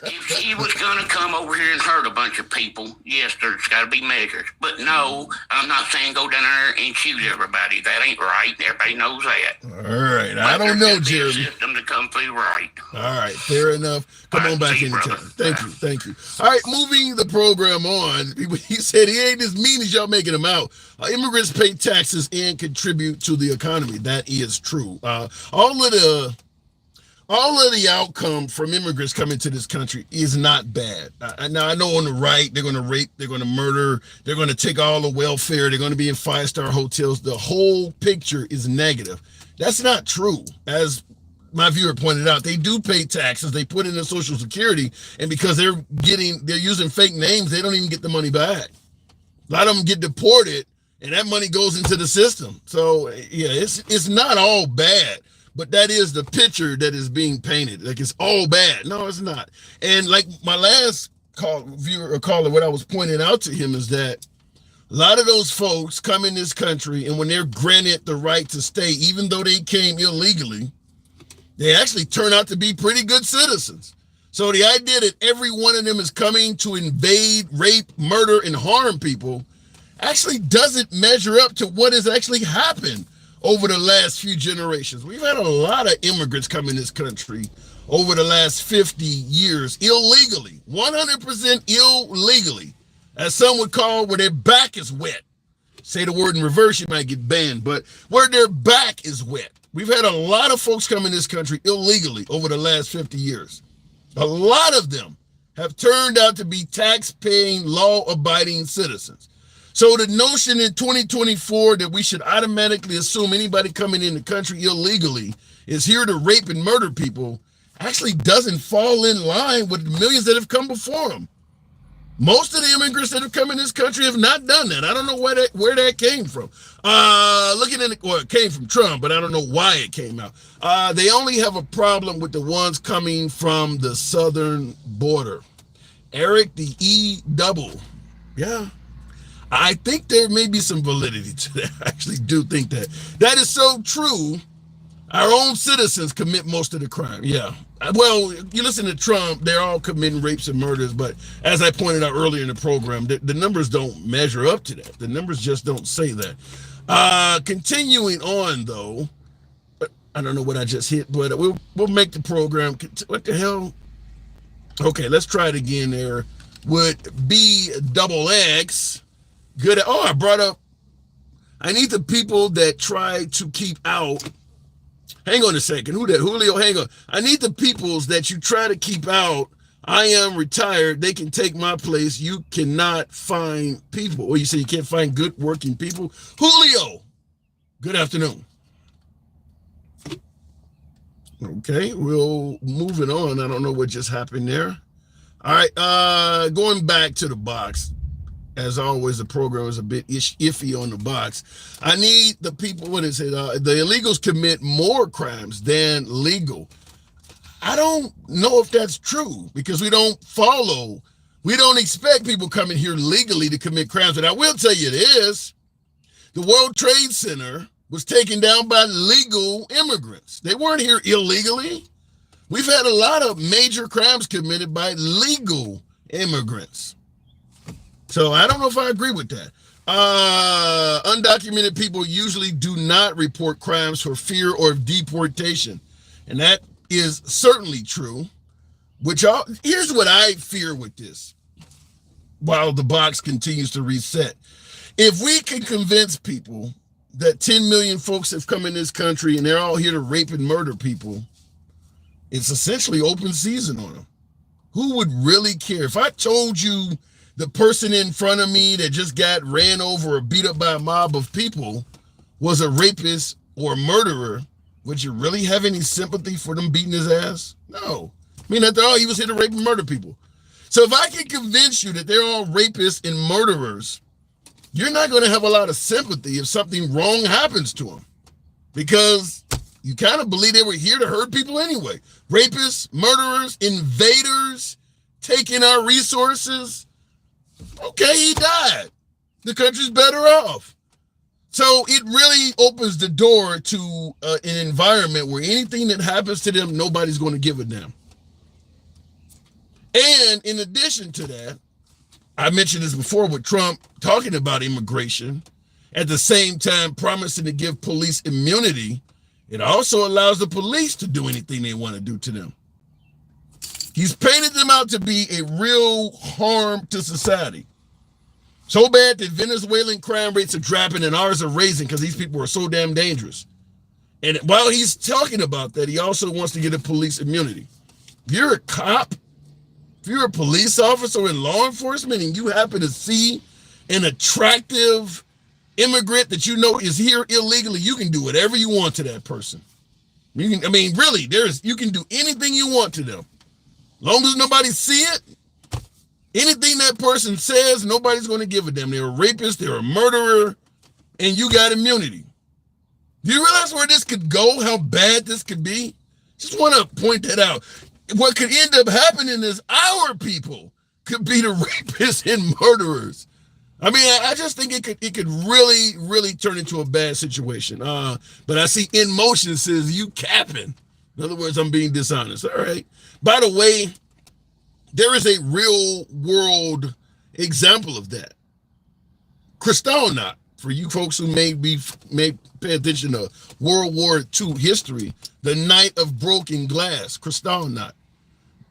If she was going to come over here and hurt a bunch of people, yes, there's got to be measures. But no, I'm not saying go down there and shoot everybody. That ain't right. Everybody knows that. All right. I don't know, Jeremy. System to come through right. All right. Fair enough. Come on back anytime. Thank you. All right. Moving the program on. He said he ain't as mean as y'all making him out. Immigrants pay taxes and contribute to the economy. That is true. All of the outcome from immigrants coming to this country is not bad. Now, I know on the right, they're going to rape, they're going to murder, they're going to take all the welfare, they're going to be in five-star hotels. The whole picture is negative. That's not true. As my viewer pointed out, they do pay taxes, they put in their Social Security, and because they're using fake names, they don't even get the money back. A lot of them get deported, and that money goes into the system. So, yeah, it's not all bad. But that is the picture that is being painted. Like it's all bad. No, it's not. And like my last caller, what I was pointing out to him is that a lot of those folks come in this country, and when they're granted the right to stay, even though they came illegally, they actually turn out to be pretty good citizens. So the idea that every one of them is coming to invade, rape, murder, and harm people actually doesn't measure up to what has actually happened over the last few generations. We've had a lot of immigrants come in this country over the last 50 years illegally, 100% illegally, as some would call where their back is wet. Say the word in reverse, you might get banned, but where their back is wet. We've had a lot of folks come in this country illegally over the last 50 years. A lot of them have turned out to be tax-paying, law-abiding citizens. So the notion in 2024 that we should automatically assume anybody coming in the country illegally is here to rape and murder people actually doesn't fall in line with the millions that have come before them. Most of the immigrants that have come in this country have not done that. I don't know where that came from. It came from Trump, but I don't know why it came out. They only have a problem with the ones coming from the southern border. Eric, the E-double. Yeah. I think there may be some validity to that. I actually do think that. That is so true. Our own citizens commit most of the crime. Yeah. Well, you listen to Trump, they're all committing rapes and murders, but as I pointed out earlier in the program, the numbers don't measure up to that. The numbers just don't say that. Continuing on, though, I don't know what I just hit, but we'll make the program. What the hell? Okay, let's try it again there. Would be double X. Good. I brought up, I need the people that try to keep out. Hang on a second. Who that? Julio, hang on. I need the peoples that you try to keep out. I am retired. They can take my place. You cannot find people. Or you say you can't find good working people. Julio, good afternoon. Okay, we'll move it on. I don't know what just happened there. All right, going back to the box. as always, the program is a bit iffy on the box. I need the people, what is it? The illegals commit more crimes than legal. I don't know if that's true because we don't expect people coming here legally to commit crimes. But I will tell you this, the World Trade Center was taken down by legal immigrants. They weren't here illegally. We've had a lot of major crimes committed by legal immigrants. So I don't know if I agree with that. Undocumented people usually do not report crimes for fear or deportation. And that is certainly true. Here's what I fear with this while the box continues to reset. If we can convince people that 10 million folks have come in this country and they're all here to rape and murder people, it's essentially open season on them. Who would really care? If I told you the person in front of me that just got ran over or beat up by a mob of people was a rapist or a murderer, would you really have any sympathy for them beating his ass? No. I mean, after all, he was here to rape and murder people. So if I can convince you that they're all rapists and murderers, you're not going to have a lot of sympathy if something wrong happens to them, because you kind of believe they were here to hurt people anyway. Rapists, murderers, invaders, taking our resources. Okay, he died. The country's better off. So it really opens the door to an environment where anything that happens to them, nobody's going to give a damn. And in addition to that, I mentioned this before with Trump talking about immigration, at the same time promising to give police immunity, it also allows the police to do anything they want to do to them. He's painted them out to be a real harm to society. So bad that Venezuelan crime rates are dropping and ours are raising because these people are so damn dangerous. And while he's talking about that, he also wants to get a police immunity. If you're a cop, if you're a police officer in law enforcement and you happen to see an attractive immigrant that you know is here illegally, you can do whatever you want to that person. You can do anything you want to them. Long as nobody see it, anything that person says, nobody's going to give a damn. They're a rapist, they're a murderer, and you got immunity. Do you realize where this could go, how bad this could be? Just want to point that out. What could end up happening is our people could be the rapists and murderers. I mean, I just think it could really, really turn into a bad situation. But I see In Motion says, you capping. In other words, I'm being dishonest. All right. By the way, there is a real world example of that. Kristallnacht, for you folks who may pay attention to World War II history, the Night of Broken Glass, Kristallnacht,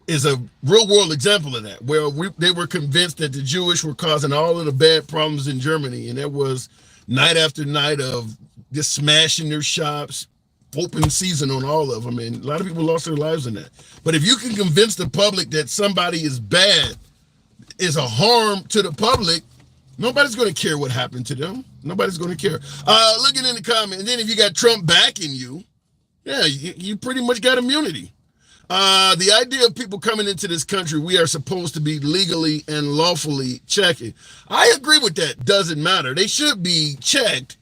is a real world example of that, where they were convinced that the Jewish were causing all of the bad problems in Germany. And there was night after night of just smashing their shops, open season on all of them. And a lot of people lost their lives in that. But if you can convince the public that somebody is bad, is a harm to the public, nobody's going to care what happened to them. Nobody's going to care. Looking in the comment, and then if you got Trump backing you, yeah, you pretty much got immunity. The idea of people coming into this country, we are supposed to be legally and lawfully checking. I agree with that. Doesn't matter. They should be checked,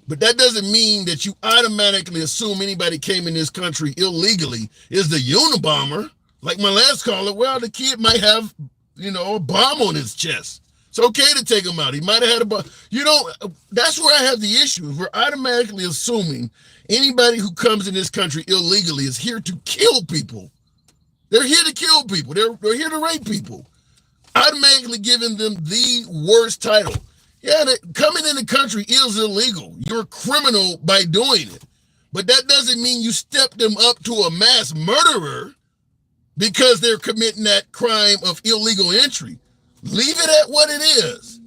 but that doesn't mean that you automatically assume anybody came in this country illegally is the Unabomber. Like my last caller, well, the kid might have, a bomb on his chest. It's okay to take him out. He might have had a bomb. That's where I have the issue. We're automatically assuming anybody who comes in this country illegally is here to kill people. They're here to kill people. They're here to rape people. Automatically giving them the worst title. Yeah, coming in the country is illegal. You're a criminal by doing it. But that doesn't mean you step them up to a mass murderer because they're committing that crime of illegal entry. Leave it at what it is.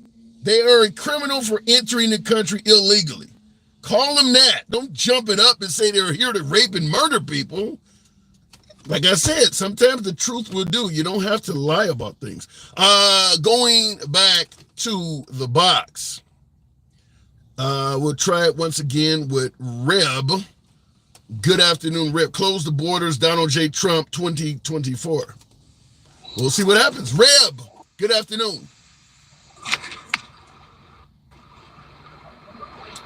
They are a criminal for entering the country illegally. Call them that. Don't jump it up and say they're here to rape and murder people. Like I said, sometimes the truth will do. You don't have to lie about things. Going back to the box. We'll try it once again with Reb. Good afternoon, Reb. Close the borders, Donald J. Trump 2024. We'll see what happens. Reb, good afternoon.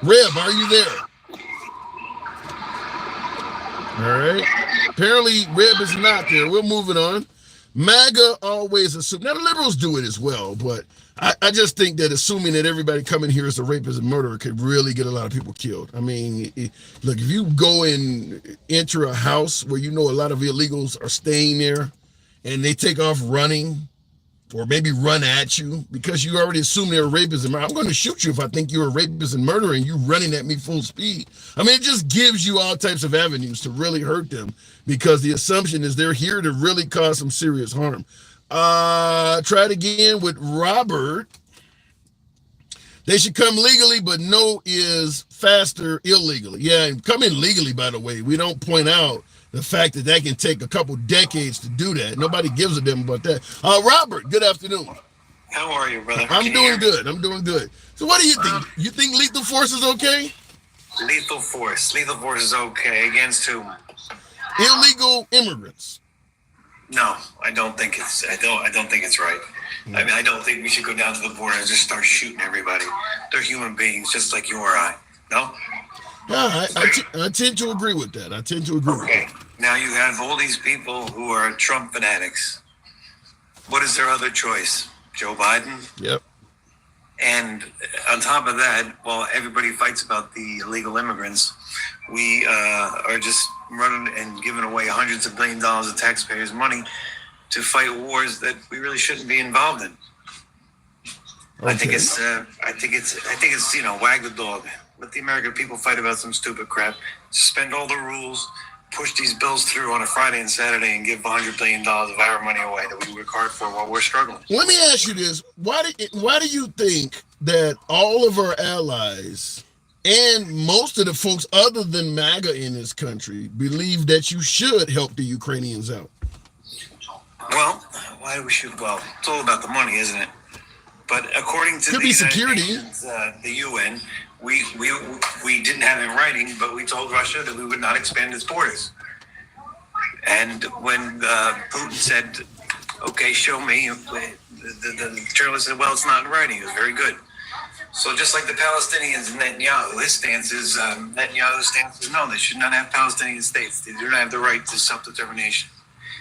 Reb, are you there? All right. Apparently, Reb is not there. We're moving on. MAGA always assume. Now, the liberals do it as well, but I just think that assuming that everybody coming here is a rapist and murderer could really get a lot of people killed. I mean, look, if you go and enter a house where you know a lot of illegals are staying there and they take off running or maybe run at you because you already assume they're a rapist and murderer, I'm going to shoot you if I think you're a rapist and murderer and you running at me full speed. I mean, it just gives you all types of avenues to really hurt them because the assumption is they're here to really cause some serious harm. Try it again with Robert. They should come legally, but no is faster illegally. Yeah, and come in legally, by the way. We don't point out the fact that can take a couple decades to do that. Nobody gives a damn about that. Robert, good afternoon. How are you, brother? I'm doing good. I'm doing good. So what do you think? You think lethal force is okay? Lethal force. Lethal force is okay. Against whom? Illegal immigrants. No, I don't think it's. I don't think it's right. I mean, I don't think we should go down to the border and just start shooting everybody. They're human beings, just like you or I. No. Yeah, I tend to agree with that. I tend to agree. Okay. Now you have all these people who are Trump fanatics. What is their other choice? Joe Biden. Yep. And on top of that, while everybody fights about the illegal immigrants, we are just running and giving away hundreds of billions of dollars of taxpayers' money to fight wars that we really shouldn't be involved in. Okay. I think it's wag the dog. Let the American people fight about some stupid crap. Suspend all the rules. Push these bills through on a Friday and Saturday and give $100 billion of our money away that we work hard for while we're struggling. Let me ask you this. Why do you think that all of our allies and most of the folks other than MAGA in this country believe that you should help the Ukrainians out? Well, why do we should? Well, it's all about the money, isn't it? But according to the security. Nations, the UN, we didn't have in writing, but we told Russia that we would not expand its borders. And when Putin said, "Okay, show me," the journalist said, "Well, it's not in writing." It was very good. So just like the Palestinians and Netanyahu, his stance is no, they should not have Palestinian states. They do not have the right to self-determination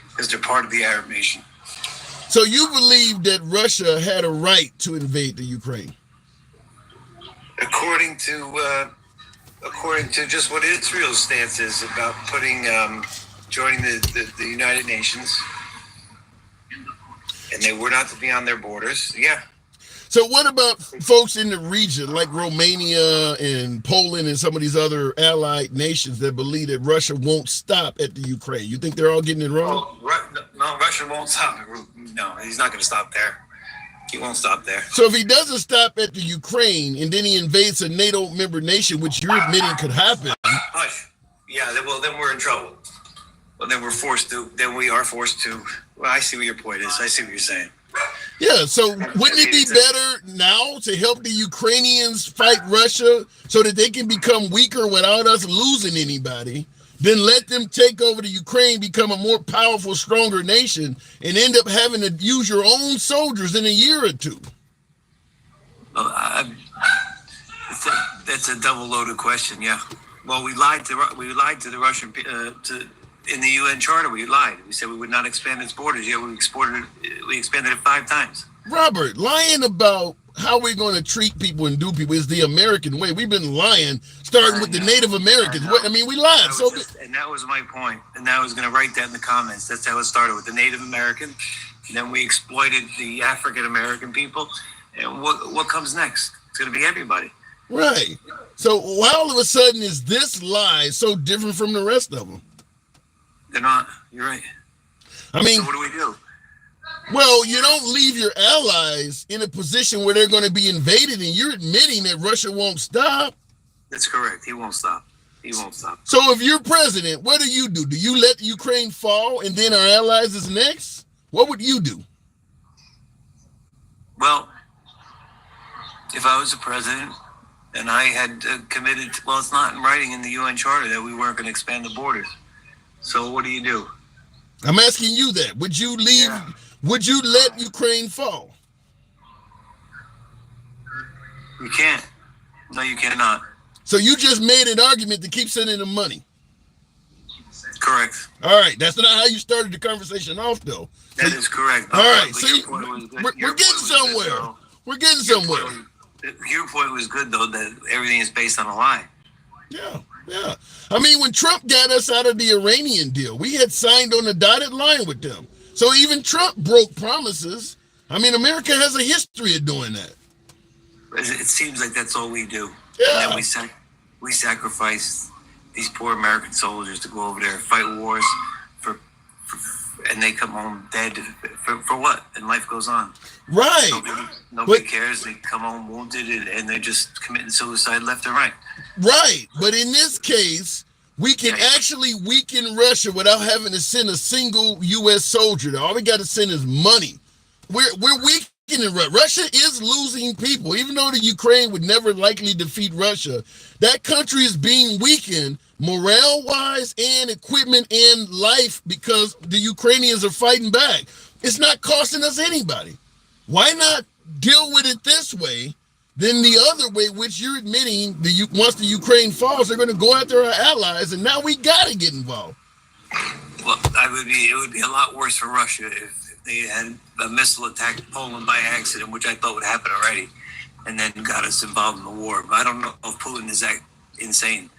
because they're part of the Arab nation. So you believe that Russia had a right to invade the Ukraine? According to just what Israel's stance is about joining the United Nations, and they were not to be on their borders. Yeah. So what about folks in the region like Romania and Poland and some of these other allied nations that believe that Russia won't stop at the Ukraine? You think they're all getting it wrong? No, Russia won't stop. No, he's not going to stop there. He won't stop there. So if he doesn't stop at the Ukraine and then he invades a NATO member nation, which you're admitting could happen. Hush. Yeah, well, then we're in trouble. Well, then we are forced to. Well, I see what your point is. I see what you're saying. Yeah, so wouldn't it be better now to help the Ukrainians fight Russia so that they can become weaker without us losing anybody, than let them take over the Ukraine, become a more powerful, stronger nation, and end up having to use your own soldiers in a year or two? That's a double-loaded question, yeah. Well, we lied to the Russian in the UN Charter. We lied. We said we would not expand its borders. Yeah, we expanded it 5 times. Robert, lying about how we're going to treat people and do people is the American way. We've been lying, starting with the Native Americans. We lied. And that was my point. And I was going to write that in the comments. That's how it started, with the Native American. And then we exploited the African American people. And what comes next? It's going to be everybody. Right. So why all of a sudden is this lie so different from the rest of them? They're not. You're right. I mean, so what do we do? Well, you don't leave your allies in a position where they're going to be invaded, and you're admitting that Russia won't stop. That's correct. He won't stop. He won't stop. So if you're president, what do? Do you let Ukraine fall and then our allies is next? What would you do? Well, if I was the president and I had committed, well, it's not in writing in the UN Charter that we weren't going to expand the borders. So what do you do? I'm asking you that. Would you leave? Yeah. Would you let Ukraine fall? You can't. No, you cannot. So you just made an argument to keep sending them money. Correct. All right, that's not how you started the conversation off, though. That is correct. All right, But see, we're getting somewhere. We're getting somewhere. Your point was good, though, that everything is based on a lie. Yeah. I mean, when Trump got us out of the Iranian deal, we had signed on a dotted line with them. So even Trump broke promises. I mean, America has a history of doing that. It seems like that's all we do. Yeah. And then we sacrifice these poor American soldiers to go over there and fight wars and they come home dead for what? And life goes on. Right. Nobody cares. They come home wounded and they're just committing suicide left and right. Right. But in this case, we can actually weaken Russia without having to send a single U.S. soldier. All we got to send is money. We're weakening Russia. Russia is losing people. Even though the Ukraine would never likely defeat Russia, that country is being weakened morale-wise and equipment and life because the Ukrainians are fighting back. It's not costing us anybody. Why not deal with it this way than the other way, which you're admitting once the Ukraine falls, they're going to go after our allies, and now we got to get involved. Well, it would be a lot worse for Russia if they had a missile attack Poland by accident, which I thought would happen already, and then got us involved in the war. But I don't know if Putin is that insane.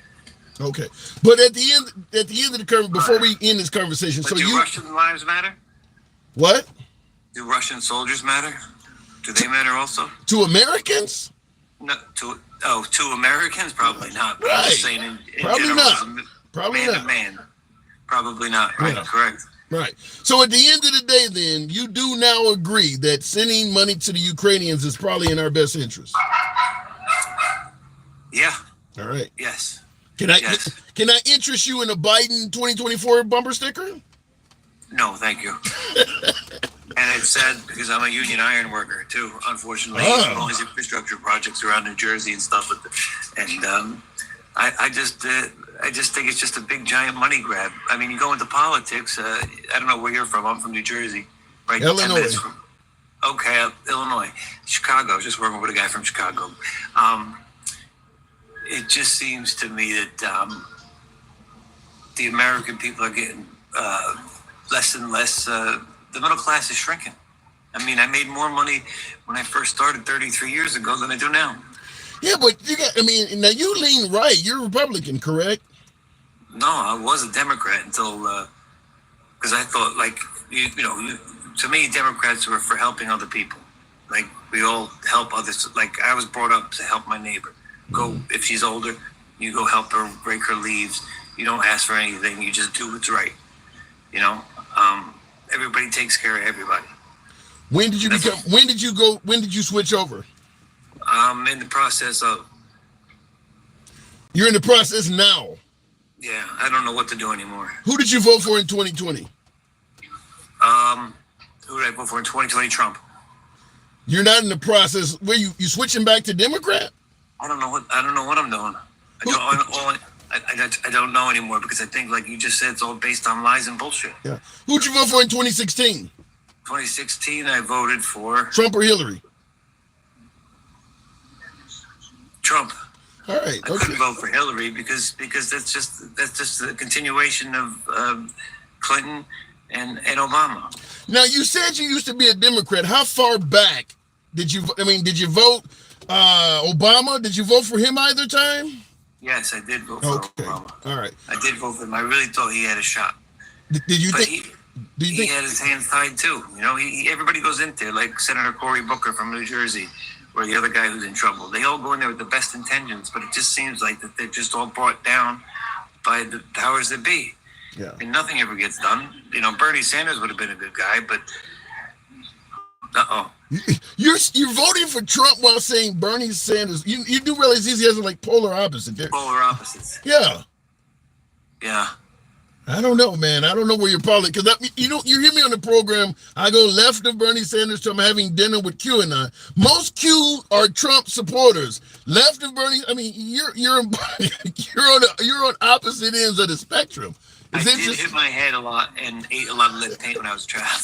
Okay, but at the end of the conversation, before we end this conversation, but do Russian lives matter? What? Do Russian soldiers matter? Do they matter also? To Americans? No, to Americans, probably not. But right. I'm just saying in probably general, not. Probably man not. To man, probably not. Right? Yeah. Correct. Right. So at the end of the day, then you do now agree that sending money to the Ukrainians is probably in our best interest. Yeah. All right. Yes. Can I interest you in a Biden 2024 bumper sticker? No, thank you. And it's sad because I'm a union iron worker too. Unfortunately, all these infrastructure projects around New Jersey and stuff, I just think it's just a big giant money grab. I mean, you go into politics. I don't know where you're from. I'm from New Jersey, right? Illinois. Okay, Illinois, Chicago. I was just working with a guy from Chicago. It just seems to me that the American people are getting less and less. The middle class is shrinking. I mean, I made more money when I first started 33 years ago than I do now. Yeah, but now you lean right. You're a Republican, correct? No, I was a Democrat until, because I thought, like, to me, Democrats were for helping other people. Like, we all help others. Like, I was brought up to help my neighbor. Go, if she's older, you go help her, break her leaves. You don't ask for anything. You just do what's right. Everybody takes care of everybody. When did you switch over? I'm in the process of. You're in the process now? Yeah, I don't know what to do anymore. Who did you vote for in 2020? Who did I vote for in 2020? Trump. You're not in the process. Were you switching back to Democrat? I don't know what I'm doing. I don't know anymore because I think, like you just said, it's all based on lies and bullshit. Yeah. Who'd you vote for in 2016? 2016, I voted for Trump or Hillary? Trump. All right. I couldn't vote for Hillary because that's just a continuation of Clinton and Obama. Now, you said you used to be a Democrat. How far back did you vote Obama? Did you vote for him either time? Yes, I did vote for Obama. All right. I did vote for him. I really thought he had a shot. Did you think he had his hands tied too? Everybody goes in there, like Senator Cory Booker from New Jersey, or the other guy who's in trouble. They all go in there with the best intentions, but it just seems like that they're just all brought down by the powers that be. Yeah. And nothing ever gets done. Bernie Sanders would have been a good guy, but You're voting for Trump while saying Bernie Sanders. You do realize he has like polar opposite there. Polar opposites. Yeah. Yeah. I don't know, man. I don't know where you're probably because you hear me on the program. I go left of Bernie Sanders to I'm having dinner with Q and I. Most Q are Trump supporters. Left of Bernie, I mean, you're on opposite ends of the spectrum. I did hit my head a lot and ate a lot of lead paint when I was a child,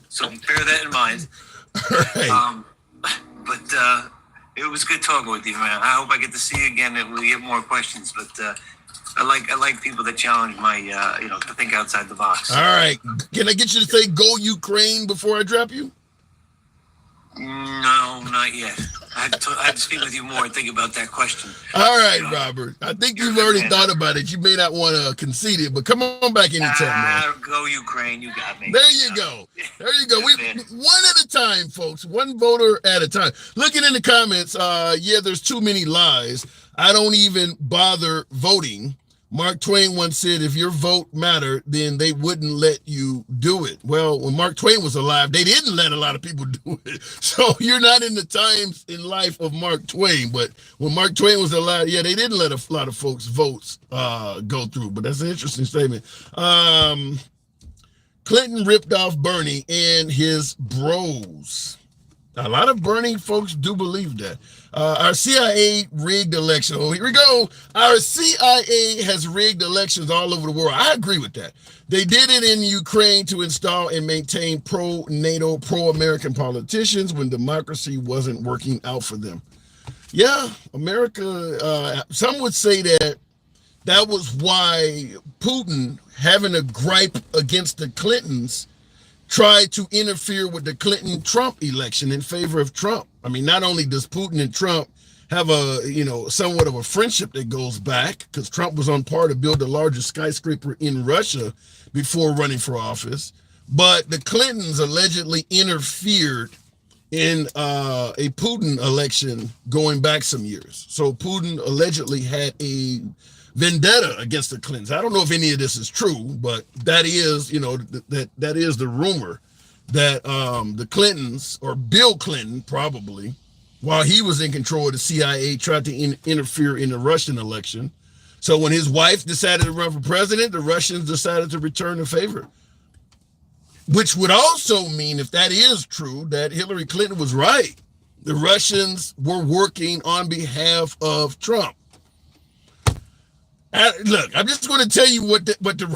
so bear that in mind. Right. But It was good talking with you, man. I hope I get to see you again and we get more questions. But I like people that challenge my to think outside the box. All right. Can I get you to say "Go Ukraine" before I drop you? No, not yet. I had to speak with you more and think about that question. All right, Robert. I think you've already thought about it. You may not want to concede it, but come on back anytime, man. Go Ukraine. You got me. There you go. There you go. We one at a time, folks. One voter at a time. Looking in the comments, there's too many lies. I don't even bother voting. Mark Twain once said, if your vote mattered, then they wouldn't let you do it. Well, when Mark Twain was alive, they didn't let a lot of people do it. So you're not in the times in life of Mark Twain. But when Mark Twain was alive, they didn't let a lot of folks' votes go through. But that's an interesting statement. Clinton ripped off Bernie and his bros. A lot of Bernie folks do believe that. Our CIA rigged election. Oh, here we go. Our CIA has rigged elections all over the world. I agree with that. They did it in Ukraine to install and maintain pro-NATO, pro-American politicians when democracy wasn't working out for them. Yeah, America, some would say that was why Putin, having a gripe against the Clintons, tried to interfere with the Clinton-Trump election in favor of Trump. I mean, not only does Putin and Trump have somewhat of a friendship that goes back, because Trump was on par to build the largest skyscraper in Russia before running for office, but the Clintons allegedly interfered in a Putin election going back some years. So Putin allegedly had a vendetta against the Clintons. I don't know if any of this is true, but that is, that is the rumor that the Clintons, or Bill Clinton probably, while he was in control of the CIA, tried to interfere in the Russian election. So when his wife decided to run for president, the Russians decided to return the favor. Which would also mean, if that is true, that Hillary Clinton was right. The Russians were working on behalf of Trump. Look, I'm just going to tell you what the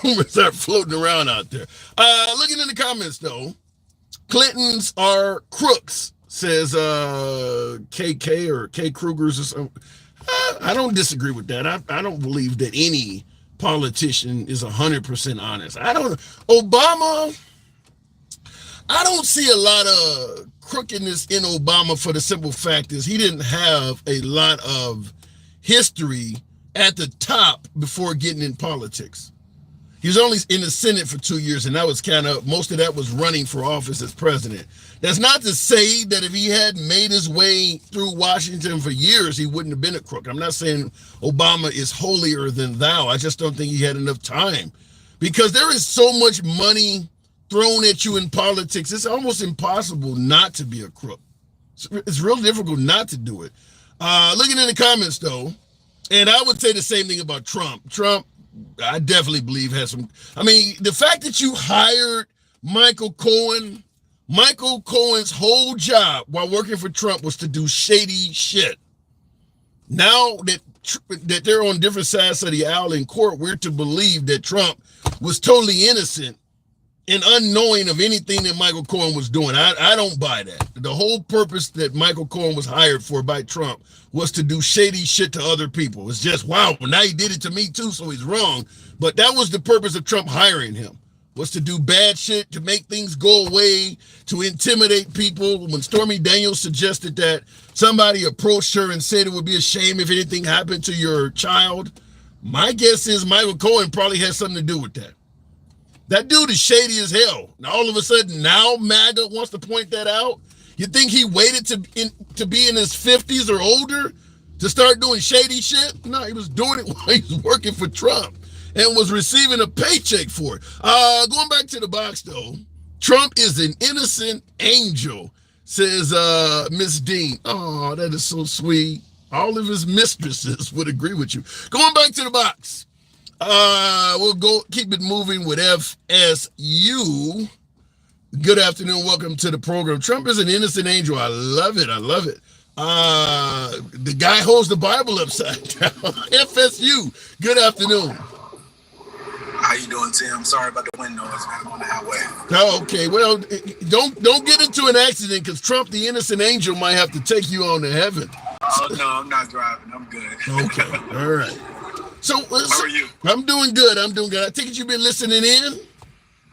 rumors are floating around out there. Looking in the comments, though, Clintons are crooks, says KK or K Krugers or something. I don't disagree with that. I don't believe that any politician is 100% honest. Obama, I don't see a lot of crookedness in Obama for the simple fact is he didn't have a lot of history at the top before getting in politics. He was only in the Senate for 2 years, and that was most of that was running for office as president. That's not to say that if he had made his way through Washington for years, he wouldn't have been a crook. I'm not saying Obama is holier than thou. I just don't think he had enough time, because there is so much money thrown at you in politics. It's almost impossible not to be a crook. It's real difficult not to do it. Looking in the comments, though, and I would say the same thing about Trump. Trump, I definitely believe has some. I mean, the fact that you hired Michael Cohen's whole job while working for Trump was to do shady shit. Now that they're on different sides of the aisle in court, we're to believe that Trump was totally innocent and unknowing of anything that Michael Cohen was doing. I don't buy that. The whole purpose that Michael Cohen was hired for by Trump was to do shady shit to other people. It's just, wow, well, now he did it to me too, so he's wrong. But that was the purpose of Trump hiring him, was to do bad shit, to make things go away, to intimidate people. When Stormy Daniels suggested that somebody approached her and said it would be a shame if anything happened to your child, my guess is Michael Cohen probably has something to do with that. That dude is shady as hell. Now, all of a sudden, now MAGA wants to point that out? You think he waited to be in his 50s or older to start doing shady shit? No, he was doing it while he was working for Trump and was receiving a paycheck for it. Going back to the box, though, Trump is an innocent angel, says Miss Dean. Oh, that is so sweet. All of his mistresses would agree with you. Going back to the box. We'll go keep it moving with FSU. Good afternoon. Welcome to the program. Trump is an innocent angel. I love it. I love it. The guy holds the Bible upside down. FSU. Good afternoon. How you doing, Tim? Sorry about the wind noise, man. I'm on the highway. Oh, okay. Well, don't get into an accident because Trump, the innocent angel, might have to take you on to heaven. Oh no, I'm not driving. I'm good. Okay. All right. So, how are you? I'm doing good. I think you've been listening in.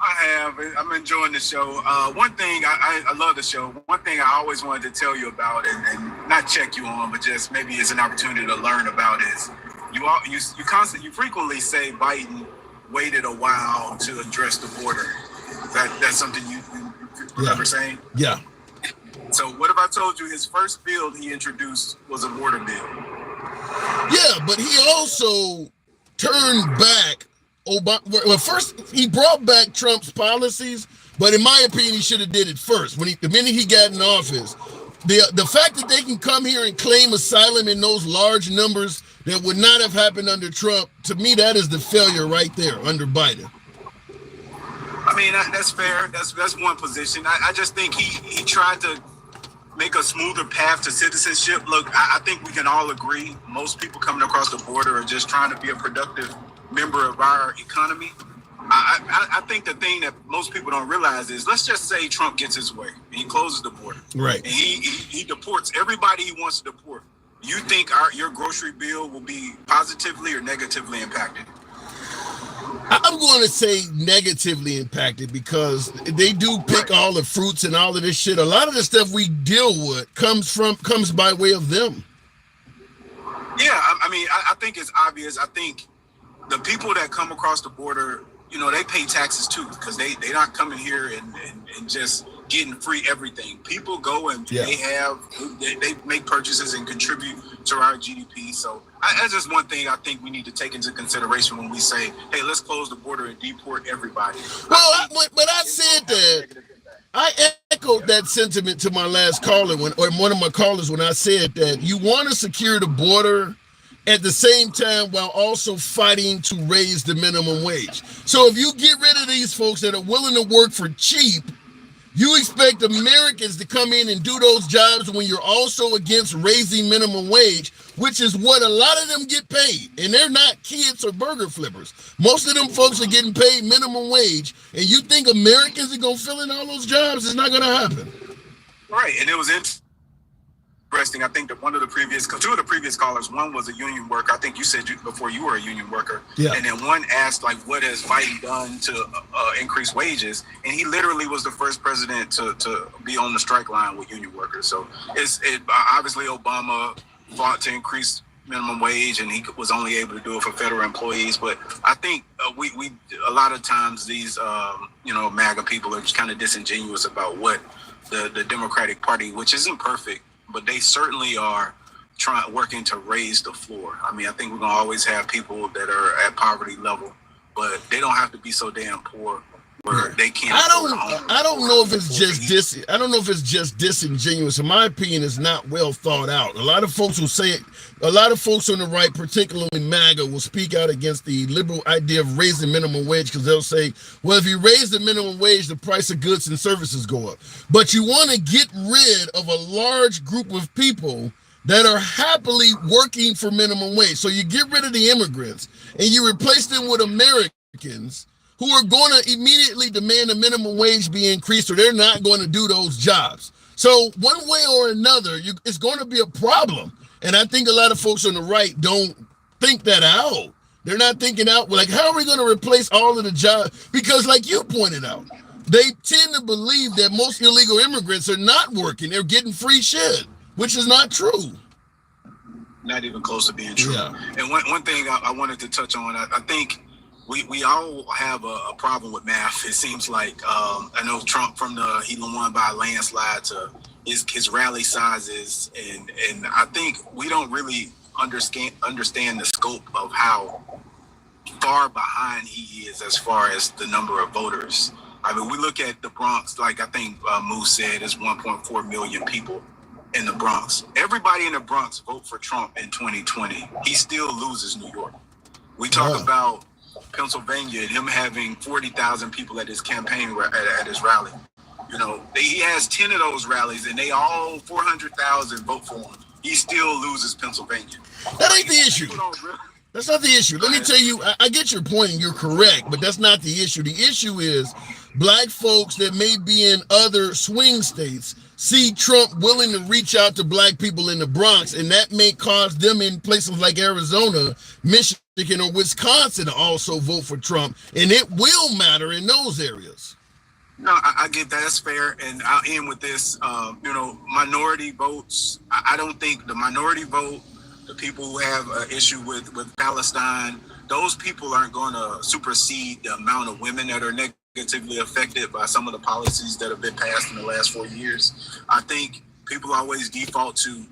I have. I'm enjoying the show. One thing I love the show. One thing I always wanted to tell you about, and not check you on, but just maybe it's an opportunity to learn about is you frequently say Biden waited a while to address the border. That's something you remember saying? Yeah. So what if I told you his first bill he introduced was a border bill? Yeah, but he also turned back Obama. Well, first he brought back Trump's policies, but in my opinion, he should have did it first. The minute he got in office, the fact that they can come here and claim asylum in those large numbers that would not have happened under Trump, to me, that is the failure right there under Biden. I mean, that's fair. That's one position. I just think he tried to make a smoother path to citizenship. Look, I think we can all agree most people coming across the border are just trying to be a productive member of our economy. I think the thing that most people don't realize is, let's just say Trump gets his way and he closes the border. Right. And he deports everybody he wants to deport. You think your grocery bill will be positively or negatively impacted? I'm going to say negatively impacted because they do pick all the fruits and all of this shit. A lot of the stuff we deal with comes by way of them. Yeah, I mean, I think it's obvious. I think the people that come across the border, they pay taxes too, because they're not coming here and just getting free everything. People go and they make purchases and contribute to our GDP. So that's just one thing I think we need to take into consideration when we say, hey, let's close the border and deport everybody. Well, but I said that. I echoed that sentiment to my last caller or one of my callers when I said that you want to secure the border at the same time while also fighting to raise the minimum wage. So if you get rid of these folks that are willing to work for cheap, you expect Americans to come in and do those jobs when you're also against raising minimum wage, which is what a lot of them get paid. And they're not kids or burger flippers. Most of them folks are getting paid minimum wage. And you think Americans are going to fill in all those jobs? It's not going to happen. Right. And it was interesting. I think that two of the previous callers, one was a union worker. I think you said before you were a union worker. Yeah. And then one asked, what has Biden done to increase wages? And he literally was the first president to be on the strike line with union workers. So obviously Obama fought to increase minimum wage, and he was only able to do it for federal employees. But I think we a lot of times these MAGA people are just kind of disingenuous about what the Democratic Party, which isn't perfect, but they certainly are working to raise the floor. I mean, I think we're gonna always have people that are at poverty level, but they don't have to be so damn poor where they can't. I don't know if it's just disingenuous. In my opinion, it's not well thought out. A lot of folks will say it. A lot of folks on the right, particularly MAGA, will speak out against the liberal idea of raising minimum wage because they'll say, well, if you raise the minimum wage, the price of goods and services go up. But you want to get rid of a large group of people that are happily working for minimum wage. So you get rid of the immigrants and you replace them with Americans who are going to immediately demand a minimum wage be increased, or they're not going to do those jobs. So one way or another, it's going to be a problem. And I think a lot of folks on the right don't think that out. They're not thinking out, how are we going to replace all of the jobs? Because like you pointed out, they tend to believe that most illegal immigrants are not working. They're getting free shit, which is not true. Not even close to being true. Yeah. And one thing I wanted to touch on, I think we all have a problem with math. It seems like I know Trump he won by a landslide to his rally sizes, and I think we don't really understand the scope of how far behind he is as far as the number of voters. I mean, we look at the Bronx, like I think Moose said, is 1.4 million people in the Bronx. Everybody in the Bronx vote for Trump in 2020. He still loses New York. We talk about Pennsylvania and him having 40,000 people at his campaign at his rally. He has 10 of those rallies and they all 400,000 vote for him. He still loses Pennsylvania. That ain't the issue. That's not the issue. Let me tell you, I get your point and you're correct, but that's not the issue. The issue is black folks that may be in other swing states see Trump willing to reach out to black people in the Bronx, and that may cause them in places like Arizona, Michigan, or Wisconsin to also vote for Trump, and it will matter in those areas. No, I get that. That's fair. And I'll end with this. Minority votes. I don't think the minority vote, the people who have an issue with Palestine, those people aren't going to supersede the amount of women that are negatively affected by some of the policies that have been passed in the last 4 years. I think people always default to,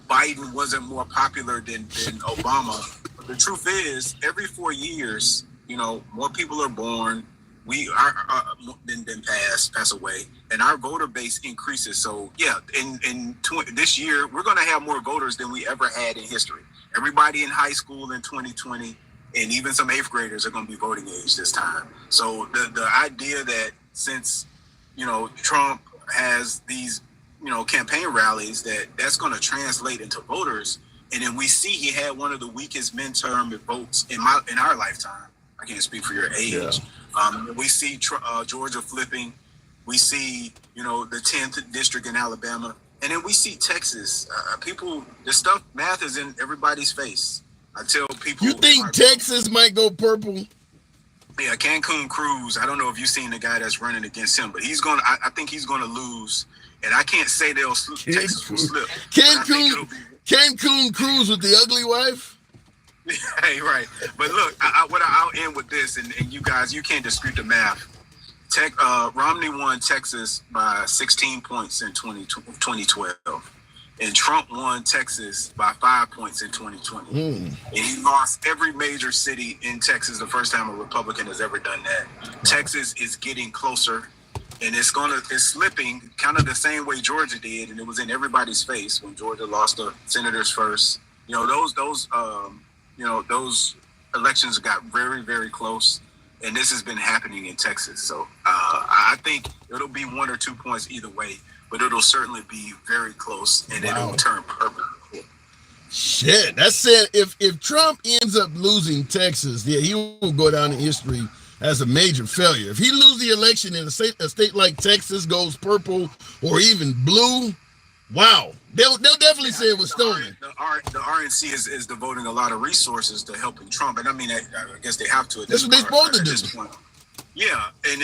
Biden wasn't more popular than Obama. But the truth is, every 4 years, more people are born. We are then pass away, and our voter base increases. So yeah, in this year we're going to have more voters than we ever had in history. Everybody in high school in 2020, and even some 8th graders are going to be voting age this time. So the idea that since Trump has these campaign rallies that's going to translate into voters, and then we see he had one of the weakest midterm votes in our lifetime. I can't speak for your age. Yeah. We see Georgia flipping. We see, the 10th district in Alabama. And then we see Texas. Math is in everybody's face. I tell people. You think Texas might go purple? Yeah, Cancun Cruz. I don't know if you've seen the guy that's running against him, but I think he's going to lose. And I can't say Texas will slip. Cancun Cruz with the ugly wife? Hey, right. But look, I'll end with this, and you guys, you can't dispute the math. Romney won Texas by 16 points in 2012, and Trump won Texas by 5 points in 2020. And he lost every major city in Texas the first time a Republican has ever done that. Texas is getting closer, and it's slipping kind of the same way Georgia did, and it was in everybody's face when Georgia lost the senators first. Those elections got very, very close, and this has been happening in Texas. So I think it'll be 1 or 2 points either way, but it'll certainly be very close, and it'll turn purple. Shit, that's it. If Trump ends up losing Texas, yeah, he will go down in history as a major failure. If he loses the election and a state like Texas goes purple or even blue, wow, they'll definitely say it was stolen. The RNC is devoting a lot of resources to helping Trump, and I mean, I guess they have to. That's what they're supposed to do. Yeah, and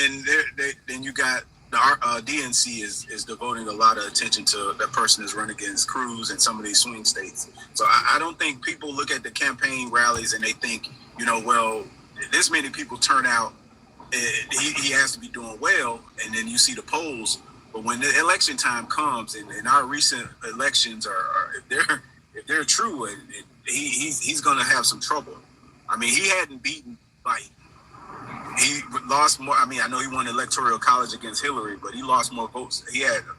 then you got the DNC is devoting a lot of attention to that person is running against Cruz and some of these swing states. So I don't think people look at the campaign rallies and they think, well, this many people turn out, he has to be doing well, and then you see the polls. But when the election time comes, and our recent elections are if they're true, and he's going to have some trouble. I mean, he hadn't beaten Biden. He lost more. I mean, I know he won the Electoral College against Hillary, but he lost more votes.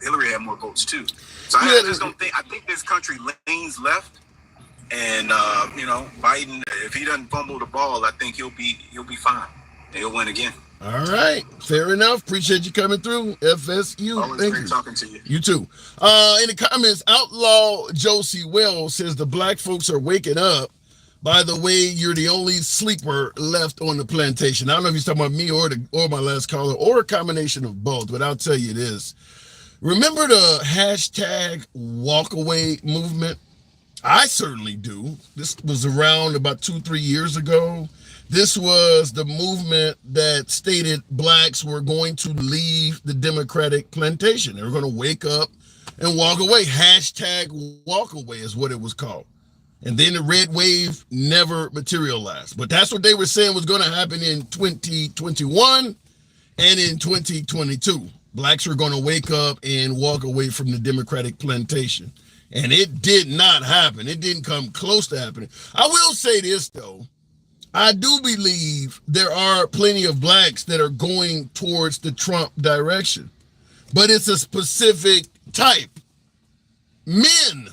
Hillary had more votes too. So I just don't think. I think this country leans left, and Biden, if he doesn't fumble the ball, I think he'll be fine. He'll win again. All right, fair enough. Appreciate you coming through, FSU. Always Thank great you. Talking to you. You too. In the comments, Outlaw Josie Wells says the black folks are waking up. By the way, you're the only sleeper left on the plantation. I don't know if he's talking about me or my last caller or a combination of both, but I'll tell you this. Remember the hashtag walkaway movement? I certainly do. This was around about 2-3 years ago. This was the movement that stated blacks were going to leave the Democratic plantation. They were going to wake up and walk away. Hashtag walkaway is what it was called. And then the red wave never materialized. But that's what they were saying was going to happen in 2021 and in 2022. Blacks were going to wake up and walk away from the Democratic plantation. And it did not happen. It didn't come close to happening. I will say this, though. I do believe there are plenty of blacks that are going towards the Trump direction. But it's a specific type. Men.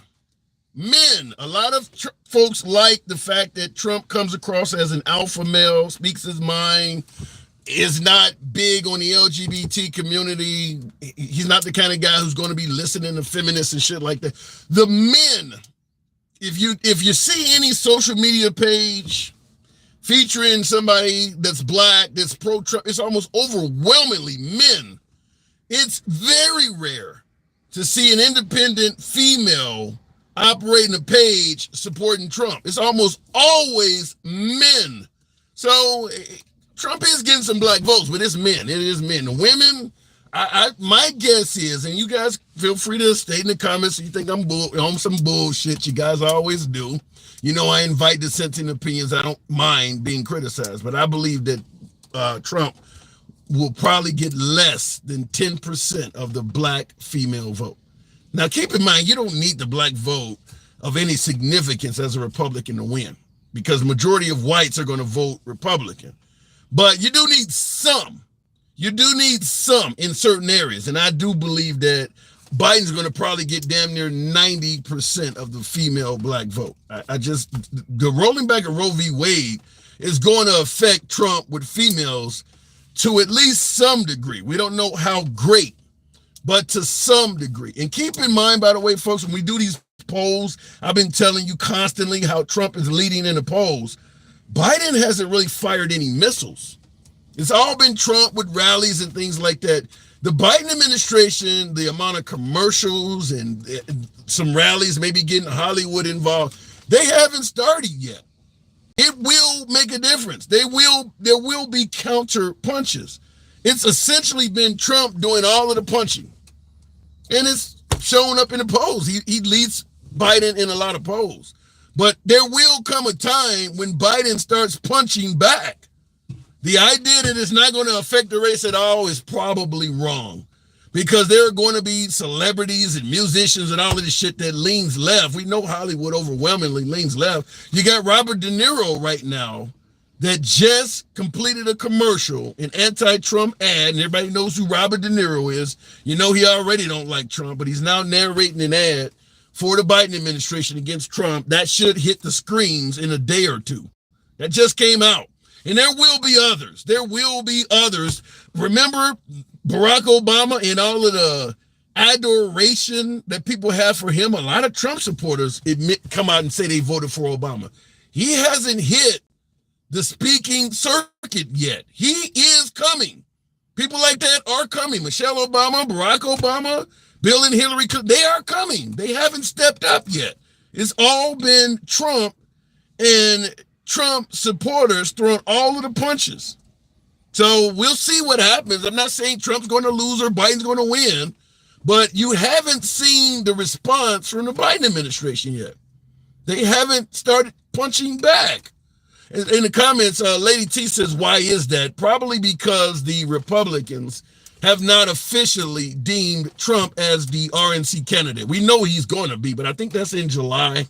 A lot of folks like the fact that Trump comes across as an alpha male, speaks his mind, is not big on the LGBT community. He's not the kind of guy who's going to be listening to feminists and shit like that. The men if you see any social media page featuring somebody that's black, that's pro-Trump, it's almost overwhelmingly men. It's very rare to see an independent female operating a page supporting Trump. It's almost always men. So Trump is getting some black votes, but it's men. It is men. The women, my guess is, and you guys feel free to state in the comments if you think I'm on some bullshit. You guys always do. You know, I invite dissenting opinions. I don't mind being criticized, but I believe that Trump will probably get less than 10% of the black female vote. Now, keep in mind, you don't need the black vote of any significance as a Republican to win, because the majority of whites are going to vote Republican. But you do need some. You do need some in certain areas. And I do believe that Biden's going to probably get damn near 90% of the female black vote. The rolling back of Roe v. Wade is going to affect Trump with females to at least some degree. We don't know how great, but to some degree. And keep in mind, by the way, folks, when we do these polls, I've been telling you constantly how Trump is leading in the polls. Biden hasn't really fired any missiles. It's all been Trump with rallies and things like that. The Biden administration, the amount of commercials and some rallies, maybe getting Hollywood involved, they haven't started yet. It will make a difference. There will be counter punches. It's essentially been Trump doing all of the punching. And it's showing up in the polls. He leads Biden in a lot of polls. But there will come a time when Biden starts punching back. The idea that it's not going to affect the race at all is probably wrong, because there are going to be celebrities and musicians and all of this shit that leans left. We know Hollywood overwhelmingly leans left. You got Robert De Niro right now that just completed a commercial, an anti-Trump ad, and everybody knows who Robert De Niro is. You know he already don't like Trump, but he's now narrating an ad for the Biden administration against Trump. That should hit the screens in a day or two. That just came out. And there will be others. There will be others. Remember Barack Obama and all of the adoration that people have for him? A lot of Trump supporters come out and say they voted for Obama. He hasn't hit the speaking circuit yet. He is coming. People like that are coming. Michelle Obama, Barack Obama, Bill and Hillary Clinton, they are coming. They haven't stepped up yet. It's all been Trump and Trump supporters throwing all of the punches. So we'll see what happens. I'm not saying Trump's going to lose or Biden's going to win, but you haven't seen the response from the Biden administration yet. They haven't started punching back. In the comments, Lady T says, why is that? Probably because the Republicans have not officially deemed Trump as the RNC candidate. We know he's going to be, but I think that's in July.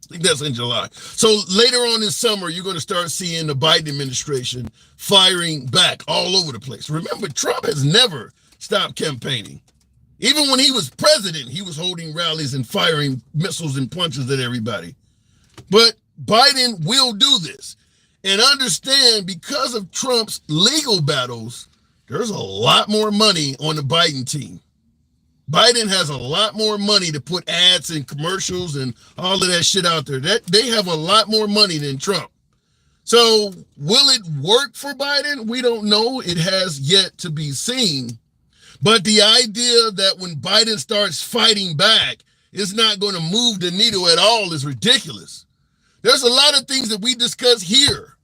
So later on this summer, you're going to start seeing the Biden administration firing back all over the place. Remember, Trump has never stopped campaigning. Even when he was president, he was holding rallies and firing missiles and punches at everybody. But Biden will do this. And understand, because of Trump's legal battles, there's a lot more money on the Biden team. Biden has a lot more money to put ads and commercials and all of that shit out there. They have a lot more money than Trump. So will it work for Biden? We don't know. It has yet to be seen. But the idea that when Biden starts fighting back, it's not going to move the needle at all is ridiculous. There's a lot of things that we discuss here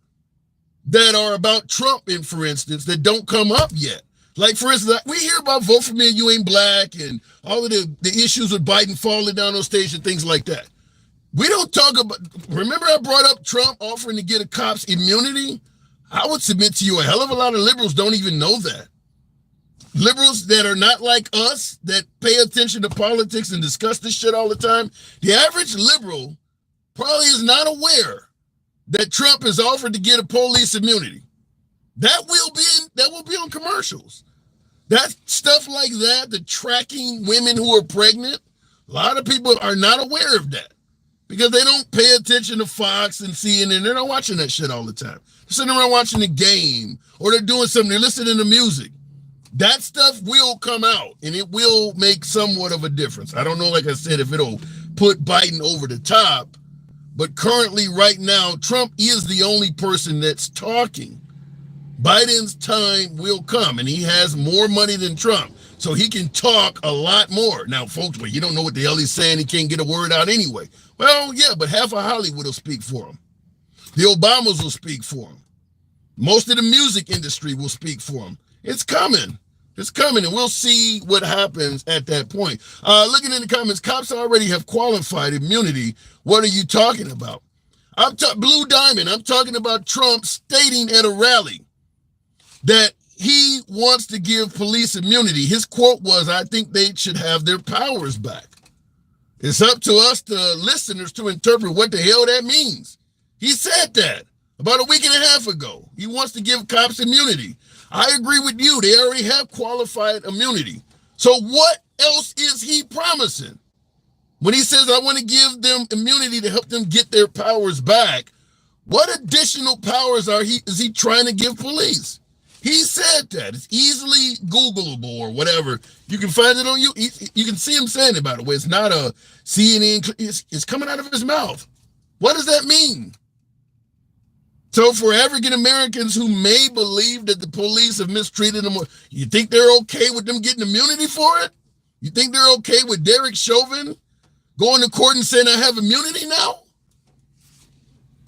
that are about Trump, for instance, that don't come up yet. Like, for instance, we hear about vote for me and you ain't black and all of the issues with Biden falling down on stage and things like that. We don't talk about, remember I brought up Trump offering to get a cop's immunity? I would submit to you a hell of a lot of liberals don't even know that. Liberals that are not like us, that pay attention to politics and discuss this shit all the time, the average liberal probably is not aware that Trump has offered to get a police immunity. That will be on commercials. That stuff like that, the tracking women who are pregnant, a lot of people are not aware of that because they don't pay attention to Fox and CNN. They're not watching that shit all the time. They're sitting around watching the game, or they're doing something, they're listening to music. That stuff will come out and it will make somewhat of a difference. I don't know, like I said, if it'll put Biden over the top. But currently, right now, Trump is the only person that's talking. Biden's time will come, and he has more money than Trump, so he can talk a lot more. Now, folks, well, you don't know what the hell he's saying. He can't get a word out anyway. Well, yeah, but half of Hollywood will speak for him. The Obamas will speak for him. Most of the music industry will speak for him. It's coming. It's coming, and we'll see what happens at that point. Looking in the comments, cops already have qualified immunity. What are you talking about? Blue Diamond, I'm talking about Trump stating at a rally that he wants to give police immunity. His quote was, I think they should have their powers back. It's up to us, the listeners, to interpret what the hell that means. He said that about a week and a half ago. He wants to give cops immunity. I agree with you. They already have qualified immunity. So what else is he promising? When he says, I want to give them immunity to help them get their powers back, what additional powers is he trying to give police? He said that. It's easily Googleable or whatever. You can find it on you. You can see him saying it, by the way. It's not a CNN. It's coming out of his mouth. What does that mean? So for African Americans who may believe that the police have mistreated them, you think they're okay with them getting immunity for it? You think they're okay with Derek Chauvin going to court and saying, I have immunity now?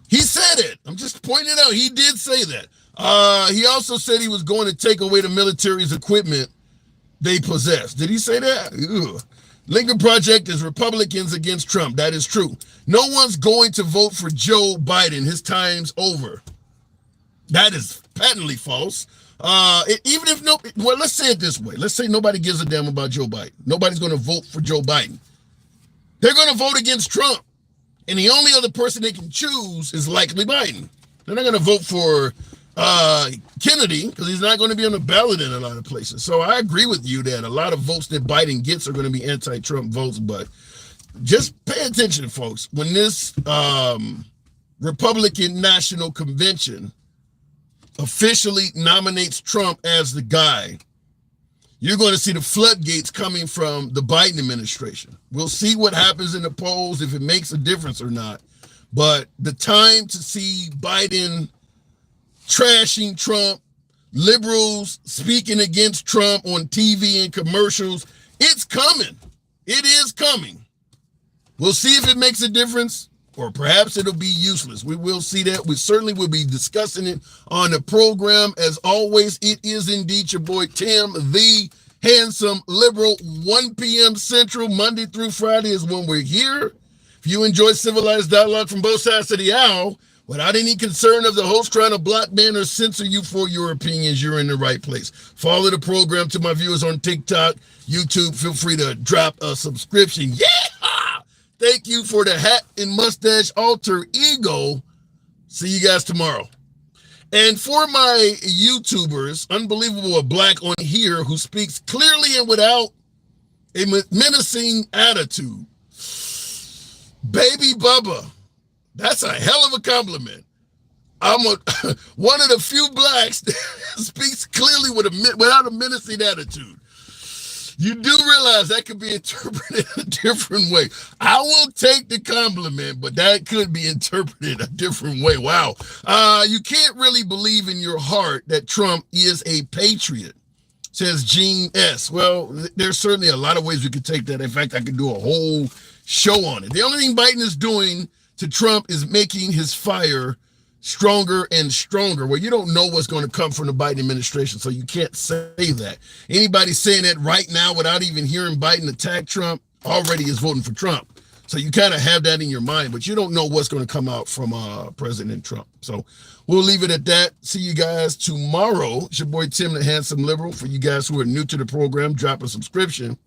He said it. I'm just pointing it out. He did say that. He also said he was going to take away the military's equipment they possess. Did he say that? Ugh. Lincoln Project is Republicans against Trump. That is true. No one's going to vote for Joe Biden. His time's over. That is patently false. Even if let's say it this way. Let's say nobody gives a damn about Joe Biden. Nobody's going to vote for Joe Biden. They're going to vote against Trump. And the only other person they can choose is likely Biden. They're not going to vote for Kennedy because he's not going to be on the ballot in a lot of places. So I agree with you that a lot of votes that Biden gets are going to be anti-Trump votes. But just pay attention, folks. When this Republican National Convention officially nominates Trump as the guy, you're going to see the floodgates coming from the Biden administration. We'll see what happens in the polls, if it makes a difference or not. But the time to see Biden trashing Trump, liberals speaking against Trump on TV and commercials, it's coming. It is coming. We'll see if it makes a difference, or perhaps it'll be useless. We will see that. We certainly will be discussing it on the program. As always, it is indeed your boy Tim, the handsome liberal. 1 p.m. Central, Monday through Friday is when we're here. If you enjoy civilized dialogue from both sides of the aisle, without any concern of the host trying to block, ban, or censor you for your opinions, you're in the right place. Follow the program. To my viewers on TikTok, YouTube, feel free to drop a subscription. Yeah! Thank you for the hat and mustache alter ego. See you guys tomorrow. And for my YouTubers, Unbelievable Black on here, who speaks clearly and without a menacing attitude, Baby Bubba, that's a hell of a compliment. I'm one of the few blacks that speaks clearly without a menacing attitude. You do realize that could be interpreted a different way. I will take the compliment, but that could be interpreted a different way. Wow. You can't really believe in your heart that Trump is a patriot, says Gene S. Well, there's certainly a lot of ways we could take that. In fact, I could do a whole show on it. The only thing Biden is doing to Trump is making his fire stronger and stronger. Well, you don't know what's going to come from the Biden administration, so you can't say that. Anybody saying that right now without even hearing Biden attack Trump already is voting for Trump. So you kind of have that in your mind, but you don't know what's going to come out from President Trump. So we'll leave it at that. See you guys tomorrow. It's your boy Tim, the handsome liberal. For you guys who are new to the program, drop a subscription.